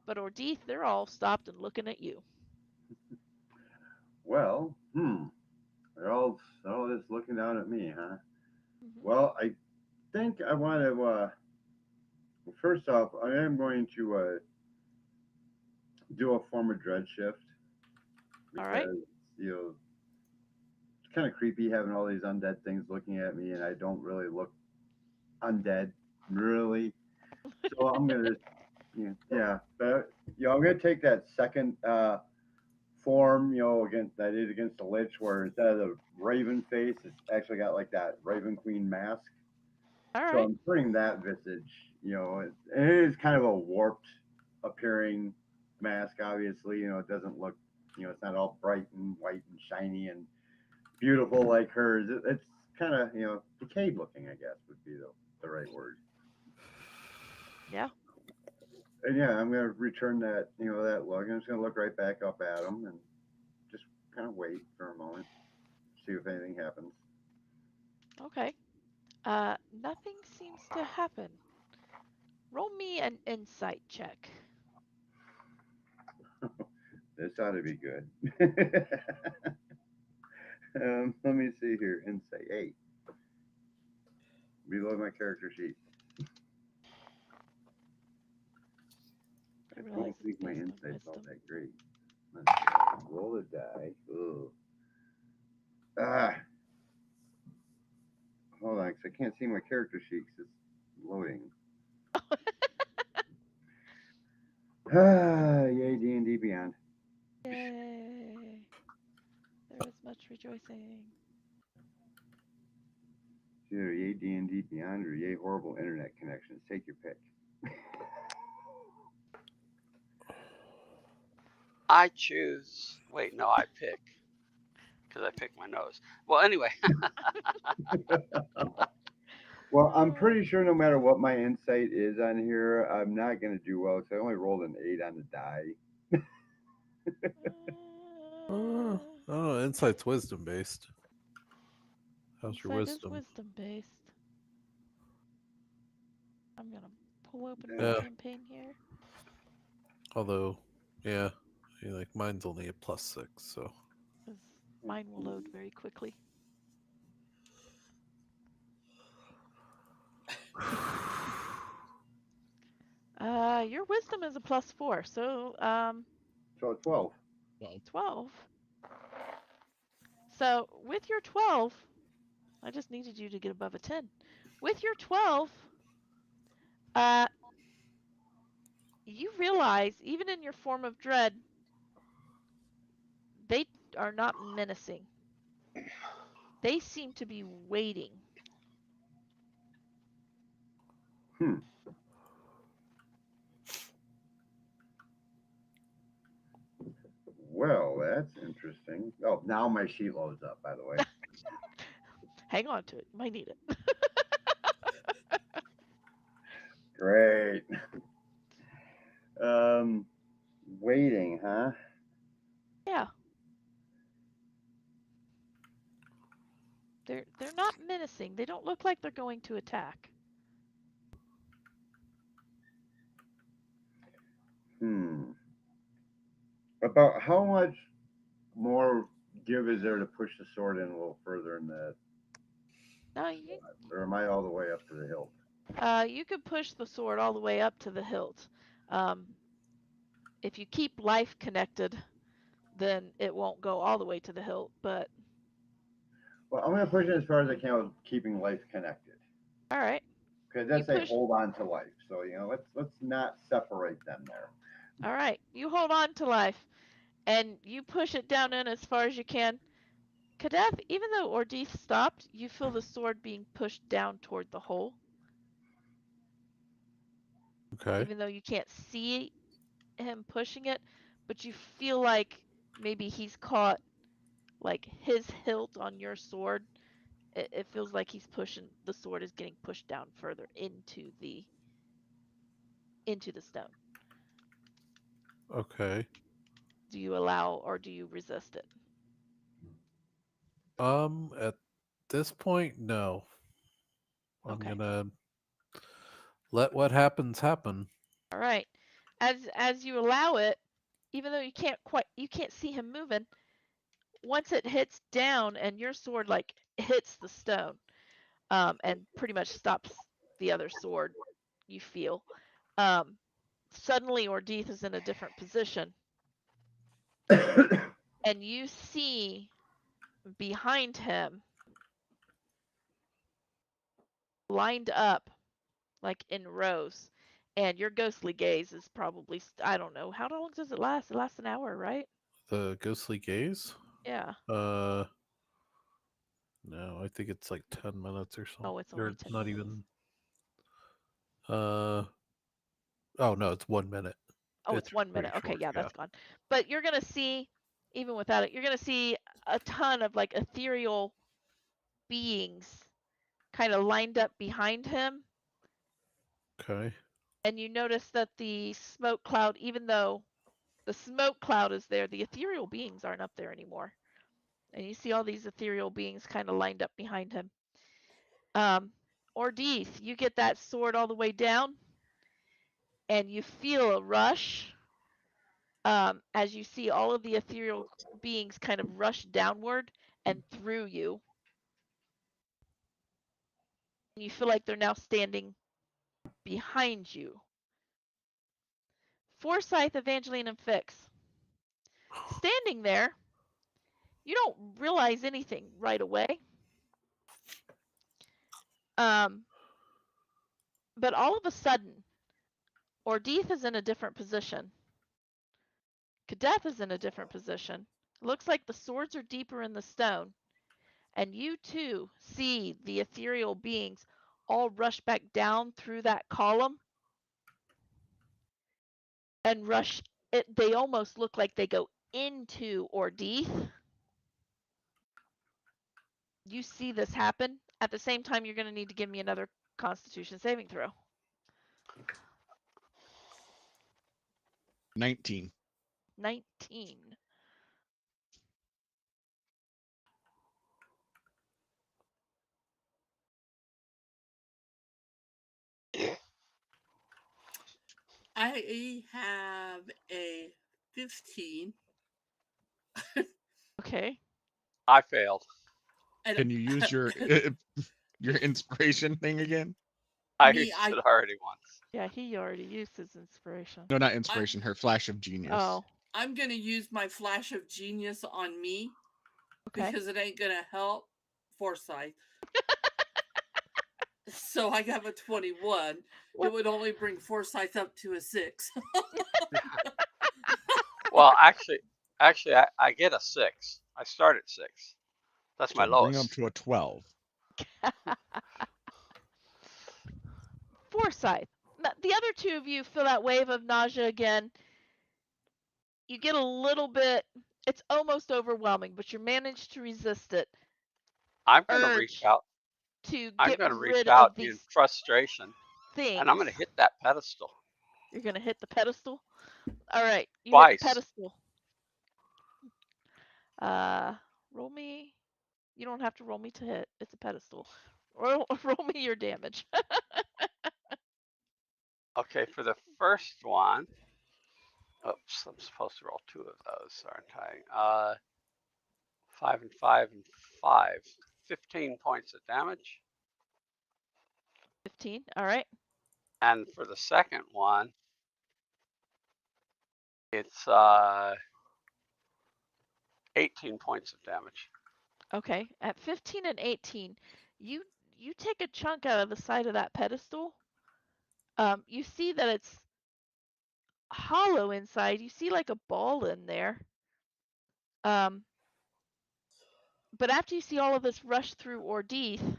B: But Ordith, they're all stopped and looking at you.
E: Well, they're all just looking down at me, huh?
B: Mm-hmm.
E: Well, I think I want to. First off, I am going to do a form of dread shift
B: All
E: because
B: right.
E: you know it's kind of creepy having all these undead things looking at me, and I don't really look undead, really. So I'm gonna just, yeah, but I'm gonna take that second form, against that is against the lich, where instead of the raven face, it's actually got like that raven queen mask.
B: All
E: So
B: right.
E: I'm putting that visage, and it is kind of a warped appearing mask. Obviously, it doesn't look, it's not all bright and white and shiny and beautiful like hers. It's kind of, decayed looking, I guess would be the right word.
B: Yeah.
E: And yeah, I'm gonna return that, that look. I'm just gonna look right back up at him and just kind of wait for a moment, see if anything happens.
B: Okay. Nothing seems to happen. Roll me an insight check.
E: This ought to be good. Let me see here. Insight 8. Reload my character sheet.
B: I
E: I
B: realize
E: don't
B: it's
E: think my
B: based on
E: insight's all
B: wisdom.
E: that great. Let's see. Roll a die. Ugh. Ah, hold on, because I can't see my character sheet because it's loading. Yay, D&D Beyond.
B: Yay. There is much rejoicing.
E: Either yay, D&D Beyond, or yay, horrible internet connections. Take your pick.
D: I choose. Wait, no, I pick because I pick my nose. Well, anyway.
E: Well, I'm pretty sure no matter what my insight is on here, I'm not going to do well because I only rolled an 8 on the die.
F: Oh, insight's wisdom based. How's your
B: Insight is
F: wisdom?
B: wisdom based. I'm gonna pull open my
F: Yeah.
B: campaign here.
F: Although, yeah, like mine's only a +6, so.
B: Because mine will load very quickly. Your wisdom is a +4, so
E: So 12.
B: 12. So with your 12, I just needed you to get above a 10. With your 12, you realize even in your form of dread, they are not menacing. They seem to be waiting.
E: Well, that's interesting. Oh, now my sheet loads up, by the way.
B: Hang on to it. You might need it.
E: Great.
B: menacing. They don't look like they're going to attack.
E: About how much more give is there to push the sword in a little further in that?
B: Now
E: Or am I all the way up to the hilt?
B: you could push the sword all the way up to the hilt. If you keep life connected, then it won't go all the way to the hilt, but
E: Well, I'm going to push it as far as I can with keeping life connected.
B: all right.
E: Because
B: You
E: that's a
B: push.
E: hold on to life. So let's not separate them there.
B: All right. You hold on to life, and you push it down in as far as you can. Kadeth, even though Ordith stopped, you feel the sword being pushed down toward the hole.
F: Okay.
B: Even though you can't see him pushing it, but you feel like maybe he's caught like his hilt on your sword. It feels like he's pushing the sword is getting pushed down further into the stone.
F: Okay.
B: Do you allow or do you resist it?
F: At this point, no. I'm
B: Okay.
F: gonna let what happens happen.
B: All right. As you allow it, even though you can't see him moving, once it hits down and your sword like hits the stone, and pretty much stops the other sword, you feel. Suddenly Ordith is in a different position, and you see behind him, lined up like in rows, and your ghostly gaze is probably, I don't know, how long does it last? It lasts an hour, right?
F: The ghostly gaze?
B: Yeah.
F: No, I think it's like 10 minutes or something.
B: Oh, it's only 10
F: not
B: minutes.
F: even. Oh no, it's 1 minute.
B: Oh, it's 1 minute.
F: pretty
B: Okay,
F: short,
B: yeah, that's gone. But you're gonna see, even without it, you're gonna see a ton of like ethereal beings kind of lined up behind him.
F: Okay.
B: And you notice that the smoke cloud, even though the smoke cloud is there, the ethereal beings aren't up there anymore. And you see all these ethereal beings kind of lined up behind him. Ordith, you get that sword all the way down, and you feel a rush as you see all of the ethereal beings kind of rush downward and through you. And you feel like they're now standing behind you. Forsyth, Evangeline, and Fix. Standing there, you don't realize anything right away. But all of a sudden, Ordith is in a different position. Kadeth is in a different position. It looks like the swords are deeper in the stone. And you too see the ethereal beings all rush back down through that column and rush it. They almost look like they go into Ordith. You see this happen. At the same time, you're going to need to give me another Constitution saving throw.
A: 19.
B: 19.
C: I have a 15.
B: Okay.
D: I failed.
C: And
A: Can you use your inspiration thing again?
D: I
C: Me,
D: used it already once.
B: Yeah, he already used his inspiration.
A: No, not inspiration. Her flash of genius.
B: Oh,
C: I'm going to use my flash of genius on me
B: okay.
C: because it ain't going to help Forsyth. So I have a 21.
B: What?
C: It would only bring Forsyth up to a 6.
D: Well, actually, I get a 6. I start at 6. That's my
A: So bring up
D: lowest.
A: to a 12.
B: Forsyth. The other two of you feel that wave of nausea again. You get a little bit, it's almost overwhelming, but you manage to resist it.
D: I'm going to reach out.
B: To
D: I'm
B: get
D: going to
B: rid
D: reach out
B: of
D: in
B: these
D: frustration,
B: things.
D: and I'm going to hit that pedestal.
B: You're going to hit the pedestal? All right. You
D: Twice.
B: hit the pedestal. Roll me. You don't have to roll me to hit. It's a pedestal. roll me your damage.
D: Okay, for the first one. Oops, I'm supposed to roll 2 of those, aren't I? 5 and 5 and 5. 15 points of damage.
B: 15. All right.
D: And for the second one, it's 18 points of damage.
B: Okay. At 15 and 18, you take a chunk out of the side of that pedestal. You see that it's hollow inside. You see like a ball in there. But after you see all of this rush through Ordeath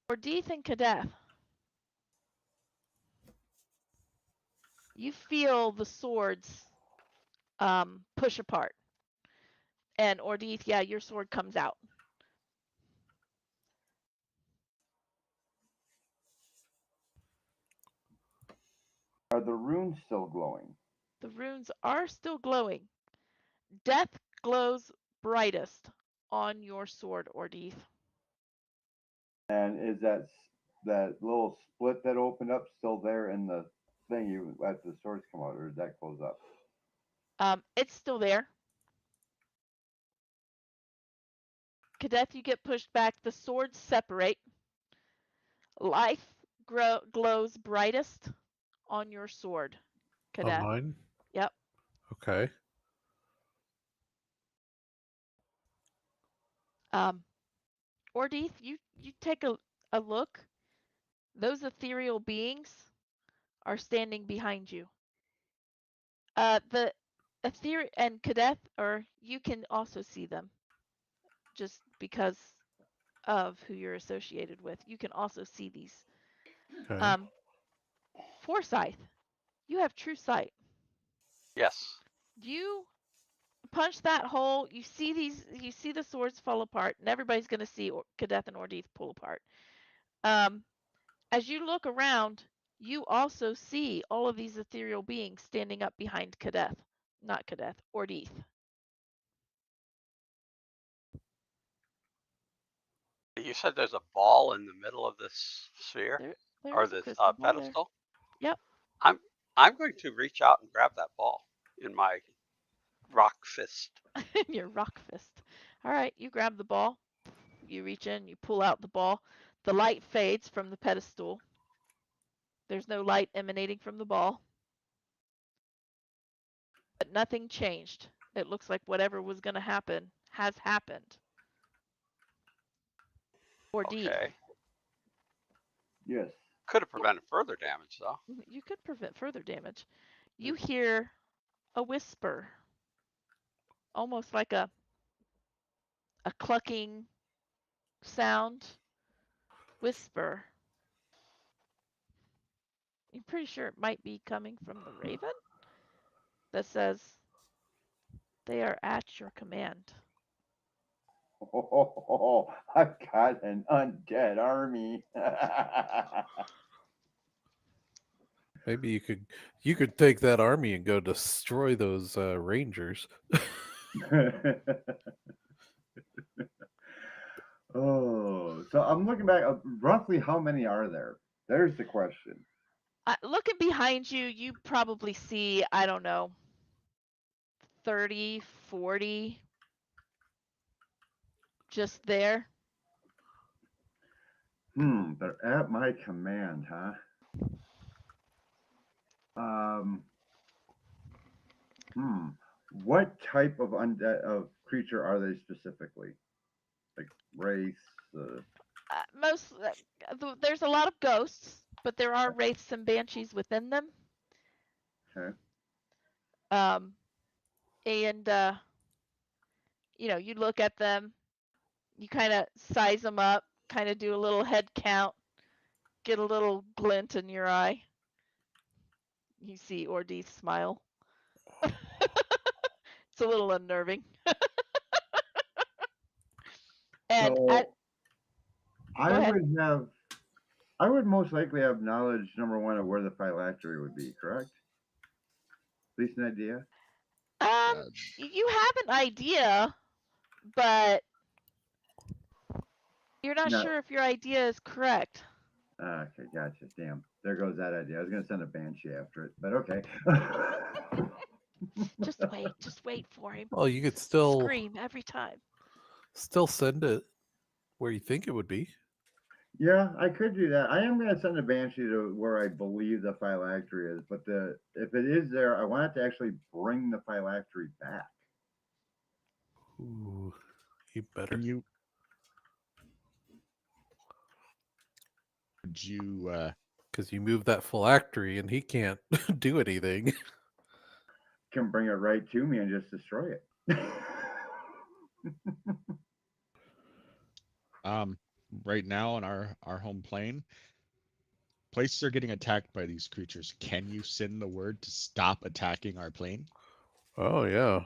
B: and Kadeth, you feel the swords push apart. And Ordeath, yeah, your sword comes out.
E: Are the runes still glowing?
B: The runes are still glowing. Death glows brightest on your sword, Ordeath.
E: And is that little split that opened up still there in the thing you let the swords come out, or did that close up?
B: It's still there. Kadeth, you get pushed back. The swords separate. Life glows brightest on your sword,
F: On
B: Kadeth.
F: mine?
B: Yep.
F: Okay.
B: Ordeath, you take a look. Those ethereal beings are standing behind you. The ethereal and Kadeth, or you can also see them, just because of who you're associated with. You can also see these.
F: Okay.
B: Forsyth, you have true sight.
D: Yes.
B: You punch that hole. You see these. You see the swords fall apart, and everybody's going to see Kadeth and Ordeath pull apart. As you look around, you also see all of these ethereal beings standing up behind Kadeth. Not Kadeth, Ordeath.
D: You said there's a ball in the middle of this sphere
B: There
D: or
B: is a
D: this
B: crystal ball there.
D: pedestal.
B: Yep.
D: I'm going to reach out and grab that ball in my rock fist.
B: In your rock fist. All right, you grab the ball. You reach in, you pull out the ball. The light fades from the pedestal. There's no light emanating from the ball. But nothing changed. It looks like whatever was going to happen has happened. Ordeath.
D: Okay.
E: Yes.
D: Could have prevented further damage, though.
B: You could prevent further damage. You hear a whisper, almost like a clucking sound. Whisper. I'm pretty sure it might be coming from the raven that says, "They are at your command."
E: Oh, I've got an undead army.
F: Maybe you could take that army and go destroy those rangers.
E: Oh, so I'm looking back. Roughly, how many are there? There's the question.
B: Looking behind you, you probably see, I don't know, 30, 40 just there.
E: They're at my command, huh? What type of undead creature are they specifically? Like race?
B: There's a lot of ghosts, but there are wraiths and banshees within them.
E: Okay.
B: And you look at them, you kind of size them up, kind of do a little head count, get a little glint in your eye. You see Ordeath smile. It's a little unnerving. And
E: So
B: go ahead.
E: I would most likely have knowledge, number one, of where the phylactery would be, correct? At least an idea?
B: You have an idea, but You're not
E: No.
B: sure if your idea is correct.
E: Okay, gotcha. Damn. There goes that idea. I was gonna send a banshee after it, but okay.
B: Just wait for him.
F: Well, you could still
B: Scream every time.
F: send it where you think it would be.
E: Yeah, I could do that. I am gonna send a banshee to where I believe the phylactery is, but if it is there, I want it to actually bring the phylactery back.
F: Ooh, you
A: Can
F: better.
A: you? Would you?
F: Because you move that phylactery and he can't do anything.
E: Can bring it right to me and just destroy it.
A: Right now on our home plane, places are getting attacked by these creatures. Can you send the word to stop attacking our plane?
F: Oh yeah.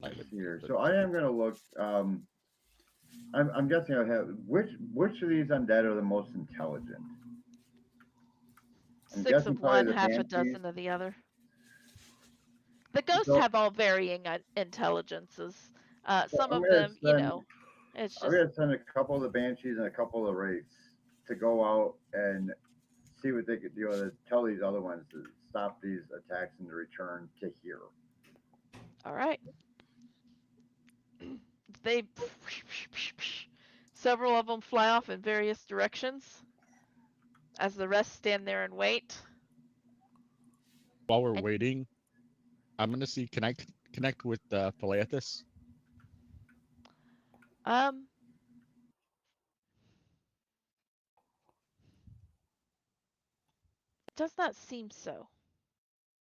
A: Like the,
E: Here,
A: the,
E: so I am gonna look. I'm guessing I have which of these undead are the most intelligent? I'm
B: 6
E: guessing
B: of
E: probably
B: one,
E: the
B: half a
E: banshees.
B: dozen of the other. The ghosts
E: So,
B: have all varying intelligences.
E: so
B: Some
E: I'm
B: of
E: gonna
B: them,
E: send
B: it's
E: I'm
B: just
E: gonna send a couple of the banshees and a couple of the wraiths to go out and see what they could do to tell these other ones to stop these attacks and to return to here.
B: all right. They several of them fly off in various directions as the rest stand there and wait.
A: while we're
B: And
A: waiting, I'm gonna see. Can I connect with Phileathus?
B: um it does not seem so.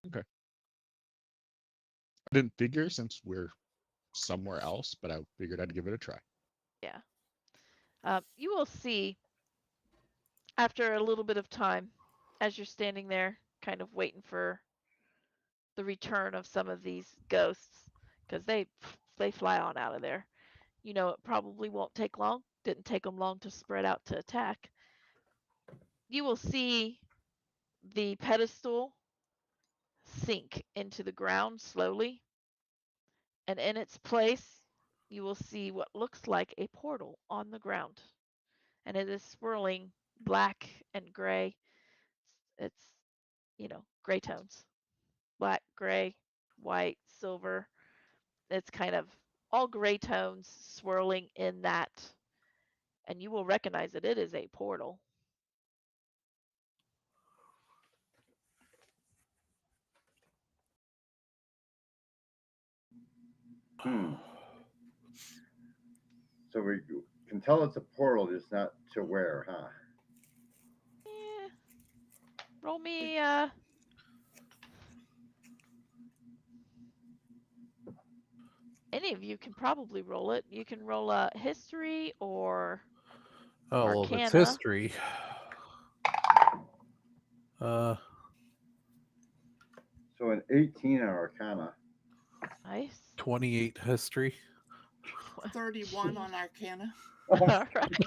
A: Okay. I didn't figure since we're somewhere else, but I figured I'd give it a try.
B: Yeah. You will see after a little bit of time as you're standing there kind of waiting for the return of some of these ghosts because they fly on out of there. You know, it probably won't take long. Didn't take them long to spread out to attack. You will see the pedestal sink into the ground slowly, and in its place, you will see what looks like a portal on the ground, and it is swirling black and gray. It's, gray tones, black, gray, white, silver. It's kind of all gray tones swirling in that, and you will recognize that it is a portal.
E: Hmm. So we can tell it's a portal, just not to where, huh?
B: Eh, roll me any of you can probably roll it. You can roll a history or
F: Oh well, if it's
B: arcana.
F: history. Uh,
E: So an 18 on Arcana.
B: Nice.
F: 28 history.
C: 31
B: Jeez.
C: on Arcana.
B: All right.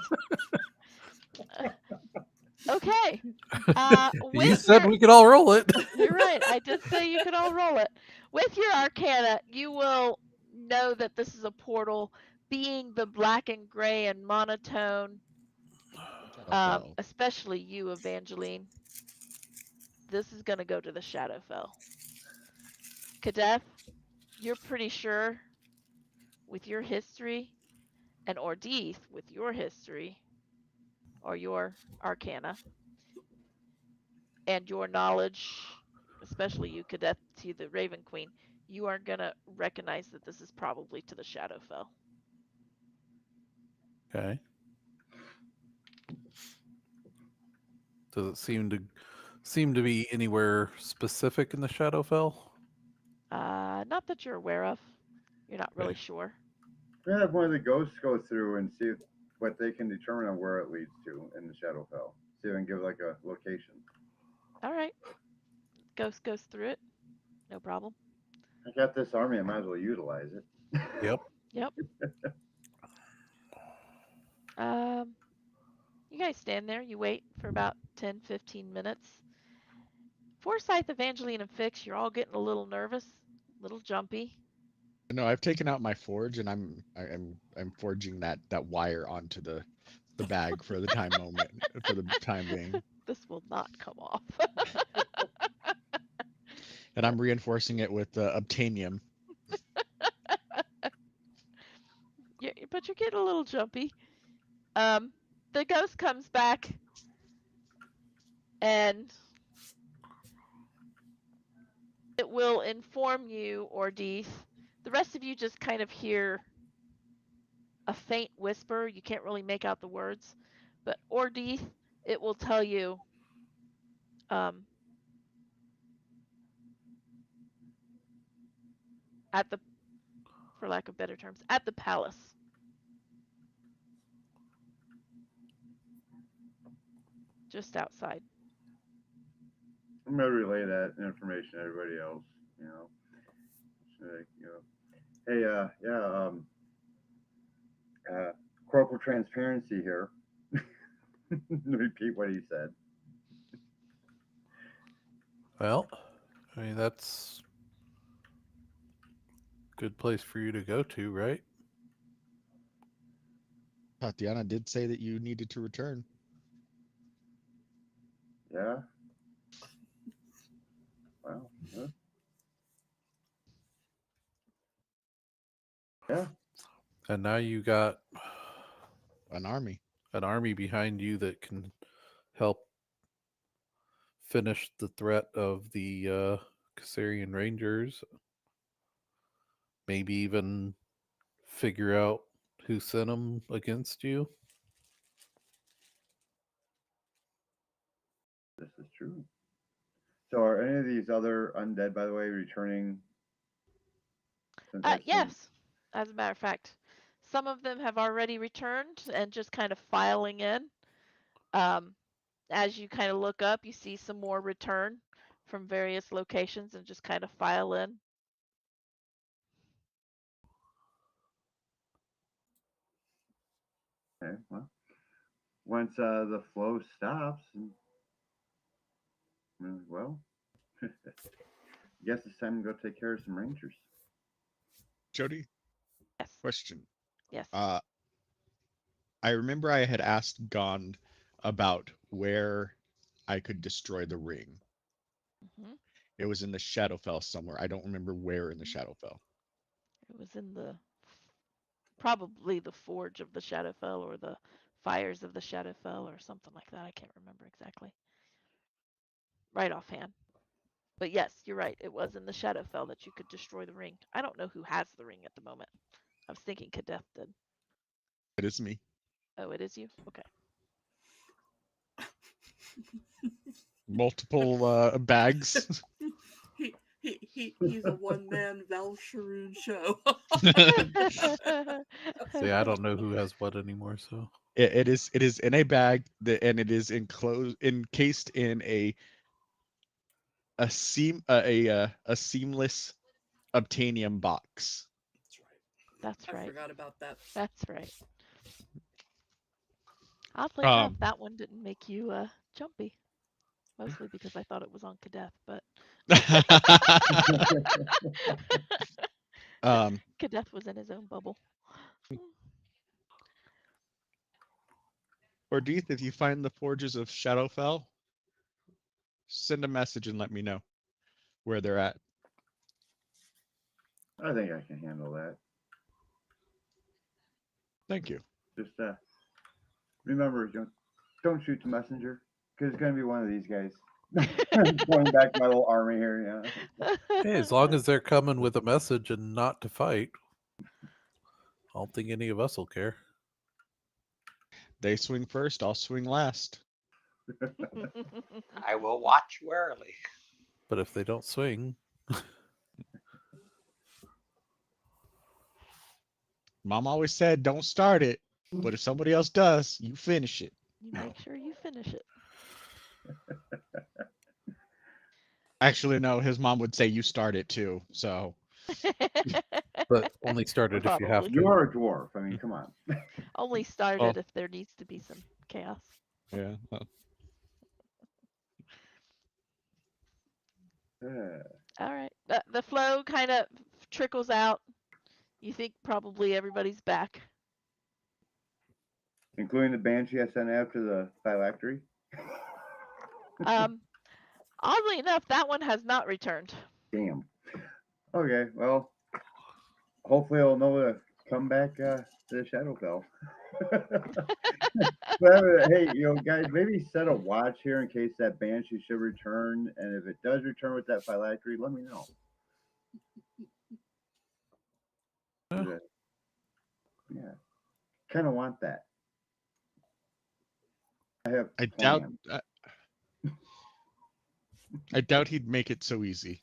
B: Okay.
F: You
B: With
F: said
B: your,
F: we could all roll it.
B: you're right. I did say you could all roll it. With your arcana, you will know that this is a portal, being the black and gray and monotone.
A: Shadowfell.
B: Especially you, Evangeline. This is going to go to the Shadowfell. Kadeth, you're pretty sure with your history, and Ordeeth with your history or your arcana and your knowledge, especially you, Kadeth, to the Raven Queen, you are going to recognize that this is probably to the Shadowfell.
F: Okay. Does it seem to be anywhere specific in the Shadowfell?
B: Not that you're aware of. You're not really
F: Okay.
B: sure.
E: We're gonna have one of the ghosts go through and see what they can determine on where it leads to in the Shadowfell. See if I can give like a location.
B: All right. Ghost goes through it. No problem.
E: I got this army, I might as well utilize it.
F: Yep.
B: Yep. Um, you guys stand there. You wait for about 10, 15 minutes. Forsyth, Evangeline, and Fix, you're all getting a little nervous, a little jumpy.
A: No, I've taken out my forge and I'm forging that wire onto the the bag for the time being.
B: This will not come off.
A: And I'm reinforcing it with obtainium.
B: Yeah, but you're getting a little jumpy. The ghost comes back and it will inform you, Ordeeth. The rest of you just kind of hear a faint whisper. You can't really make out the words, but Ordeeth, it will tell you at the, for lack of better terms, at the palace. Just outside.
E: I'm gonna relay that information to everybody else. You know, so, hey, corporal transparency here. Repeat what he said.
F: Well, I mean, that's a good place for you to go to, right?
A: Tatiana did say that you needed to return.
E: Yeah. Well, yeah.
F: And now you got
A: An army.
F: Behind you that can help finish the threat of the Caesarian Rangers. Maybe even figure out who sent them against you.
E: This is true. So, are any of these other undead, by the way, returning?
B: Yes, as a matter of fact, some of them have already returned and just kind of filing in. As you kind of look up, you see some more return from various locations and just kind of file in.
E: Okay, well, once the flow stops, well, I guess it's time to go take care of some rangers.
A: Jody,
B: Yes.
A: question.
B: Yes.
A: I remember I had asked Gond about where I could destroy the ring.
B: Mm-hmm.
A: It was in the Shadowfell somewhere. I don't remember where in the Shadowfell.
B: It was in the, probably the Forge of the Shadowfell or the Fires of the Shadowfell or something like that. I can't remember exactly. Right offhand. But yes, you're right. It was in the Shadowfell that you could destroy the ring. I don't know who has the ring at the moment. I was thinking Kadeth did.
A: It is me.
B: Oh, it is you? Okay.
A: Multiple bags.
C: He's a one-man Valsharoon show.
F: See, I don't know who has what anymore, so
A: It is in a bag and it is encased in a seamless obtainium box.
B: That's
C: I
B: right.
C: forgot about that.
B: That's right. Oddly enough, that one didn't make you jumpy. Mostly because I thought it was on Kadeth, but Kadeth was in his own bubble.
A: Ordeeth, if you find the forges of Shadowfell, send a message and let me know where they're at.
E: I think I can handle that.
A: Thank you.
E: Just remember, don't shoot the messenger, because it's going to be one of these guys. Going back to my little army here, yeah.
F: hey, as long as they're coming with a message and not to fight, I don't think any of us will care.
A: They swing first, I'll swing last.
D: I will watch warily.
F: But if they don't swing,
A: Mom always said, don't start it, but if somebody else does, you finish it.
B: You make sure you finish it.
A: Actually, no, his mom would say you start it too. So,
F: but only start it if you have
B: Probably.
F: to.
E: You're a dwarf. I mean, come on.
B: Only start
A: Oh.
B: it if there needs to be some chaos.
A: yeah.
B: All right. The flow kind of trickles out. You think probably everybody's back.
E: including the banshee I sent after the phylactery.
B: Oddly enough, that one has not returned.
E: Damn. Okay, well, hopefully I'll know to come back to the Shadowfell. But hey, guys, maybe set a watch here in case that banshee should return, and if it does return with that phylactery, let me know.
F: Yeah.
E: Yeah, kind of want that. I have
A: I
E: plans.
A: doubt he'd make it so easy.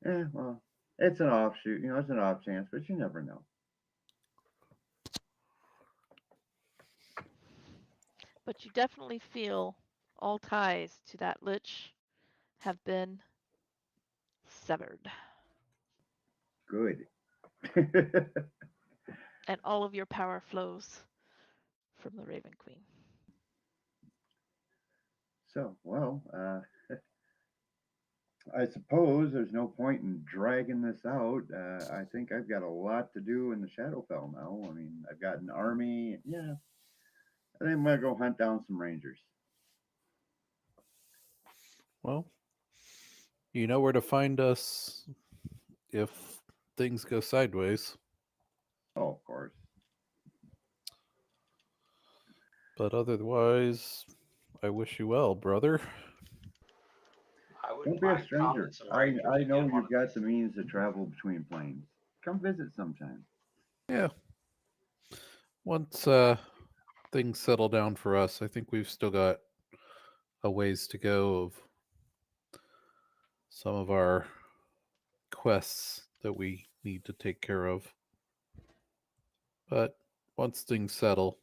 E: Well, it's an offshoot. It's an off chance, but you never know.
B: But you definitely feel all ties to that lich have been severed.
E: Good.
B: And all of your power flows from the Raven Queen.
E: So, well, I suppose there's no point in dragging this out. I think I've got a lot to do in the Shadowfell now. I mean, I've got an army. Yeah, I think I'm gonna go hunt down some rangers.
F: Well, you know where to find us if things go sideways.
E: Oh, of course.
F: But otherwise, I wish you well, brother.
D: I
E: Don't
D: wouldn't
E: be a
D: mind
E: stranger.
D: calling some
E: I
D: rangers
E: I know
D: again one
E: you've
D: of
E: got the means to travel between planes. Come visit sometime.
F: Yeah. Once things settle down for us, I think we've still got a ways to go of some of our quests that we need to take care of. But once things settle,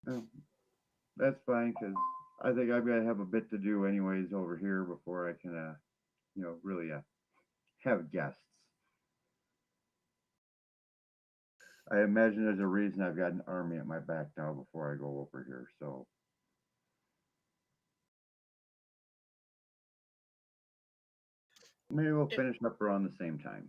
E: Well, that's fine because I think I've got to have a bit to do anyways over here before I can, really have guests. I imagine there's a reason I've got an army at my back now before I go over here. So maybe we'll finish up around the same time.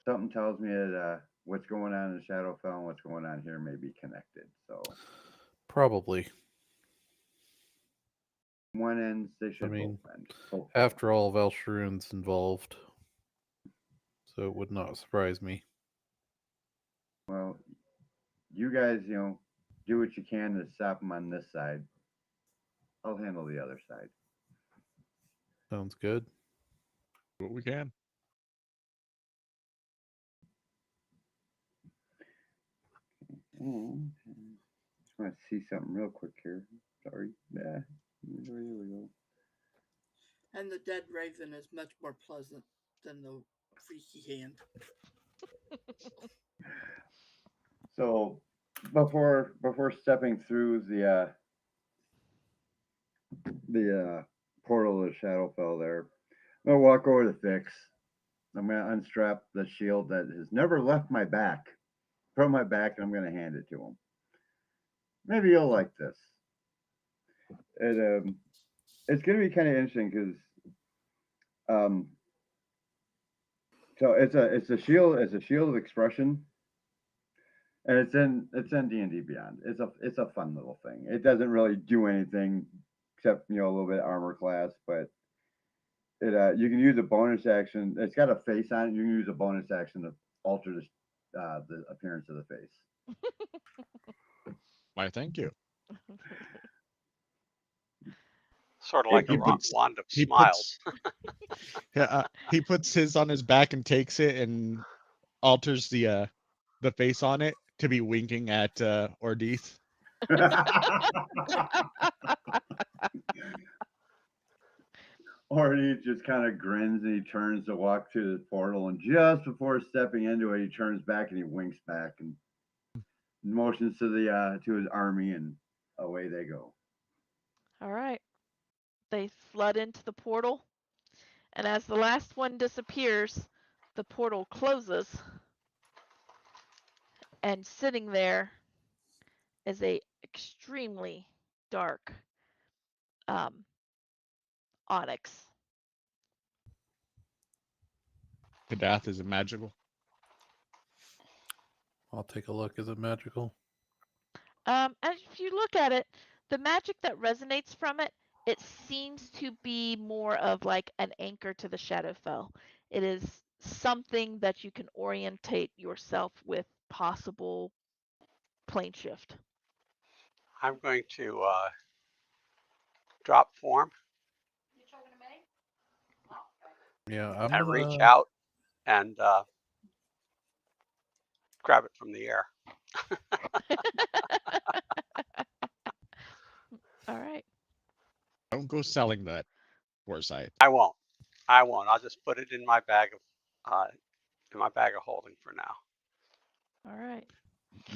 E: Something tells me that what's going on in Shadowfell and what's going on here may be connected. So
F: probably.
E: one ends, they
F: I
E: should
F: mean,
E: both end. Hopefully.
F: after all, Valsharun's involved. So it would not surprise me.
E: Well, you guys, do what you can to stop them on this side. I'll handle the other side.
F: Sounds good.
A: What we can.
E: Just want to see something real quick here. Sorry. Yeah. Here we go.
C: And the dead raven is much more pleasant than the freaky hand.
E: So before stepping through the portal of Shadowfell there, I'm gonna walk over to Fix. I'm gonna unstrap the shield that has never left my back from my back, and I'm gonna hand it to him. Maybe you'll like this. It's gonna be kind of interesting because um, so it's a shield of expression, and it's in D&D Beyond. It's a fun little thing. It doesn't really do anything except a little bit of armor class, but you can use a bonus action. It's got a face on it. You can use a bonus action to alter the appearance of the face.
A: Why, thank you.
D: sort of like
E: He
D: a
A: puts-
D: wand of
A: he
D: smiles.
A: Yeah, he puts his on his back and takes it and alters the face on it to be winking at Ordith.
E: Or he just kind of grins and he turns to walk through the portal, and just before stepping into it, he turns back and he winks back and motions to to his army, and away they go.
B: All right. They flood into the portal, and as the last one disappears, the portal closes, and sitting there is a extremely dark onyx.
A: Kadath, is it magical?
F: I'll take a look. Is it magical?
B: And if you look at it, the magic that resonates from it, it seems to be more of like an anchor to the Shadowfell. It is something that you can orientate yourself with possible plane shift.
D: I'm going to drop form
F: Yeah, I'm
D: and reach out and grab it from the air.
B: All right.
A: Don't go selling that foresight.
D: I won't. I'll just put it in my bag of holding for now.
B: All right.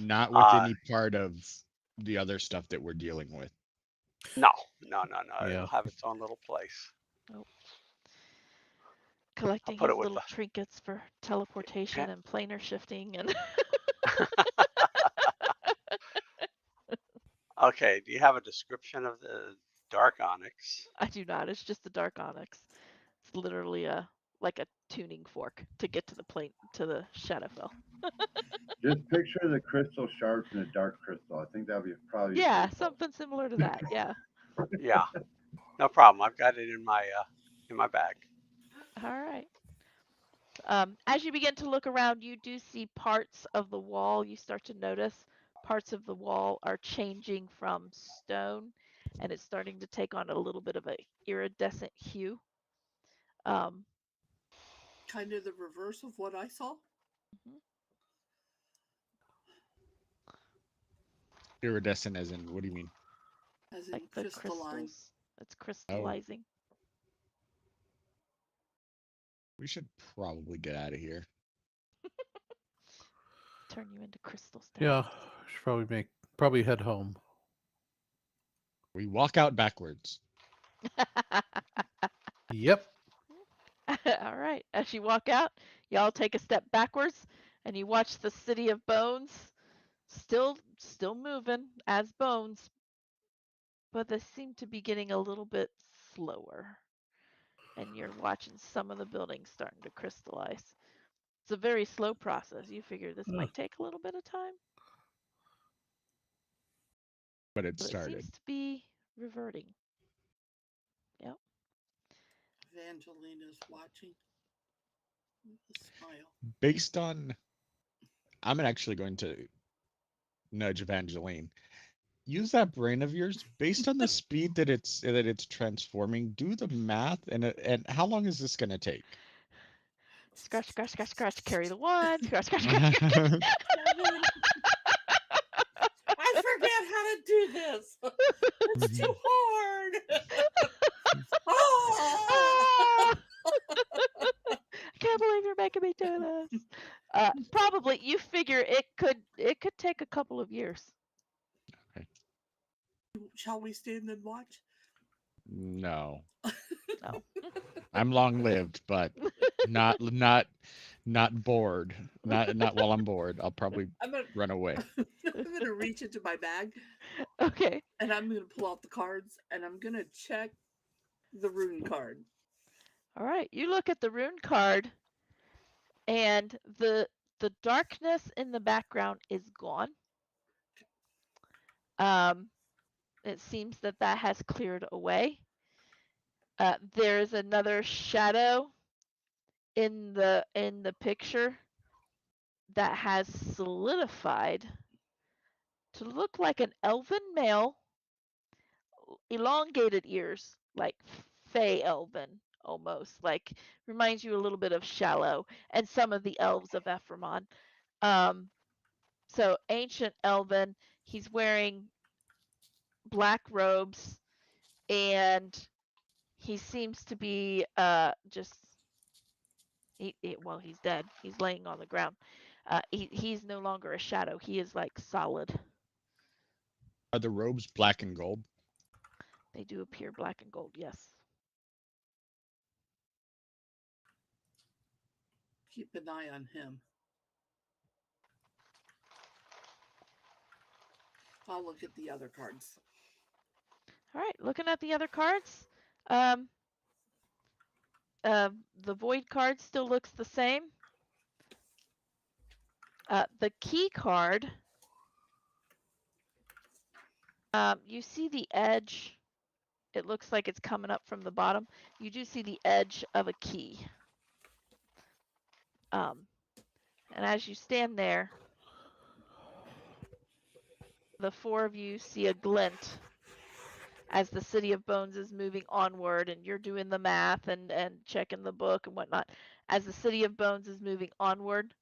A: Not with any part of the other stuff that we're dealing with.
D: No.
F: Yeah.
D: It'll have its own little place.
B: Nope. Collecting
D: put
B: his
D: it with
B: little trinkets for teleportation and planar shifting and
D: Okay, do you have a description of the dark onyx?
B: I do not. It's just the dark onyx. It's literally like a tuning fork to get to the plane to the Shadowfell.
E: Just picture the crystal shards in a dark crystal. I think that would be probably
B: Yeah,
E: pretty close.
B: something similar to that. Yeah.
D: Yeah, no problem. I've got it in my bag.
B: All right. As you begin to look around, you do see parts of the wall. You start to notice parts of the wall are changing from stone, and it's starting to take on a little bit of a iridescent hue.
C: Kind of the reverse of what I saw.
B: Mhm.
A: Iridescent as in, what do you mean?
C: As in
B: Like the
C: crystalline.
B: crystals. It's crystallizing.
A: We should probably get out of here.
B: Turn you into crystal stone.
F: Yeah, should probably head home.
A: We walk out backwards.
F: Yep.
B: All right. As you walk out, y'all take a step backwards and you watch the city of bones still moving as bones, but they seem to be getting a little bit slower. And you're watching some of the buildings starting to crystallize. It's a very slow process. You figure this might take a little bit of time,
A: But it
B: but it
A: started.
B: seems to be reverting. Yep.
C: Evangelina's watching with a smile.
A: Based on, I'm actually going to nudge Evangeline. Use that brain of yours. Based on the speed that it's transforming, do the math, and how long is this going to take?
B: Scratch, scratch, scratch, scratch. Carry the one. Scratch, scratch, scratch.
C: I forget how to do this. It's too hard. Oh!
B: I can't believe you're making me do this. Probably you figure it could take a couple of years.
A: Okay.
C: Shall we stand and watch?
A: No.
B: No.
A: I'm long lived, but not bored. Not while I'm bored. I'll probably run away.
C: I'm gonna reach into my bag.
B: Okay.
C: And I'm gonna pull out the cards and I'm gonna check the rune card.
B: All right. You look at the rune card, and the darkness in the background is gone. It seems that has cleared away. There's another shadow in the picture that has solidified to look like an elven male, elongated ears, like fey elven almost, like reminds you a little bit of Shallow and some of the elves of Ephraimon. So ancient elven, he's wearing black robes, and he seems to be just well, he's dead. He's laying on the ground. He's no longer a shadow. He is like solid.
A: Are the robes black and gold?
B: They do appear black and gold, yes.
C: Keep an eye on him. I'll look at the other cards.
B: All right, looking at the other cards. the void card still looks the same. The key card, you see the edge. It looks like it's coming up from the bottom. You do see the edge of a key. And as you stand there, the four of you see a glint as the City of Bones is moving onward, and you're doing the math and checking the book and whatnot. As the City of Bones is moving onward,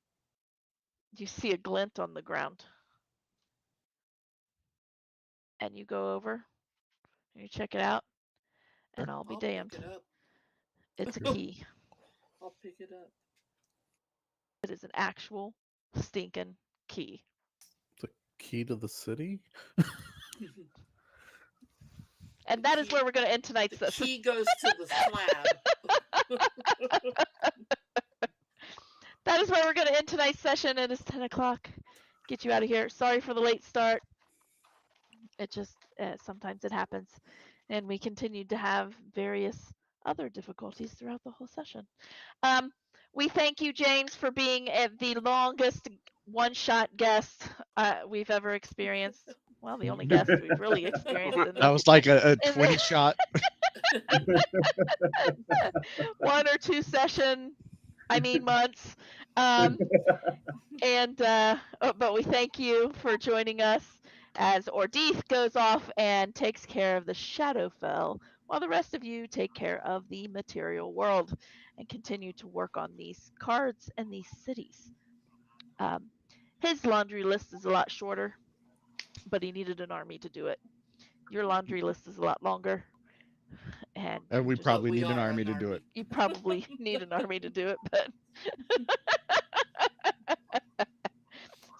B: you see a glint on the ground. And you go over and you check it out, and I'll be damned.
C: Pick it up.
B: It's a key.
C: I'll pick it up.
B: It is an actual stinking key.
F: The key to the city?
B: And that is where we're going to end tonight's
C: The
B: session.
C: key goes to the slab.
B: That is where we're going to end tonight's session. It is 10 o'clock. Get you out of here. Sorry for the late start. It just, sometimes it happens. And we continued to have various other difficulties throughout the whole session. We thank you, James, for being the longest one-shot guest we've ever experienced. Well, the only guest we've really experienced. In
A: That was like a
B: in
A: 20 shot.
B: 1 or 2 session, months. But we thank you for joining us as Ordeeth goes off and takes care of the Shadowfell, while the rest of you take care of the material world and continue to work on these cards and these cities. His laundry list is a lot shorter, but he needed an army to do it. Your laundry list is a lot longer. And
A: we
B: just,
A: probably need an army to do it.
B: you probably need an army to do it, but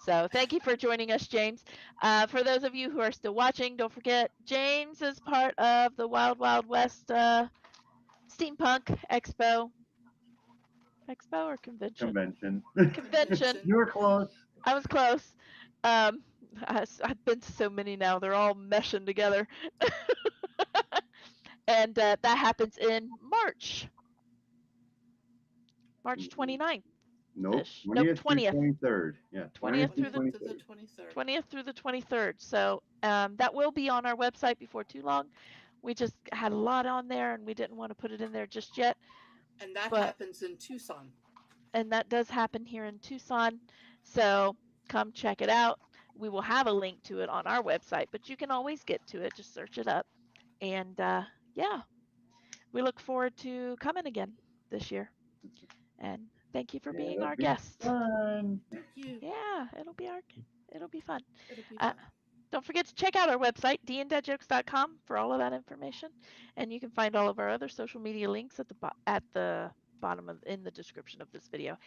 B: so thank you for joining us, James. For those of you who are still watching, don't forget James is part of the Wild Wild West Steampunk Expo. Expo or convention? Convention.
E: You were close.
B: I was close. I've been to so many now; they're all meshing together. And that happens in March 29th.
E: Nope.
B: Ish.
E: 20th,
B: Nope,
E: through
B: 20th.
E: 23rd. Yeah.
B: 20th through the
E: 23rd.
B: 20th through the 23rd. So that will be on our website before too long. We just had a lot on there, and we didn't want to put it in there just yet.
C: And that happens in Tucson.
B: And that does happen here in Tucson. So come check it out. We will have a link to it on our website, but you can always get to it. Just search it up. And yeah, we look forward to coming again this year. And thank you for being our guest.
E: Fun.
C: Thank you.
B: Yeah, it'll be fun.
C: It'll be fun.
B: Don't forget to check out our website, dndeadjokes.com, for all of that information. And you can find all of our other social media links at the bottom in the description of this video,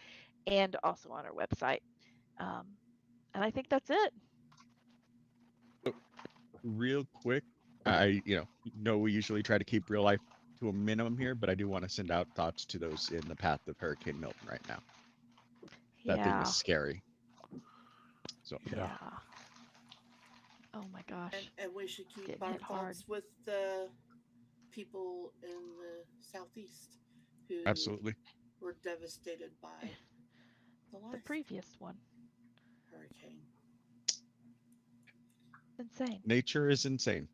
B: and also on our website. And I think that's it.
A: Real quick, I know we usually try to keep real life to a minimum here, but I do want to send out thoughts to those in the path of Hurricane Milton right now. That thing is scary. So
B: yeah. Oh my gosh.
C: And we should keep our thoughts with the people in the southeast who
A: absolutely
C: were devastated by
B: the previous one.
C: Hurricane.
B: Insane.
A: Nature is insane.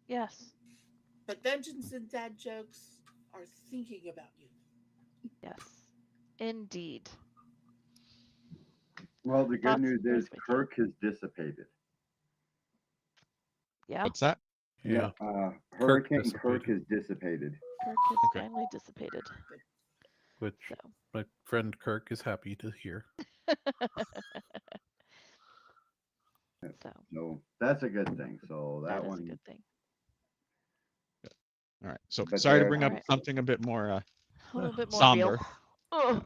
B: Yes.
C: But Dungeons and Dad Jokes are thinking about you.
B: Yes. Indeed.
E: Well, the good news is Kirk has dissipated.
B: Yeah.
A: What's that?
F: Yeah.
E: Hurricane Kirk has dissipated.
B: Kirk has finally dissipated.
F: Which my friend Kirk is happy to hear.
E: So that's a good thing. So that
B: is
E: one.
B: a good thing.
A: All right. So sorry to bring up something a bit more
B: a little bit more
A: somber.
B: Real. Oh.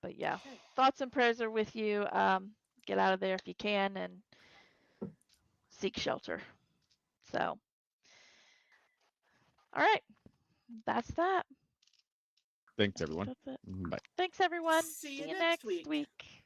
B: But yeah, thoughts and prayers are with you. Get out of there if you can and seek shelter. So, all right, that's that.
A: Thanks, everyone.
B: That's it.
A: Bye.
B: Thanks, everyone.
C: See you
B: next week.